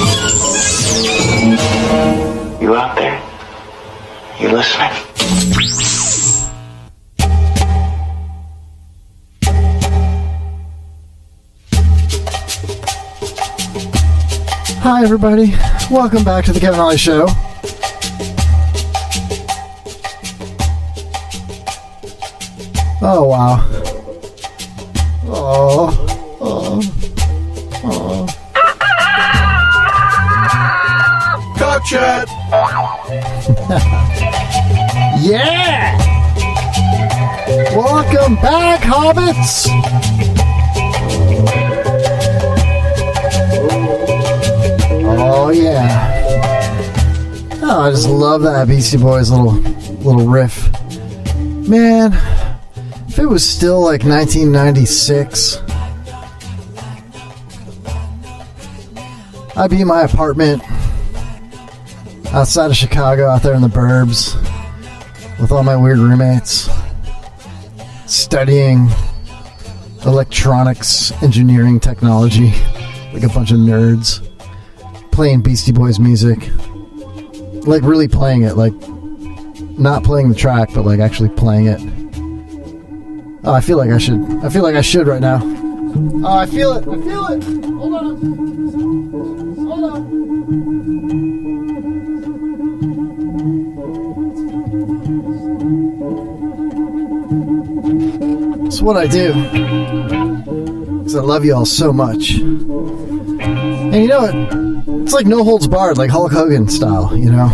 You out there? You listening? Hi, everybody. Welcome back to the Kevin Holly Show. Oh, wow. Cock chat. Yeah! Welcome back, hobbits! Oh, yeah. Oh, I just love that Beastie Boys little riff. Man, if it was still like 1996, I'd be in my apartment outside of Chicago, out there in the burbs, with all my weird roommates, studying electronics, engineering, technology, like a bunch of nerds, playing Beastie Boys music, like really playing it, like not playing the track, but like actually playing it. Oh, I feel like I should right now. Oh, I feel it. Hold on. It's what I do, because I love you all so much. And you know what? It's like no holds barred, like Hulk Hogan style, you know?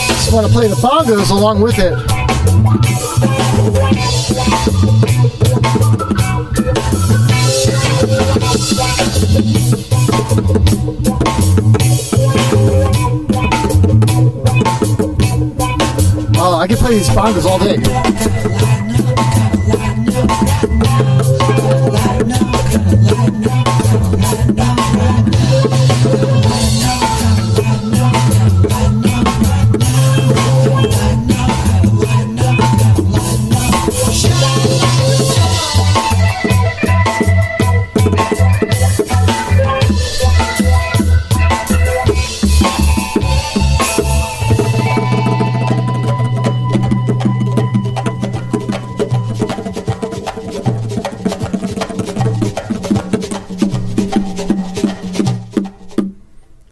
Just want to play the bongos along with it. Oh, I can play these bongos all day.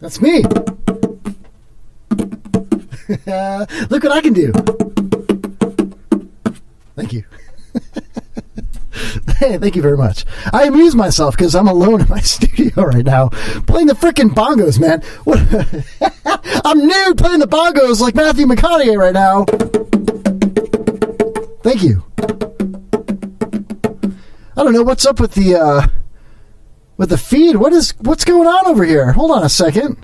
That's me. Look what I can do. Thank you. Hey, thank you very much. I amuse myself because I'm alone in my studio right now playing the frickin' bongos, man. What? I'm nude playing the bongos like Matthew McConaughey right now. Thank you. I don't know what's up with the feed. What's going on over here? Hold on a second.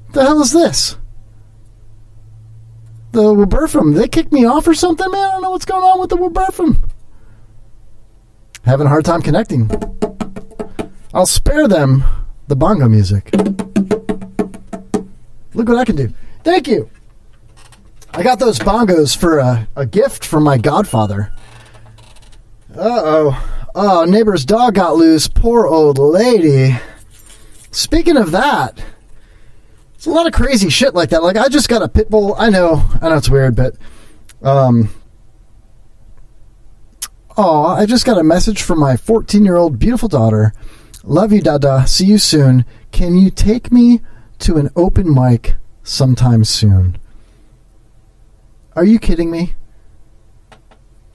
What the hell is this? The Wilburfum. They kicked me off or something, man? I don't know what's going on with the Wilburfum. Having a hard time connecting. I'll spare them the bongo music. Look what I can do. Thank you. I got those bongos for a gift from my godfather. Uh-oh. Oh, neighbor's dog got loose. Poor old lady. Speaking of that, it's a lot of crazy shit like that. Like, I just got a pit bull. I know it's weird, but I just got a message from my 14-year-old beautiful daughter. Love you, Dada. See you soon. Can you take me to an open mic sometime soon? Are you kidding me?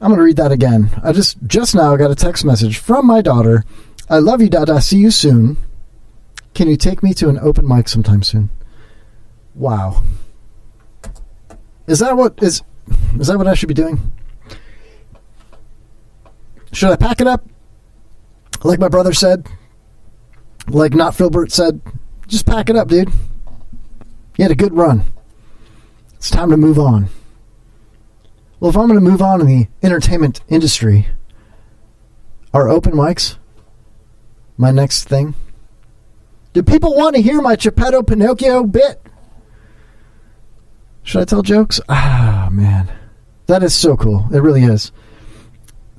I'm going to read that again. I just now got a text message from my daughter. I love you, Dada. See you soon. Can you take me to an open mic sometime soon? Wow. Is that what I should be doing? Should I pack it up? Like my brother said? Like Not Filbert said? Just pack it up, dude. You had a good run. It's time to move on. Well, if I'm going to move on in the entertainment industry, are open mics my next thing? Do people want to hear my Geppetto Pinocchio bit? Should I tell jokes? Ah, man. That is so cool. It really is.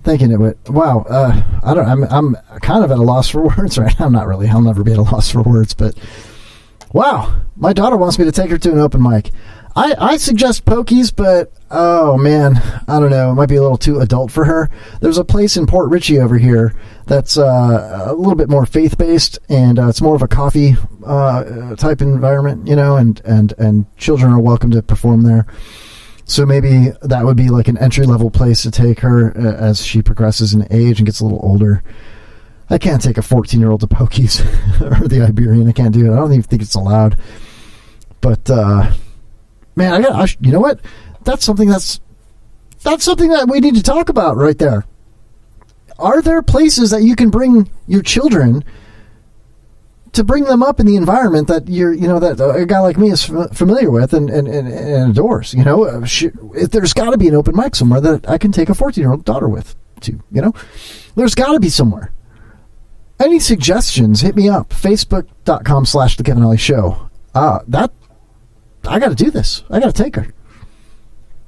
Thank you, Nitwit. Wow. I'm kind of at a loss for words right now. I'm not really. I'll never be at a loss for words, but wow. My daughter wants me to take her to an open mic. I suggest Pokies, but oh man, I don't know. It might be a little too adult for her. There's a place in Port Richey over here that's a little bit more faith-based, and it's more of a coffee type environment, and children are welcome to perform there. So maybe that would be like an entry-level place to take her as she progresses in age and gets a little older. I can't take a 14-year-old to Pokies or the Iberian. I can't do it. I don't even think it's allowed. But man, you know what? That's something that we need to talk about right there. Are there places that you can bring your children to bring them up in the environment that that a guy like me is familiar with and adores? There's got to be an open mic somewhere that I can take a 14-year-old daughter with to. There's got to be somewhere. Any suggestions? Hit me up. Facebook.com/The Kevin Ollie Show. I got to do this. I got to take her.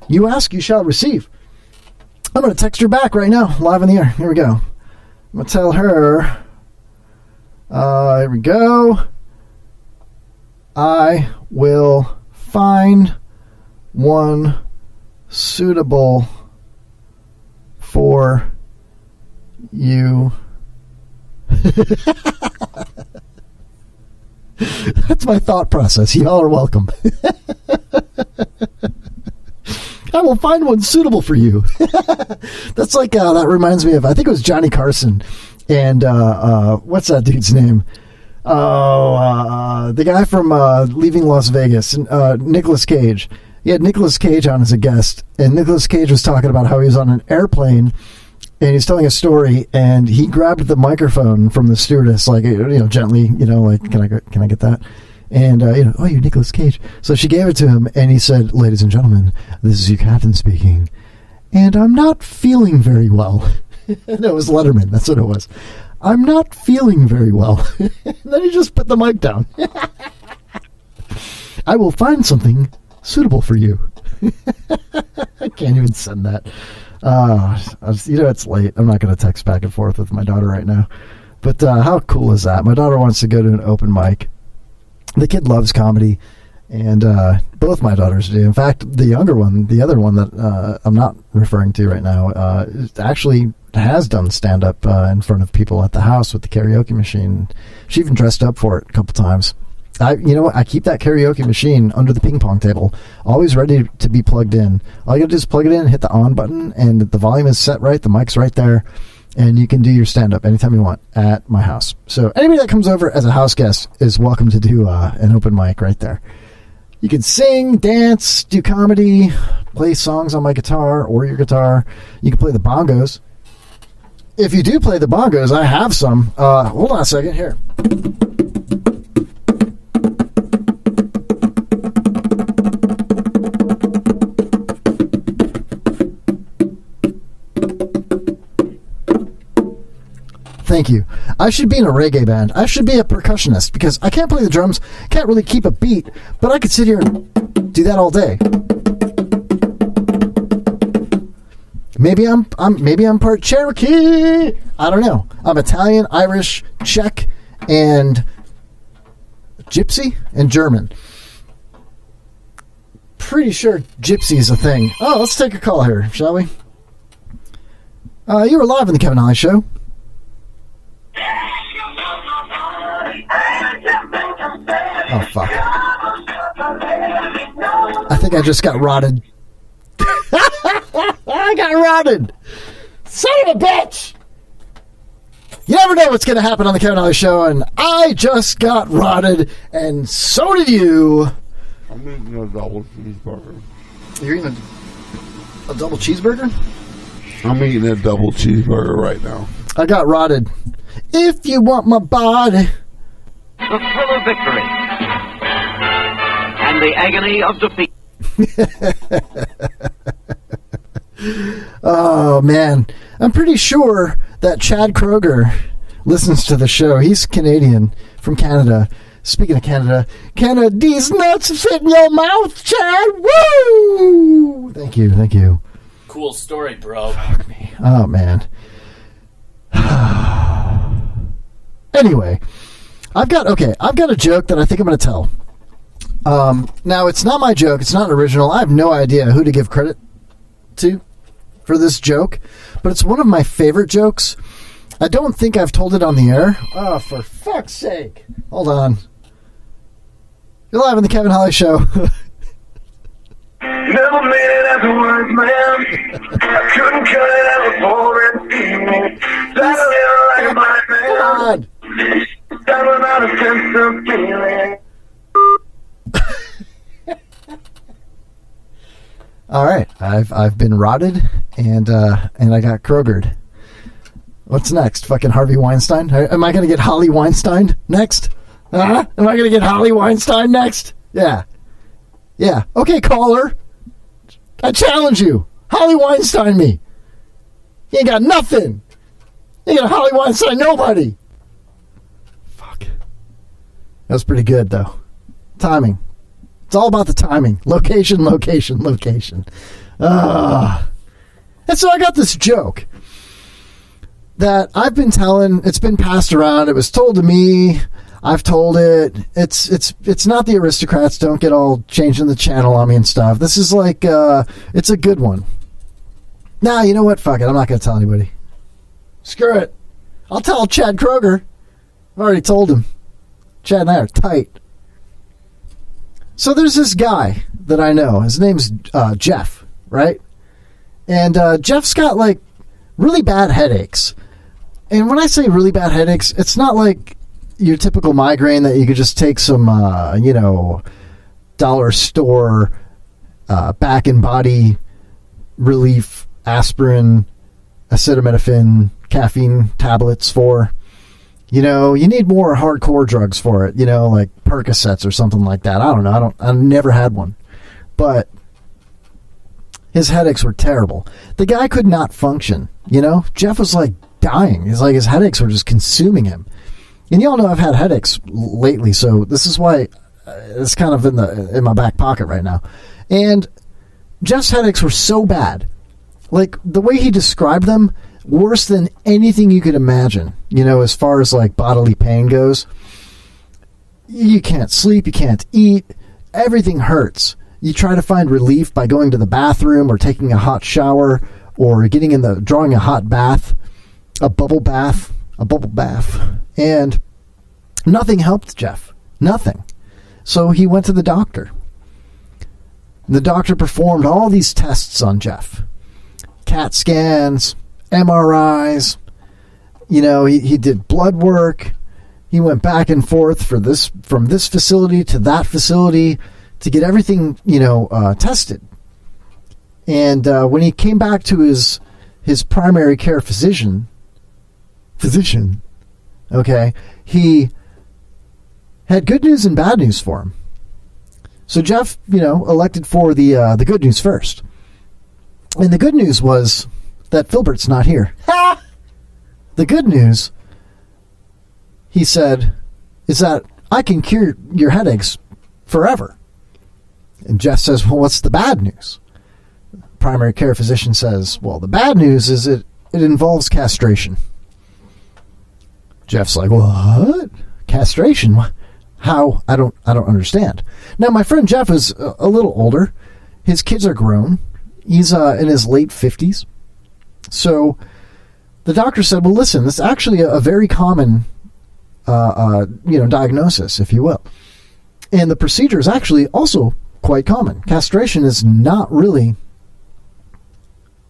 You ask, you shall receive. I'm going to text her back right now, live in the air. Here we go. I'm going to tell her, here we go. I will find one suitable for you. That's my thought process. Y'all are welcome. I will find one suitable for you. That's like, that reminds me of, I think it was Johnny Carson and, what's that dude's name? The guy from Leaving Las Vegas, Nicolas Cage. He had Nicolas Cage on as a guest, and Nicolas Cage was talking about how he was on an airplane and he's telling a story, and he grabbed the microphone from the stewardess, like, gently, like, can I get that? And, oh, you're Nicolas Cage. So she gave it to him, and he said, "Ladies and gentlemen, this is your captain speaking, and I'm not feeling very well." And it was Letterman. That's what it was. "I'm not feeling very well." And then he just put the mic down. "I will find something suitable for you." I can't even send that. It's late. I'm not going to text back and forth with my daughter right now. But how cool is that? My daughter wants to go to an open mic. The kid loves comedy, and both my daughters do. In fact, the younger one, the other one that I'm not referring to right now, actually has done stand-up in front of people at the house with the karaoke machine. She even dressed up for it a couple times. I keep that karaoke machine under the ping pong table, always ready to be plugged in. All you gotta do is plug it in, hit the on button, and the volume is set right, the mic's right there, and you can do your stand-up anytime you want at my house. So anybody that comes over as a house guest is welcome to do an open mic right there. You can sing, dance, do comedy, play songs on my guitar or your guitar. You can play the bongos. If you do play the bongos, I have some. Hold on a second here. Thank you. I should be in a reggae band. I should be a percussionist because I can't play the drums, can't really keep a beat, but I could sit here and do that all day. Maybe I'm part Cherokee. I don't know. I'm Italian, Irish, Czech, and Gypsy and German. Pretty sure Gypsy is a thing. Oh, let's take a call here, shall we? You were live on the Kevin Ollie Show. Oh, fuck. I think I just got rotted. I got rotted. Son of a bitch. You never know what's going to happen on the Kevin Ollie Show, and I just got rotted, and so did you. I'm eating a double cheeseburger. You're eating a double cheeseburger? I'm eating a double cheeseburger right now. I got rotted. If you want my body, the thrill of victory, and the agony of defeat. Oh, man. I'm pretty sure that Chad Kroger listens to the show. He's Canadian from Canada. Speaking of Canada, these nuts fit in your mouth, Chad. Woo! Thank you. Cool story, bro. Fuck me. Oh, man. Anyway, I've got a joke that I think I'm going to tell. Now, it's not my joke. It's not an original. I have no idea who to give credit to for this joke, but it's one of my favorite jokes. I don't think I've told it on the air. Oh, for fuck's sake. Hold on. You're live on the Kevin Holly Show. Never made it as a wise man. I couldn't cut it as a boring evening. That little like a blind man. That without a sense of feeling. All right, I've been rotted and I got Krogered. What's next? Fucking Harvey Weinstein? Am I gonna get Holly Weinstein next? Am I gonna get Holly Weinstein next? Yeah. Okay, caller. I challenge you. Holly Weinstein me. You ain't got nothing. You ain't got Holly Weinstein nobody. Fuck. That was pretty good though. Timing. It's all about the timing. Location. And so I got this joke that I've been telling. It's been passed around. It was told to me. I've told it. It's not the aristocrats. Don't get all changing the channel on me and stuff. This is like, it's a good one. Nah, you know what? Fuck it. I'm not going to tell anybody. Screw it. I'll tell Chad Kroger. I've already told him. Chad and I are tight. So there's this guy that I know. His name's Jeff, right? And Jeff's got like really bad headaches. And when I say really bad headaches, it's not like your typical migraine that you could just take some, dollar store back and body relief, aspirin, acetaminophen, caffeine tablets for. You need more hardcore drugs for it, like Percocets or something like that. I don't know. I never had one. But his headaches were terrible. The guy could not function, Jeff was like dying. He's like, his headaches were just consuming him. And y'all know I've had headaches lately, so this is why it's kind of in my back pocket right now. And Jeff's headaches were so bad. Like, the way he described them, worse than anything you could imagine, as far as like bodily pain goes. You can't sleep, you can't eat, everything hurts. You try to find relief by going to the bathroom or taking a hot shower or drawing a hot bath, a bubble bath, and nothing helped Jeff. Nothing. So he went to the doctor. The doctor performed all these tests on Jeff. CAT scans, MRIs, he did blood work. He went back and forth from this facility to that facility to get everything, tested. And when he came back to his primary care physician, okay, he had good news and bad news for him. So Jeff, elected for the good news first. And the good news was that Filbert's not here. Ha! The good news, he said, is that I can cure your headaches forever. And Jeff says, well, what's the bad news? Primary care physician says, well, the bad news is it involves castration. Jeff's like, what? Castration? How? I don't understand. Now, my friend Jeff is a little older. His kids are grown. He's in his late 50s. So the doctor said, well, listen, this is actually a very common, diagnosis, if you will. And the procedure is actually also quite common. Castration is not really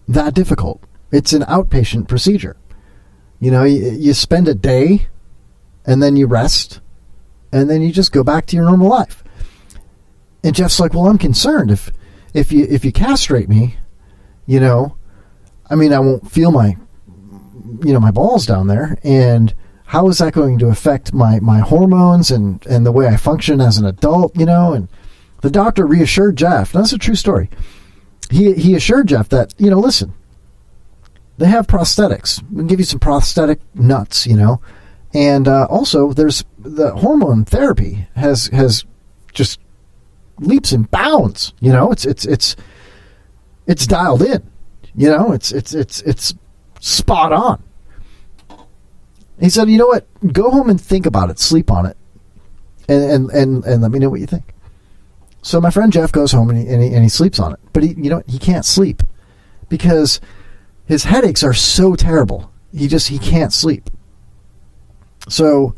that difficult. It's an outpatient procedure. You spend a day and then you rest and then you just go back to your normal life. And Jeff's like, well, I'm concerned if you castrate me, I won't feel my balls down there, and how is that going to affect my hormones and the way I function as an adult, And the doctor reassured Jeff. Now, that's a true story. He assured Jeff that, listen, they have prosthetics. We can give you some prosthetic nuts, And also, there's the hormone therapy has just leaps and bounds. It's dialed in. It's spot on. He said, you know what? Go home and think about it. Sleep on it, and let me know what you think. So my friend Jeff goes home and he sleeps on it, but he can't sleep because his headaches are so terrible. He can't sleep. So,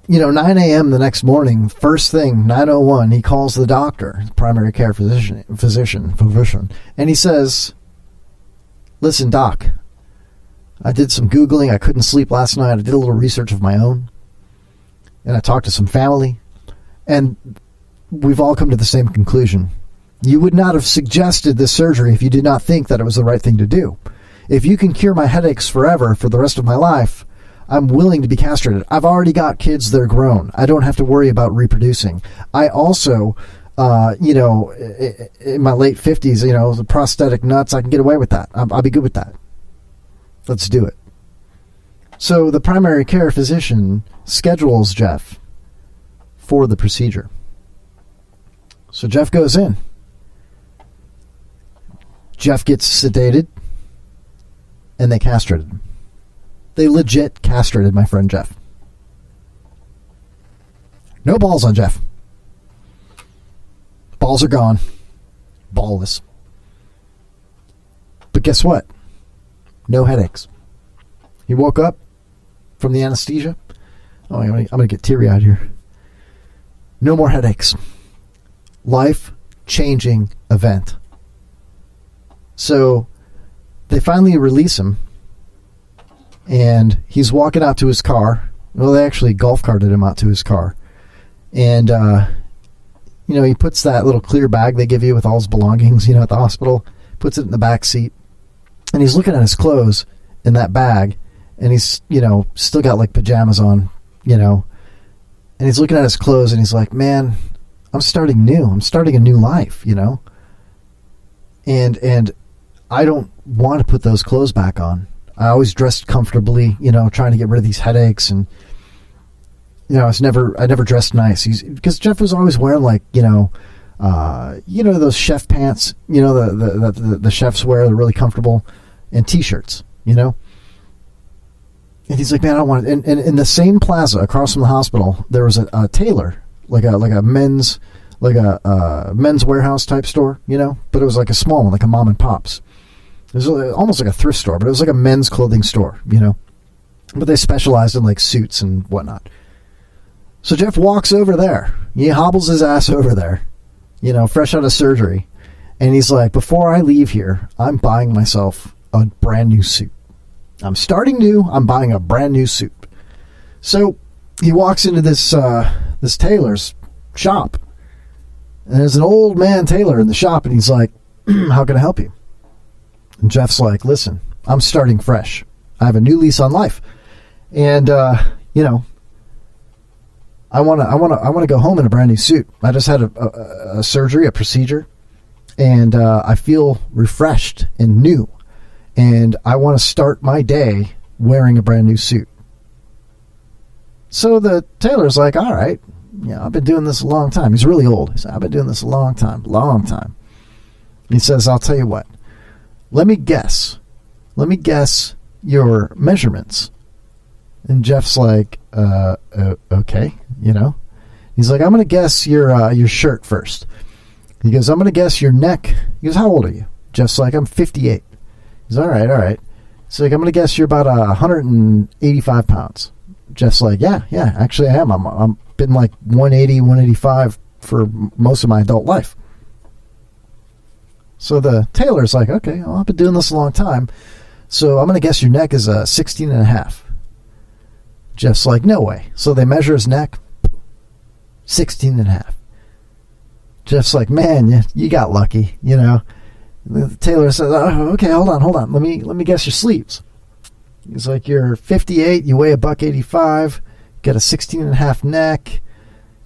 9 a.m. the next morning, first thing, 9:01, he calls the doctor, the primary care physician, and he says, listen, doc, I did some Googling. I couldn't sleep last night. I did a little research of my own, and I talked to some family, and we've all come to the same conclusion. You would not have suggested this surgery if you did not think that it was the right thing to do. If you can cure my headaches forever for the rest of my life, I'm willing to be castrated. I've already got kids that are grown. I don't have to worry about reproducing. I also, in my late 50s, the prosthetic nuts, I can get away with that. I'll be good with that. Let's do it. So the primary care physician schedules Jeff for the procedure. So Jeff goes in. Jeff gets sedated, and they castrated him. They legit castrated my friend Jeff. No balls on Jeff. Balls are gone. Ballless. But guess what? No headaches. He woke up from the anesthesia. Oh, I'm going to get teary-eyed here. No more headaches. Life-changing event. So they finally release him, and he's walking out to his car. Well, they actually golf carted him out to his car. And, he puts that little clear bag they give you with all his belongings, at the hospital, puts it in the back seat. And he's looking at his clothes in that bag, and he's, still got like pajamas on, and he's looking at his clothes and he's like, man, I'm starting new. I'm starting a new life, And I don't want to put those clothes back on. I always dressed comfortably, trying to get rid of these headaches, and I never dressed nice. Because Jeff was always wearing like, those chef pants, the chefs wear, they're really comfortable, and t-shirts, And he's like, man, I don't want it. And in the same plaza across from the hospital, there was a tailor, like a men's warehouse type store, but it was like a small one, like a mom and pop's. It was almost like a thrift store, but it was like a men's clothing store, But they specialized in like suits and whatnot. So Jeff walks over there. He hobbles his ass over there, fresh out of surgery. And he's like, before I leave here, I'm buying myself a brand new suit. I'm starting new. I'm buying a brand new suit. So he walks into this tailor's shop. And there's an old man tailor in the shop, and he's like, how can I help you? And Jeff's like, listen, I'm starting fresh. I have a new lease on life. And, I want to go home in a brand new suit. I just had a surgery, a procedure, and I feel refreshed and new. And I want to start my day wearing a brand new suit. So the tailor's like, all right, I've been doing this a long time. He's really old. He said, I've been doing this a long time. He says, I'll tell you what. Let me guess your measurements. And Jeff's like, okay, He's like, I'm going to guess your shirt first. He goes, I'm going to guess your neck. He goes, how old are you? Jeff's like, I'm 58. He's all right. So like, I'm going to guess you're about 185 pounds. Jeff's like, yeah, actually I am. I'm been like 180, 185 for most of my adult life. So the tailor's like, okay, well, I've been doing this a long time. So I'm going to guess your neck is 16 and a half. Jeff's like, no way. So they measure his neck, 16 and a half. Jeff's like, man, you got lucky, The tailor says, oh, okay, hold on. Let me guess your sleeves. He's like, you're 58, you weigh $185, got a 16.5 neck.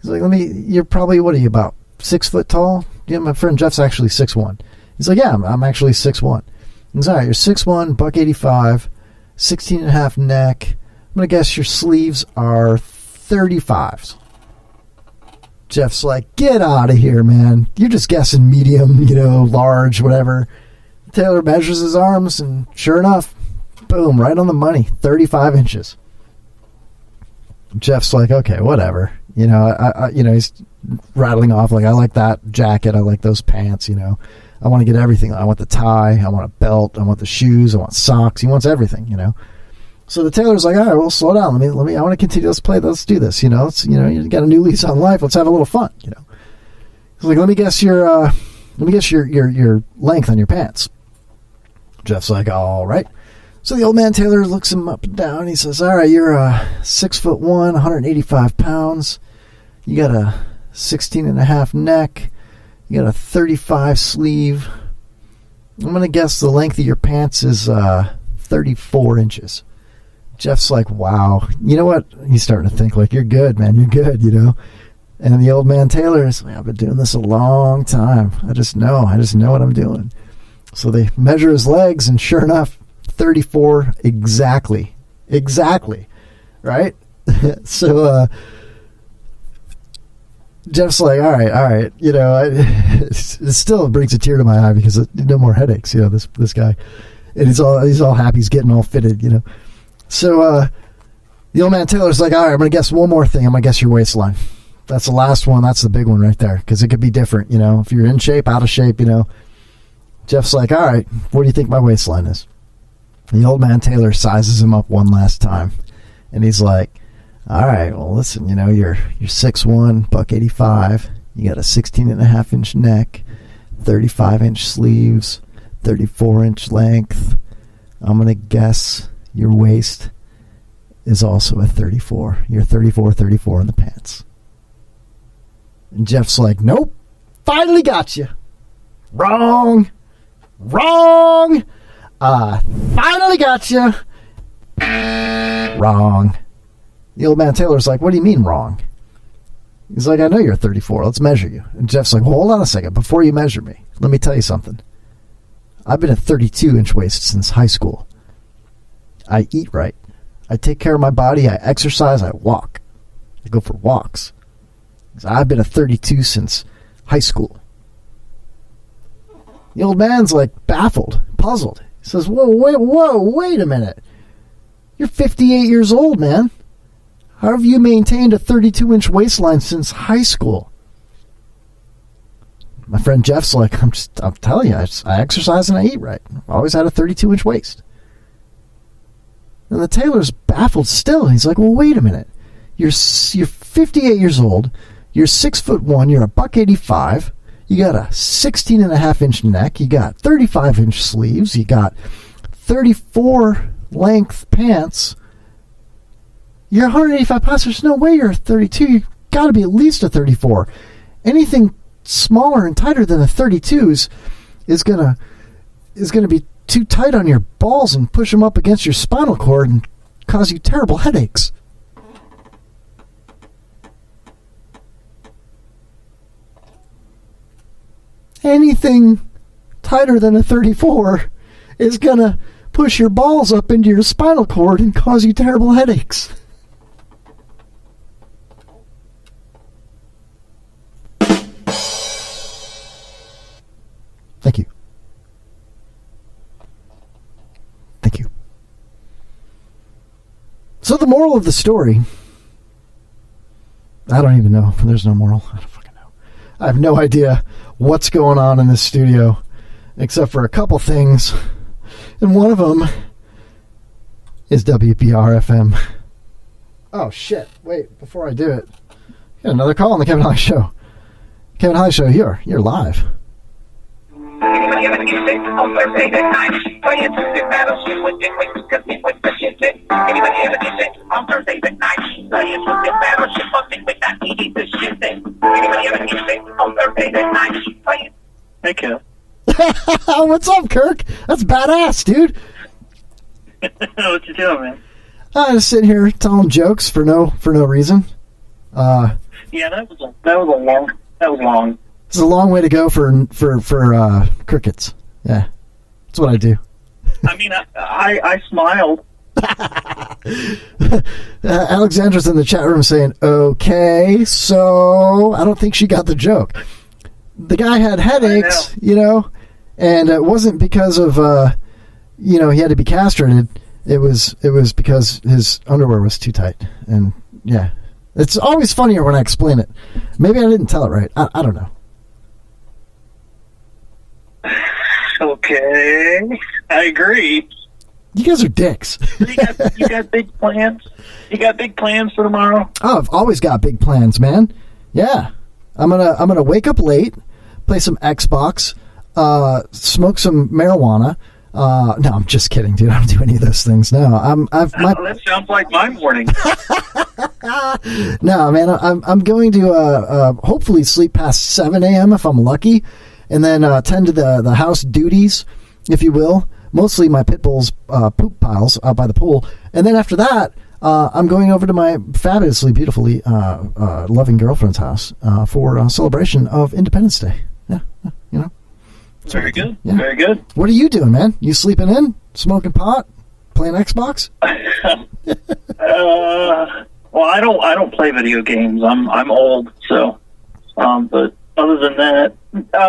He's like, you're probably, what are you, about 6 foot tall? Yeah, my friend Jeff's actually 6'1". He's like, yeah, I'm actually 6'1". He's all right, you're 6'1", $185, 16.5 neck. I'm going to guess your sleeves are 35s. Jeff's like, get out of here, man. You're just guessing medium, large, whatever. Taylor measures his arms, and sure enough, boom, right on the money, 35 inches. Jeff's like, okay, whatever. He's rattling off like, I like that jacket, I like those pants, I want to get everything. I want the tie, I want a belt, I want the shoes, I want socks. He wants everything, So the tailor's like, all right, well, slow down. Let me. I want to continue. Let's play. Let's do this. You got a new lease on life. Let's have a little fun. He's like, let me guess your length on your pants. Jeff's like, all right. So the old man Taylor looks him up and down. He says, all right, you're 6'1", 185 pounds. You got a 16.5 neck. You got a 35 sleeve. I'm gonna guess the length of your pants is 34 inches. Jeff's like, wow. You know what? He's starting to think like, you're good, man. You're good, And the old man Taylor is like, I've been doing this a long time. I just know what I'm doing. So they measure his legs, and sure enough, 34 exactly. Right? So Jeff's like, all right. It still brings a tear to my eye because no more headaches. This guy. And he's all happy. He's getting all fitted, So the old man Taylor's like, all right, I'm going to guess one more thing. I'm going to guess your waistline. That's the last one. That's the big one right there, because it could be different, if you're in shape, out of shape, Jeff's like, all right, what do you think my waistline is? And the old man Taylor sizes him up one last time, and he's like, all right, well, listen, you're 6'1", $185. You got a 16.5 inch neck, 35 inch sleeves, 34 inch length. I'm going to guess your waist is also a 34. You're 34 in the pants. And Jeff's like, nope, finally got you. Wrong. Finally got you. Wrong. The old man Taylor's like, what do you mean wrong? He's like, I know you're 34. Let's measure you. And Jeff's like, well, hold on a second. Before you measure me, let me tell you something. I've been a 32-inch waist since high school. I eat right. I take care of my body. I exercise. I walk. I go for walks. I've been a 32 since high school. The old man's like baffled, puzzled. He says, wait a minute. You're 58 years old, man. How have you maintained a 32-inch waistline since high school? My friend Jeff's like, I'm telling you, I exercise and I eat right. I've always had a 32-inch waist. And the tailor's baffled still. He's like, well, wait a minute. You're 58 years old. You're 6'1". You're $185. You got a 16.5 inch neck. You got 35 inch sleeves. You got 34 length pants. You're 185 pounds. There's no way you're a 32. You got to be at least a 34. Anything smaller and tighter than a 32s is gonna be too tight on your balls and push them up against your spinal cord and cause you terrible headaches. Anything tighter than a 34 is gonna push your balls up into your spinal cord and cause you terrible headaches. Thank you. Thank you. So the moral of the story, I don't even know. There's no moral. I don't fucking know. I have no idea what's going on in this studio, except for a couple things. And one of them is WPR-FM. Oh, shit. Wait, before I do it, got another call on the Kevin Holly Show. Kevin Holly Show, you're live. Anybody have an instant on Thursday night? Playing Tuesday Battleship with Dick Wicks because he went to shit. Anybody have an instant on Thursday night? Playing Tuesday Battleship with Dick Wicks that he eats the shit. Anybody have an instant on Thursday night? Playing. Hey, Kev. What's up, Kirk? That's badass, dude. What you doing, man? I just sitting here telling jokes for no reason. Yeah, that was long. It's a long way to go for crickets. Yeah, that's what I do. I mean, I smiled. Alexandra's in the chat room saying, "Okay, so I don't think she got the joke." The guy had headaches, and it wasn't because of he had to be castrated. It was because his underwear was too tight, and yeah, it's always funnier when I explain it. Maybe I didn't tell it right. I don't know. Okay, I agree. You guys are dicks. You got big plans? You got big plans for tomorrow? Oh, I've always got big plans, man. Yeah, I'm gonna wake up late, play some Xbox, smoke some marijuana. No, I'm just kidding, dude. I don't do any of those things. No, that sounds like my morning. No, man, I'm going to hopefully sleep past 7 a.m. if I'm lucky, and then tend to the house duties, if you will. Mostly my pit bull's poop piles out by the pool, and then after that, I'm going over to my fabulously, beautifully loving girlfriend's house for a celebration of Independence Day. Yeah, Very good. Yeah. Very good. What are you doing, man? You sleeping in, smoking pot, playing Xbox? Well, I don't play video games. I'm old, so. But other than that,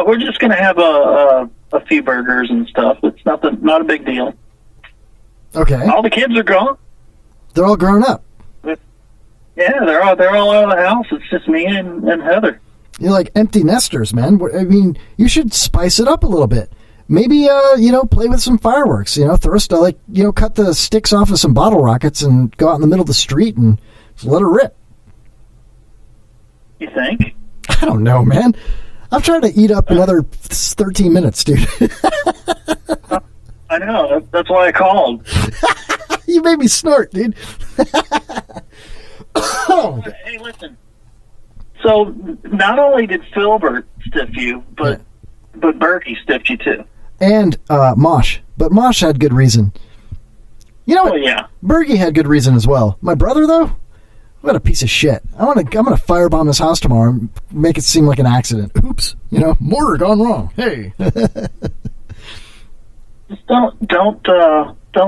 we're just gonna have a few burgers and stuff. It's not a big deal. Okay. All the kids are gone. They're all grown up. Yeah, they're all out of the house. It's just me and Heather. You're like empty nesters, man. I mean, you should spice it up a little bit. Maybe, play with some fireworks. Throw cut the sticks off of some bottle rockets and go out in the middle of the street and just let it rip. You think? I don't know, man. I'm trying to eat up another 13 minutes, dude. I know. That's why I called. You made me snort, dude. Hey, listen. So, not only did Filbert stiff you, but Berkey stiffed you too. And Mosh. But Mosh had good reason. You know what? Yeah. Berkey had good reason as well. My brother, though? What a piece of shit. I'm gonna firebomb his house tomorrow and make it seem like an accident. Oops. Mortar gone wrong. Hey. Just don't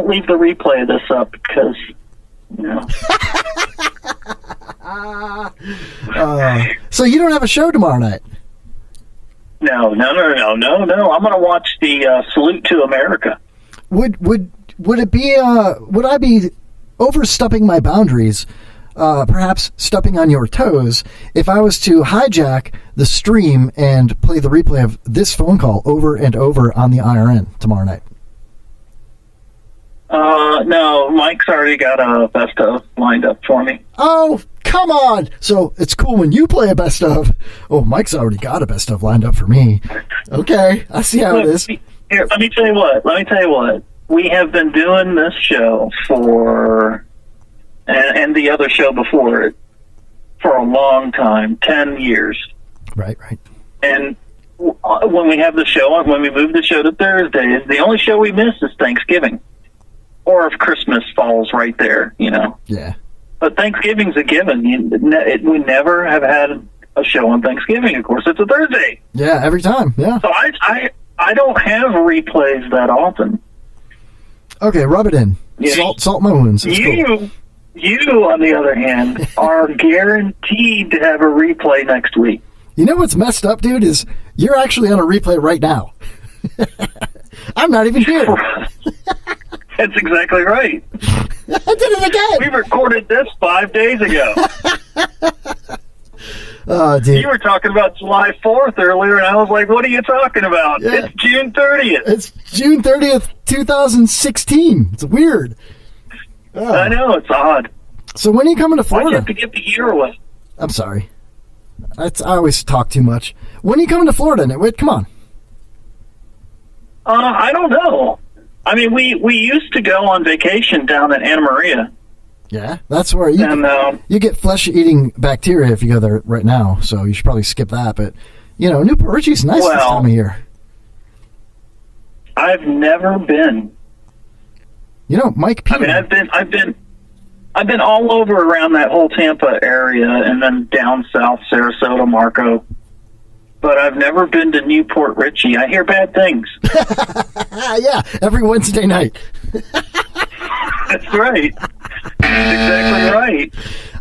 leave the replay of this up because, So you don't have a show tomorrow night? No. I'm gonna watch the Salute to America. Would it be would I be overstepping my boundaries, perhaps stepping on your toes, if I was to hijack the stream and play the replay of this phone call over and over on the IRN tomorrow night? No, Mike's already got a best of lined up for me. Oh, come on! So it's cool when you play a best of. Oh, Mike's already got a best of lined up for me. Okay, I see how it is. Here, let me tell you what. We have been doing this show and the other show before it for a long time, 10 years. Right. And when we have the show, when we move the show to Thursdays, the only show we miss is Thanksgiving. Or if Christmas falls right there, Yeah. But Thanksgiving's a given. We never have had a show on Thanksgiving. Of course, it's a Thursday. Yeah, every time. Yeah. So I don't have replays that often. Okay, rub it in. Yeah. Salt my wounds. It's cool. You, on the other hand, are guaranteed to have a replay next week. You know what's messed up, dude, is you're actually on a replay right now. I'm not even here. That's exactly right. I did it again. We recorded this 5 days ago. Oh, dude. You were talking about July 4th earlier, and I was like, what are you talking about? Yeah. It's June 30th. It's June 30th, 2016. It's weird. Oh. I know, it's odd. So when are you coming to Florida? Why'd you have to get the year away? I'm sorry. I always talk too much. When are you coming to Florida, Nitwit? Come on. I don't know. I mean, we used to go on vacation down in Anna Maria. Yeah, that's where you get flesh-eating bacteria if you go there right now, so you should probably skip that. But, Newport Richie's nice this time of year. I've never been. You know, Mike Peter. I mean, I've been all over around that whole Tampa area, and then down south, Sarasota, Marco. But I've never been to Newport Richie. I hear bad things. Yeah, every Wednesday night. That's right. That's exactly right.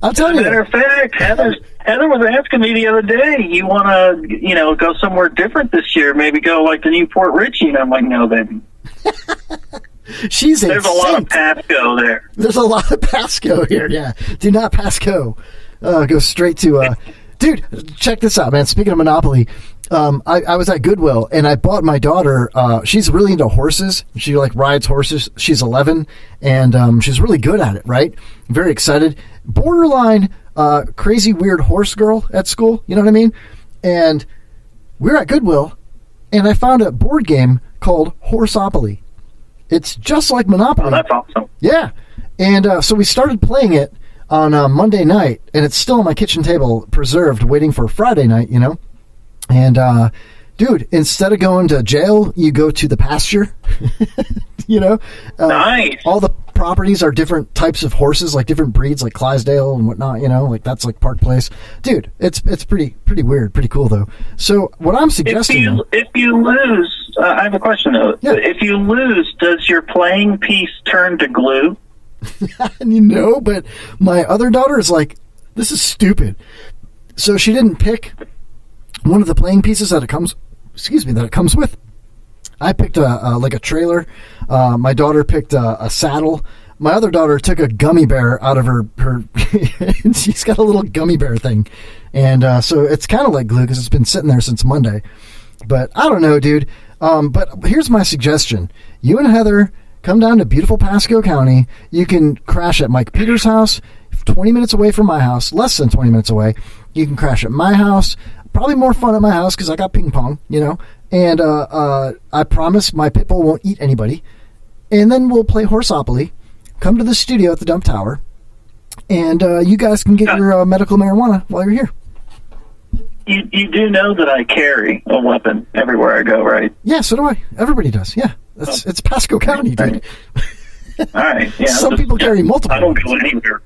I'll tell you. As a matter of fact, Heather was asking me the other day, you want to, go somewhere different this year? Maybe go like the Newport Richie? And I'm like, no, baby. There's a lot of Pasco there. There's a lot of Pasco here, yeah. Do not Pasco. Go straight to... dude, check this out, man. Speaking of Monopoly, I was at Goodwill, and I bought my daughter... she's really into horses. She, rides horses. She's 11, and she's really good at it, right? Very excited. Borderline crazy, weird horse girl at school, you know what I mean? And we're at Goodwill, and I found a board game called Horseopoly. It's just like Monopoly. Oh, that's awesome. Yeah. And so we started playing it on Monday night, and it's still on my kitchen table, preserved, waiting for Friday night, And, dude, instead of going to jail, you go to the pasture. Nice. All the properties are different types of horses, like different breeds, like Clydesdale and whatnot, that's like Park Place. Dude, it's pretty weird, pretty cool, though. So what I'm suggesting... If you lose... I have a question, though. Yeah. If you lose, does your playing piece turn to glue? But my other daughter is like, this is stupid. So she didn't pick one of the playing pieces that it comes with. I picked a trailer. My daughter picked a saddle. My other daughter took a gummy bear out of her she's got a little gummy bear thing. And so it's kind of like glue because it's been sitting there since Monday. But I don't know, dude. But here's my suggestion. You and Heather come down to beautiful Pasco County. You can crash at Mike Peters' house, 20 minutes away from my house, less than 20 minutes away. You can crash at my house. Probably more fun at my house because I got ping pong, And I promise my pit bull won't eat anybody. And then we'll play Horseopoly. Come to the studio at the Dump Tower. And you guys can get your medical marijuana while you're here. You do know that I carry a weapon everywhere I go, right? Yeah, so do I. Everybody does, yeah. It's Pasco County, dude. All right. Yeah. Some people carry multiple. I don't go anywhere.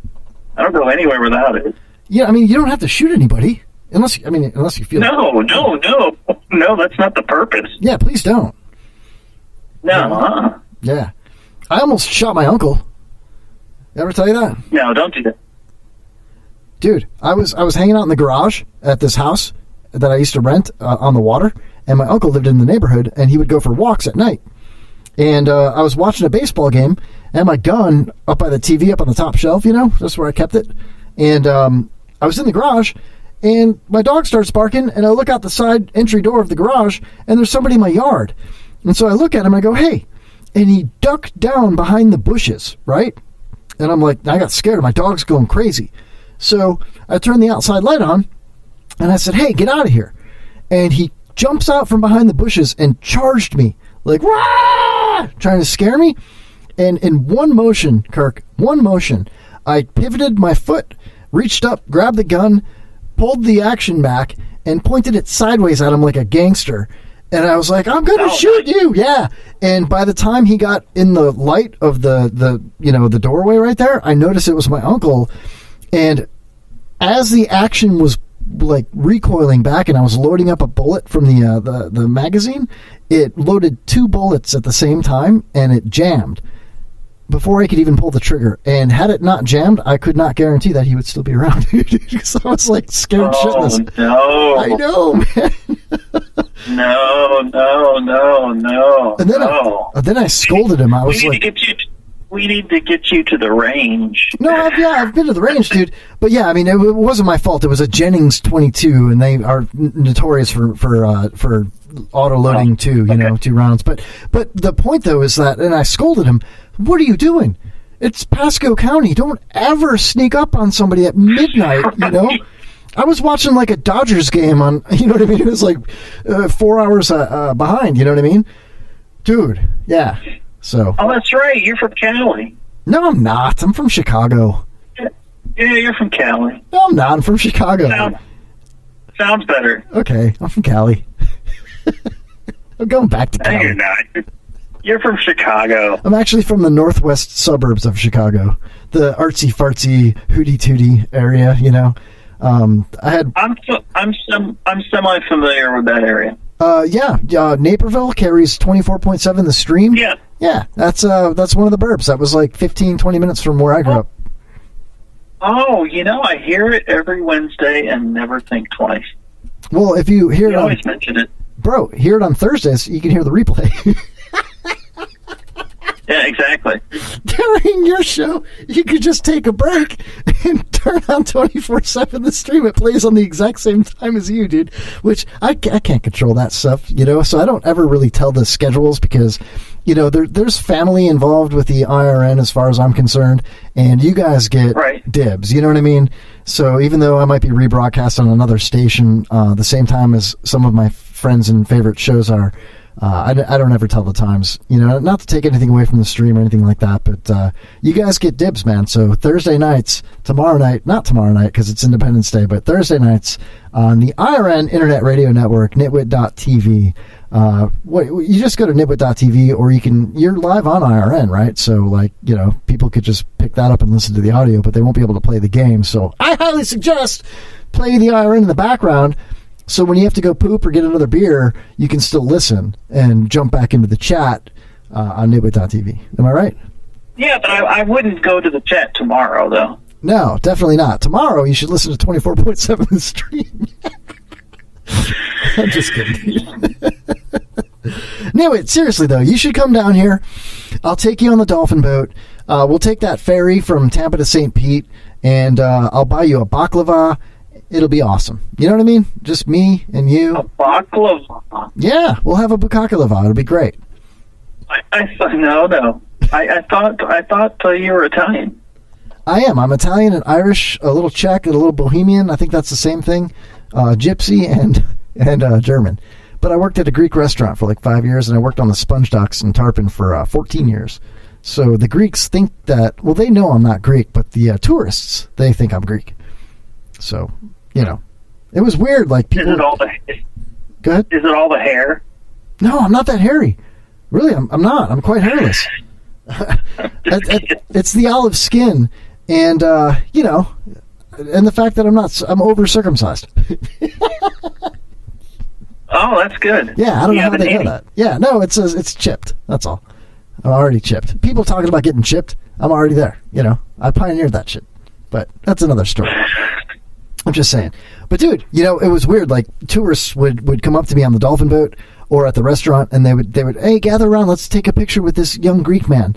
I don't go anywhere without it. Yeah, I mean, you don't have to shoot anybody. Unless you feel... No, that's not the purpose. Yeah, please don't. No, Yeah. I almost shot my uncle. Ever tell you that? No, don't do that. Dude, I was hanging out in the garage at this house that I used to rent on the water, and my uncle lived in the neighborhood, and he would go for walks at night. And I was watching a baseball game, and my gun up by the TV, up on the top shelf, that's where I kept it. And I was in the garage, and my dog starts barking, and I look out the side entry door of the garage, and there's somebody in my yard. And so I look at him, and I go, hey. And he ducked down behind the bushes, right? And I'm like, I got scared. My dog's going crazy. So I turned the outside light on, and I said, hey, get out of here. And he jumps out from behind the bushes and charged me, like, rah! Trying to scare me. And in one motion, Kirk, I pivoted my foot, reached up, grabbed the gun, pulled the action back, and pointed it sideways at him like a gangster. And I was like, I'm going to shoot you. Yeah. And by the time he got in the light of the doorway right there, I noticed it was my uncle. And as the action was like recoiling back and I was loading up a bullet from the magazine, it loaded 2 bullets at the same time and it jammed before I could even pull the trigger. And had it not jammed, I could not guarantee that he would still be around. Because I was like scared shitless. No. I know, man. No. And then I scolded him. I was like, we need to get you to the range. No, I've been to the range, dude. But yeah, I mean, it wasn't my fault. It was a Jennings 22, and they are notorious for auto loading 2 rounds. But the point though is that, and I scolded him. What are you doing? It's Pasco County. Don't ever sneak up on somebody at midnight. I was watching like a Dodgers game on. You know what I mean? It was like 4 hours behind. You know what I mean, dude? Yeah. So. Oh, that's right. You're from Cali. No, I'm not. I'm from Chicago. Yeah, you're from Cali. No, I'm not. I'm from Chicago. Sounds better. Okay, I'm from Cali. I'm going back to Cali. No, you're not. You're from Chicago. I'm actually from the northwest suburbs of Chicago, the artsy fartsy hooty tooty area. You know, I'm semi familiar with that area. Naperville carries 24.7 the stream. Yeah, that's one of the burbs. That was like 15, 20 minutes from where I grew up. Oh, I hear it every Wednesday and never think twice. Well, if you hear it, always mention it, bro. Hear it on Thursdays. You can hear the replay. Yeah, exactly. During your show, you could just take a break and turn on 24/7 the stream. It plays on the exact same time as you, dude. Which I can't control that stuff, so I don't ever really tell the schedules because, there's family involved with the IRN as far as I'm concerned, and you guys get dibs. You know what I mean? So even though I might be rebroadcast on another station the same time as some of my friends and favorite shows are. I don't ever tell the times, not to take anything away from the stream or anything like that, but you guys get dibs, man. So Thursday nights, not tomorrow night because it's Independence Day, but Thursday nights on the IRN Internet Radio Network, nitwit.tv. You just go to nitwit.tv or you're live on IRN, right? So people could just pick that up and listen to the audio, but they won't be able to play the game. So I highly suggest play the IRN in the background. So when you have to go poop or get another beer, you can still listen and jump back into the chat on nitwit.tv. Am I right? Yeah, but I wouldn't go to the chat tomorrow, though. No, definitely not. Tomorrow you should listen to 24.7 the stream. I'm just kidding. Anyway, seriously, though, you should come down here. I'll take you on the dolphin boat. We'll take that ferry from Tampa to St. Pete, and I'll buy you a baklava. It'll be awesome. You know what I mean? Just me and you. A baklava? Yeah, we'll have a bukakalava. It'll be great. No. I thought you were Italian. I am. I'm Italian and Irish, a little Czech, and a little Bohemian. I think that's the same thing. Gypsy and German. But I worked at a Greek restaurant for like 5 years, and I worked on the sponge docks in Tarpon for 14 years. So the Greeks think that, well, they know I'm not Greek, but the tourists, they think I'm Greek. So, it was weird. Like people. Is it all the? Go ahead. Is it all the hair? No, I'm not that hairy. Really, I'm not. I'm quite hairless. It's the olive skin, and and the fact that I'm over circumcised. Oh, that's good. Yeah, I don't know how they know that. Yeah, no, it's chipped. That's all. I'm already chipped. People talking about getting chipped. I'm already there. I pioneered that shit. But that's another story. I'm just saying. But dude, it was weird. Like tourists would come up to me on the dolphin boat or at the restaurant, and they would, hey, gather around, let's take a picture with this young Greek man.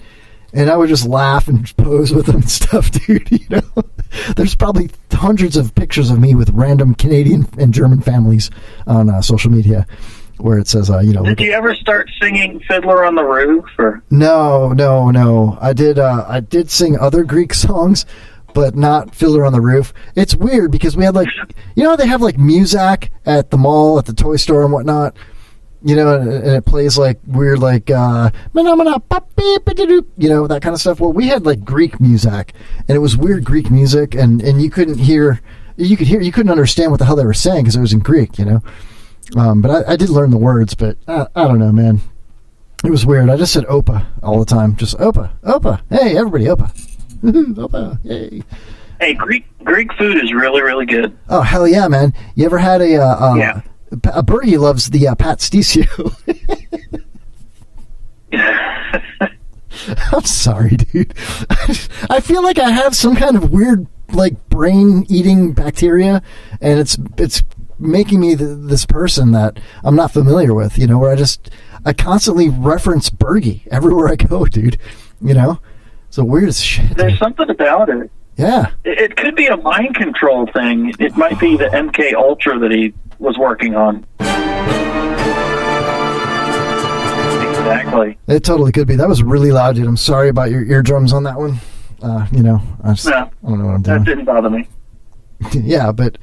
And I would just laugh and pose with them and stuff, dude. There's probably hundreds of pictures of me with random Canadian and German families on social media where it says, Did you ever start singing Fiddler on the Roof? Or? No. I did sing other Greek songs, but not Fiddler on the Roof. It's weird because we had they have like Muzak at the mall, at the toy store and whatnot, and it plays like weird, like, that kind of stuff. Well, we had like Greek Muzak, and it was weird Greek music, and you couldn't understand what the hell they were saying because it was in Greek, But I did learn the words, but I don't know, man. It was weird. I just said Opa all the time. Just Opa. Hey, everybody, Opa. Opa, yay. Hey, Greek food is really, really good. Oh, hell yeah, man. You ever had a Bergie loves the Pat Stisio. I'm sorry, dude. I feel like I have some kind of weird, like, brain-eating bacteria, and it's making me this person that I'm not familiar with, where I constantly reference Bergie everywhere I go, dude. It's the weirdest shit. There's something about it. Yeah. It could be a mind control thing. It might be the MK Ultra that he was working on. Exactly. It totally could be. That was really loud, dude. I'm sorry about your eardrums on that one. I don't know what I'm doing. That didn't bother me. Yeah, but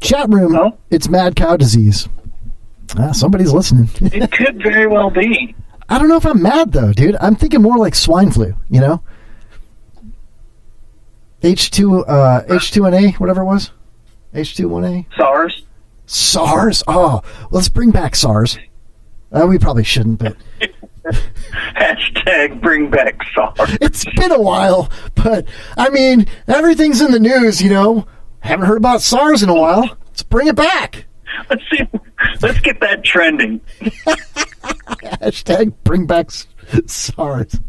chat room. Oh? It's mad cow disease. Somebody's listening. It could very well be. I don't know if I'm mad though, dude. I'm thinking more like swine flu. H2N8, whatever it was. H2N8. SARS. SARS. Oh, let's bring back SARS. We probably shouldn't, but Hashtag bring back SARS. it's been a while. But I mean, everything's in the news. Haven't heard about SARS in a while. Let's bring it back. Let's see. Let's get that trending. Hashtag bring back SARS.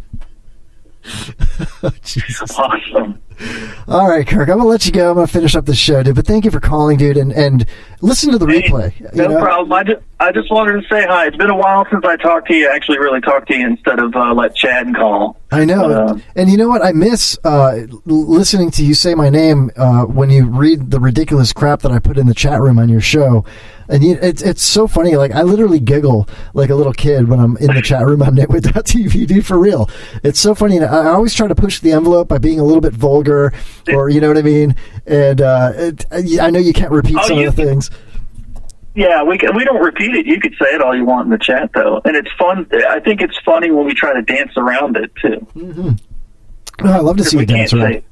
Jesus. Awesome. All right, Kirk, I'm going to let you go. I'm going to finish up the show, dude. But thank you for calling, dude, and listen to the replay. No problem. I just wanted to say hi. It's been a while since I talked to you, actually really talked to you instead of let Chad call. I know. And you know what? I miss listening to you say my name when you read the ridiculous crap that I put in the chat room on your show. And it's so funny. Like, I literally giggle like a little kid when I'm in the chat room on Nitwit.tv, dude, for real. It's so funny. And I always try to push the envelope by being a little bit vulgar, or you know what I mean? And I know you can't repeat some of the things. Yeah, we don't repeat it. You could say it all you want in the chat, though. And it's fun. I think it's funny when we try to dance around it, too. Mm-hmm. Oh, I love to see you dance around.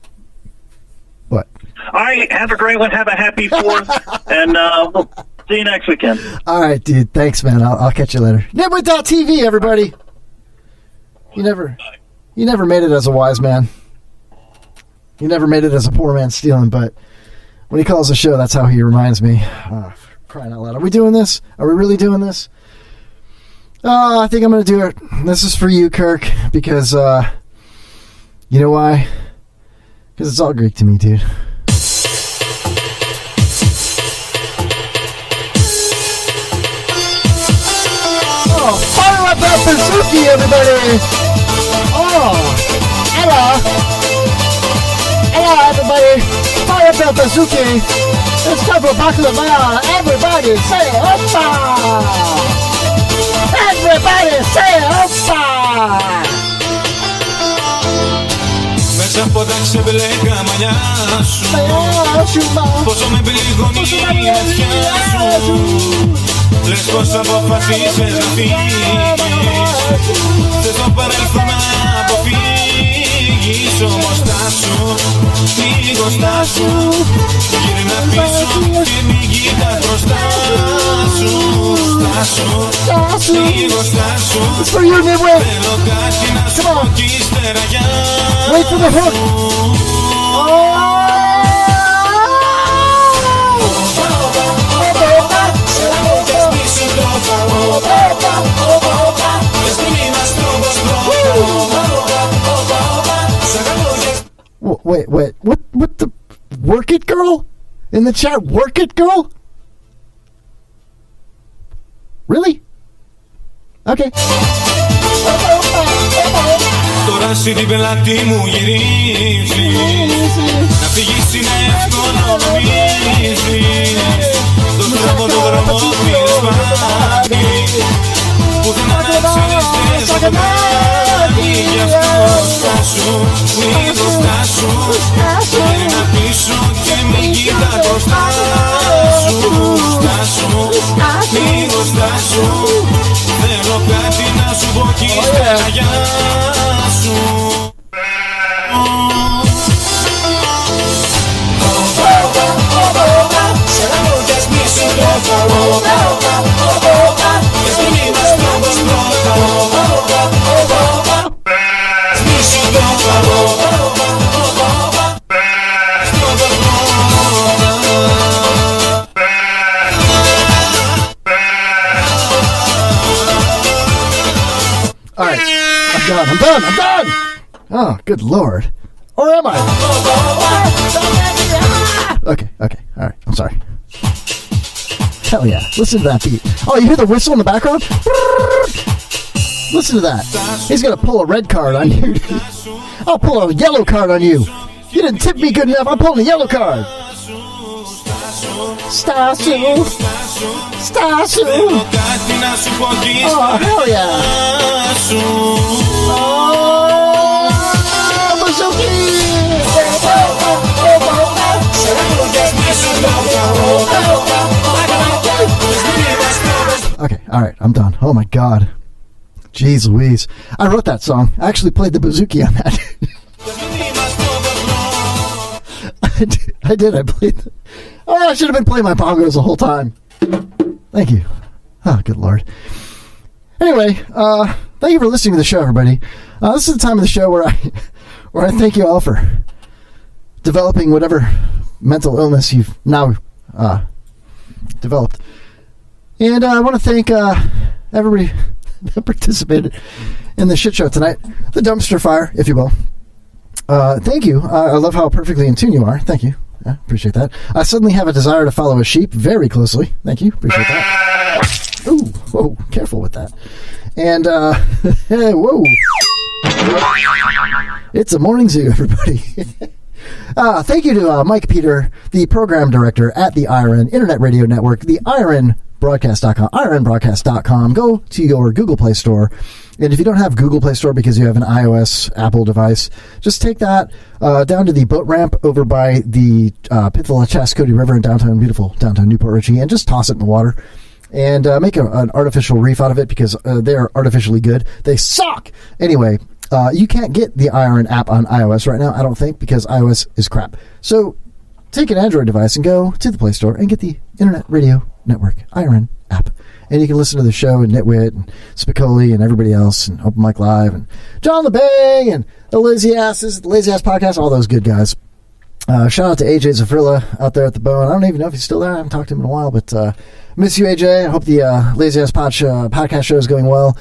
What? All right, have a great one. Have a happy 4th. And we'll see you next weekend. All right, dude. Thanks, man. I'll catch you later. Nitwit.tv, everybody. You never made it as a wise man. You never made it as a poor man stealing, but when he calls the show, that's how he reminds me. Crying out loud. Are we doing this? Are we really doing this? Oh, I think I'm going to do it. This is for you, Kirk, because, you know why? Because it's all Greek to me, dude. Oh, fire up that bazooki, everybody! Oh, hello! Hello, everybody! Fire up that bazooki! It's time for Baklava! Everybody say Oppa! Everybody say Oppa! Μέσα από τα ξεμπλέκα μαλλιά σου πόσο με πληγώνει η αιτιά σου λες πως αποφασίσες να φύγεις θες το παρελθόν να αποφύγεις όμως στάσου λίγο στάσου γύρνα πίσω και μην κοιτάς μπροστά σου στάσου λίγο στάσου θέλω κάτι να σου πω κι ύστερα για Wait for the hook. Wait. What the? Work it, girl? In the chat, work it, girl? Really? Okay. Τώρα εσύ την πελάτη μου γυρίζεις να φύγεις είναι εύκολο νομίζεις δώσ' από το δρόμο πήρες πάλι πουθενά να ξέρεις δεν θα κομμάτι γι' αυτό στάσου λίγο στάσου γύρνα πίσω και μην κοιτάς μπροστά σου στάσου λίγο στάσου θέλω κάτι να σου πω κι ύστερα για σου All right, I'm done. Oh, good Lord. Or am I? Okay, all right, I'm sorry. Hell yeah, listen to that beat. Oh, you hear the whistle in the background? Listen to that. He's gonna pull a red card on you. I'll pull a yellow card on you. You didn't tip me good enough, I'm pulling a yellow card. Stasu. Oh, hell yeah. Oh, Bazooki. Okay, all right, I'm done. Oh my God. Jeez Louise. I wrote that song. I actually played the Bazooki on that. I did. I played. I should have been playing my bongos the whole time. Thank you. Oh, good Lord. Anyway, thank you for listening to the show, everybody. This is the time of the show where I thank you all for developing whatever mental illness you've now developed. And I want to thank everybody that participated in the shit show tonight, the dumpster fire, if you will. Thank you. I love how perfectly in tune you are. Thank you. I appreciate that. I suddenly have a desire to follow a sheep very closely. Thank you. Appreciate that. Ooh, whoa, careful with that. And, whoa. It's a morning zoo, everybody. Thank you to Mike Peter, the program director at the IRN Internet Radio Network, the IRNbroadcast.com, IRNbroadcast.com. Go to your Google Play Store. And if you don't have Google Play Store because you have an iOS Apple device, just take that down to the boat ramp over by the Pittsville-Chaskody River in beautiful downtown Newport Richey, and just toss it in the water and make an artificial reef out of it because they're artificially good. They suck! Anyway, you can't get the IRN app on iOS right now, I don't think, because iOS is crap. So take an Android device and go to the Play Store and get the Internet Radio Network IRN app. And you can listen to the show and Nitwit and Spicoli and everybody else and Open Mic Live and John LeBang and the Lazy Asses, the Lazy Ass Podcast, all those good guys. Shout out to AJ Zafrilla out there at the Bone. I don't even know if he's still there. I haven't talked to him in a while, but miss you, AJ. I hope the Lazy Ass podcast show is going well.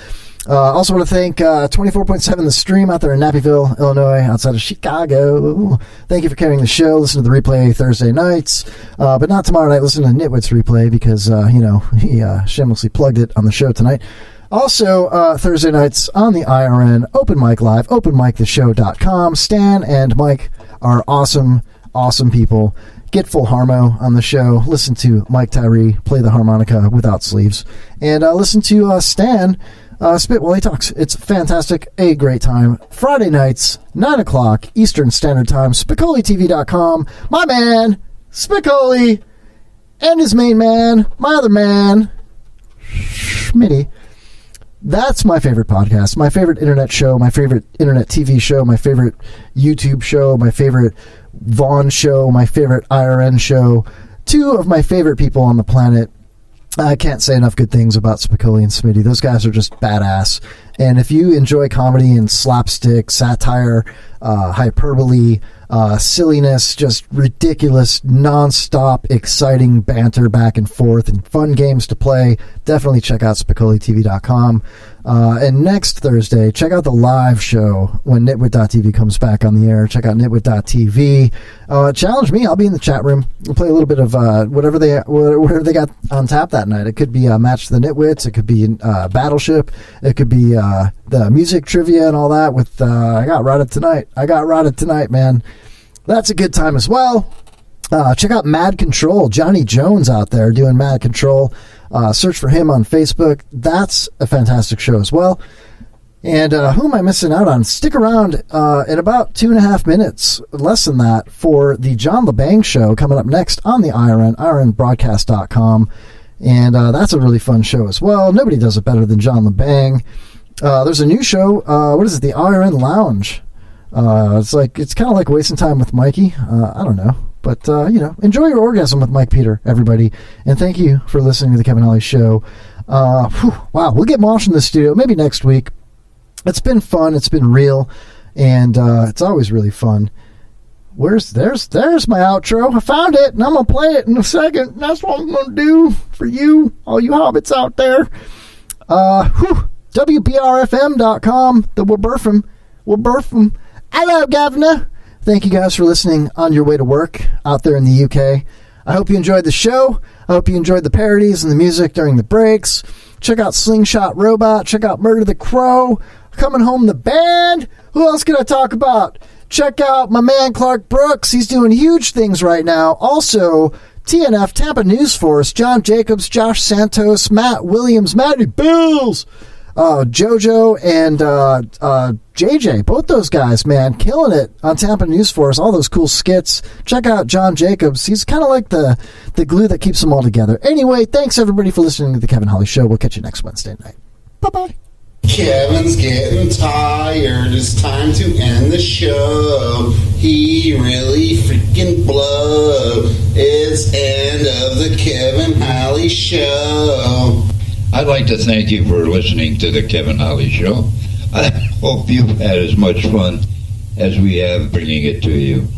Also want to thank 24.7 The Stream out there in Nappyville, Illinois, outside of Chicago. Thank you for carrying the show. Listen to the replay Thursday nights, but not tomorrow night. Listen to Nitwit's replay because, he shamelessly plugged it on the show tonight. Also, Thursday nights on the IRN Open Mic Live, openmictheshow.com. Stan and Mike are awesome people. Get full harmo on the show. Listen to Mike Tyree play the harmonica without sleeves. And listen to Stan spit while he talks. It's fantastic. A great time. Friday nights, 9 o'clock Eastern Standard Time. SpicolliTV.com. My man, Spicoli, and his main man, my other man, Schmitty. That's my favorite podcast, my favorite internet show, my favorite internet TV show, my favorite YouTube show, my favorite Vaughn show, my favorite IRN show. Two of my favorite people on the planet. I can't say enough good things about Spicoli and Smitty. Those guys are just badass. And if you enjoy comedy and slapstick, satire, hyperbole, silliness, just ridiculous, nonstop, exciting banter back and forth and fun games to play, definitely check out SpicolliTV.com. And next Thursday, check out the live show when Nitwit.tv comes back on the air. Check out Nitwit.tv. Challenge me. I'll be in the chat room. We'll play a little bit of whatever they got on tap that night. It could be Match the Nitwits. It could be Battleship. It could be the music trivia and all that with I Got Rotted Tonight, man. That's a good time as well. Check out Mad Control. Johnny Jones out there doing Mad Control. Search for him on Facebook. That's a fantastic show as well. And who am I missing out on? Stick around in about 2.5 minutes, less than that, for the John LeBang show coming up next on the IRN, IRNbroadcast.com. And that's a really fun show as well. Nobody does it better than John LeBang. There's a new show. What is it? The IRN Lounge. It's kind of like wasting time with Mikey. I don't know. But, enjoy your orgasm with Mike Peter, everybody. And thank you for listening to the Kevin Holly Show. Wow, we'll get Mosh in the studio maybe next week. It's been fun. It's been real. And it's always really fun. There's my outro. I found it, and I'm going to play it in a second. That's what I'm going to do for you, all you hobbits out there. WBRFM.com, the Wilburfum. Hello, Governor. Thank you guys for listening on your way to work out there in the UK. I hope you enjoyed the show. I hope you enjoyed the parodies and the music during the breaks. Check out Slingshot Robot. Check out Murder the Crow. Coming Home the Band. Who else can I talk about? Check out my man Clark Brooks. He's doing huge things right now. Also, TNF, Tampa News Force, John Jacobs, Josh Santos, Matt Williams, Matty Bills, JoJo, and JJ. Both those guys, man, killing it on Tampa News Force. All those cool skits. Check out John Jacobs. He's kind of like the glue that keeps them all together. Anyway, thanks everybody for listening to the Kevin Holly Show. We'll catch you next Wednesday night. Bye-bye. Kevin's getting tired. It's time to end the show. He really freaking blow. It's end of the Kevin Holly Show. I'd like to thank you for listening to the Kevin Holly Show. I hope you've had as much fun as we have bringing it to you.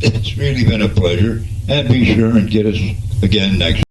It's really been a pleasure, and be sure and get us again next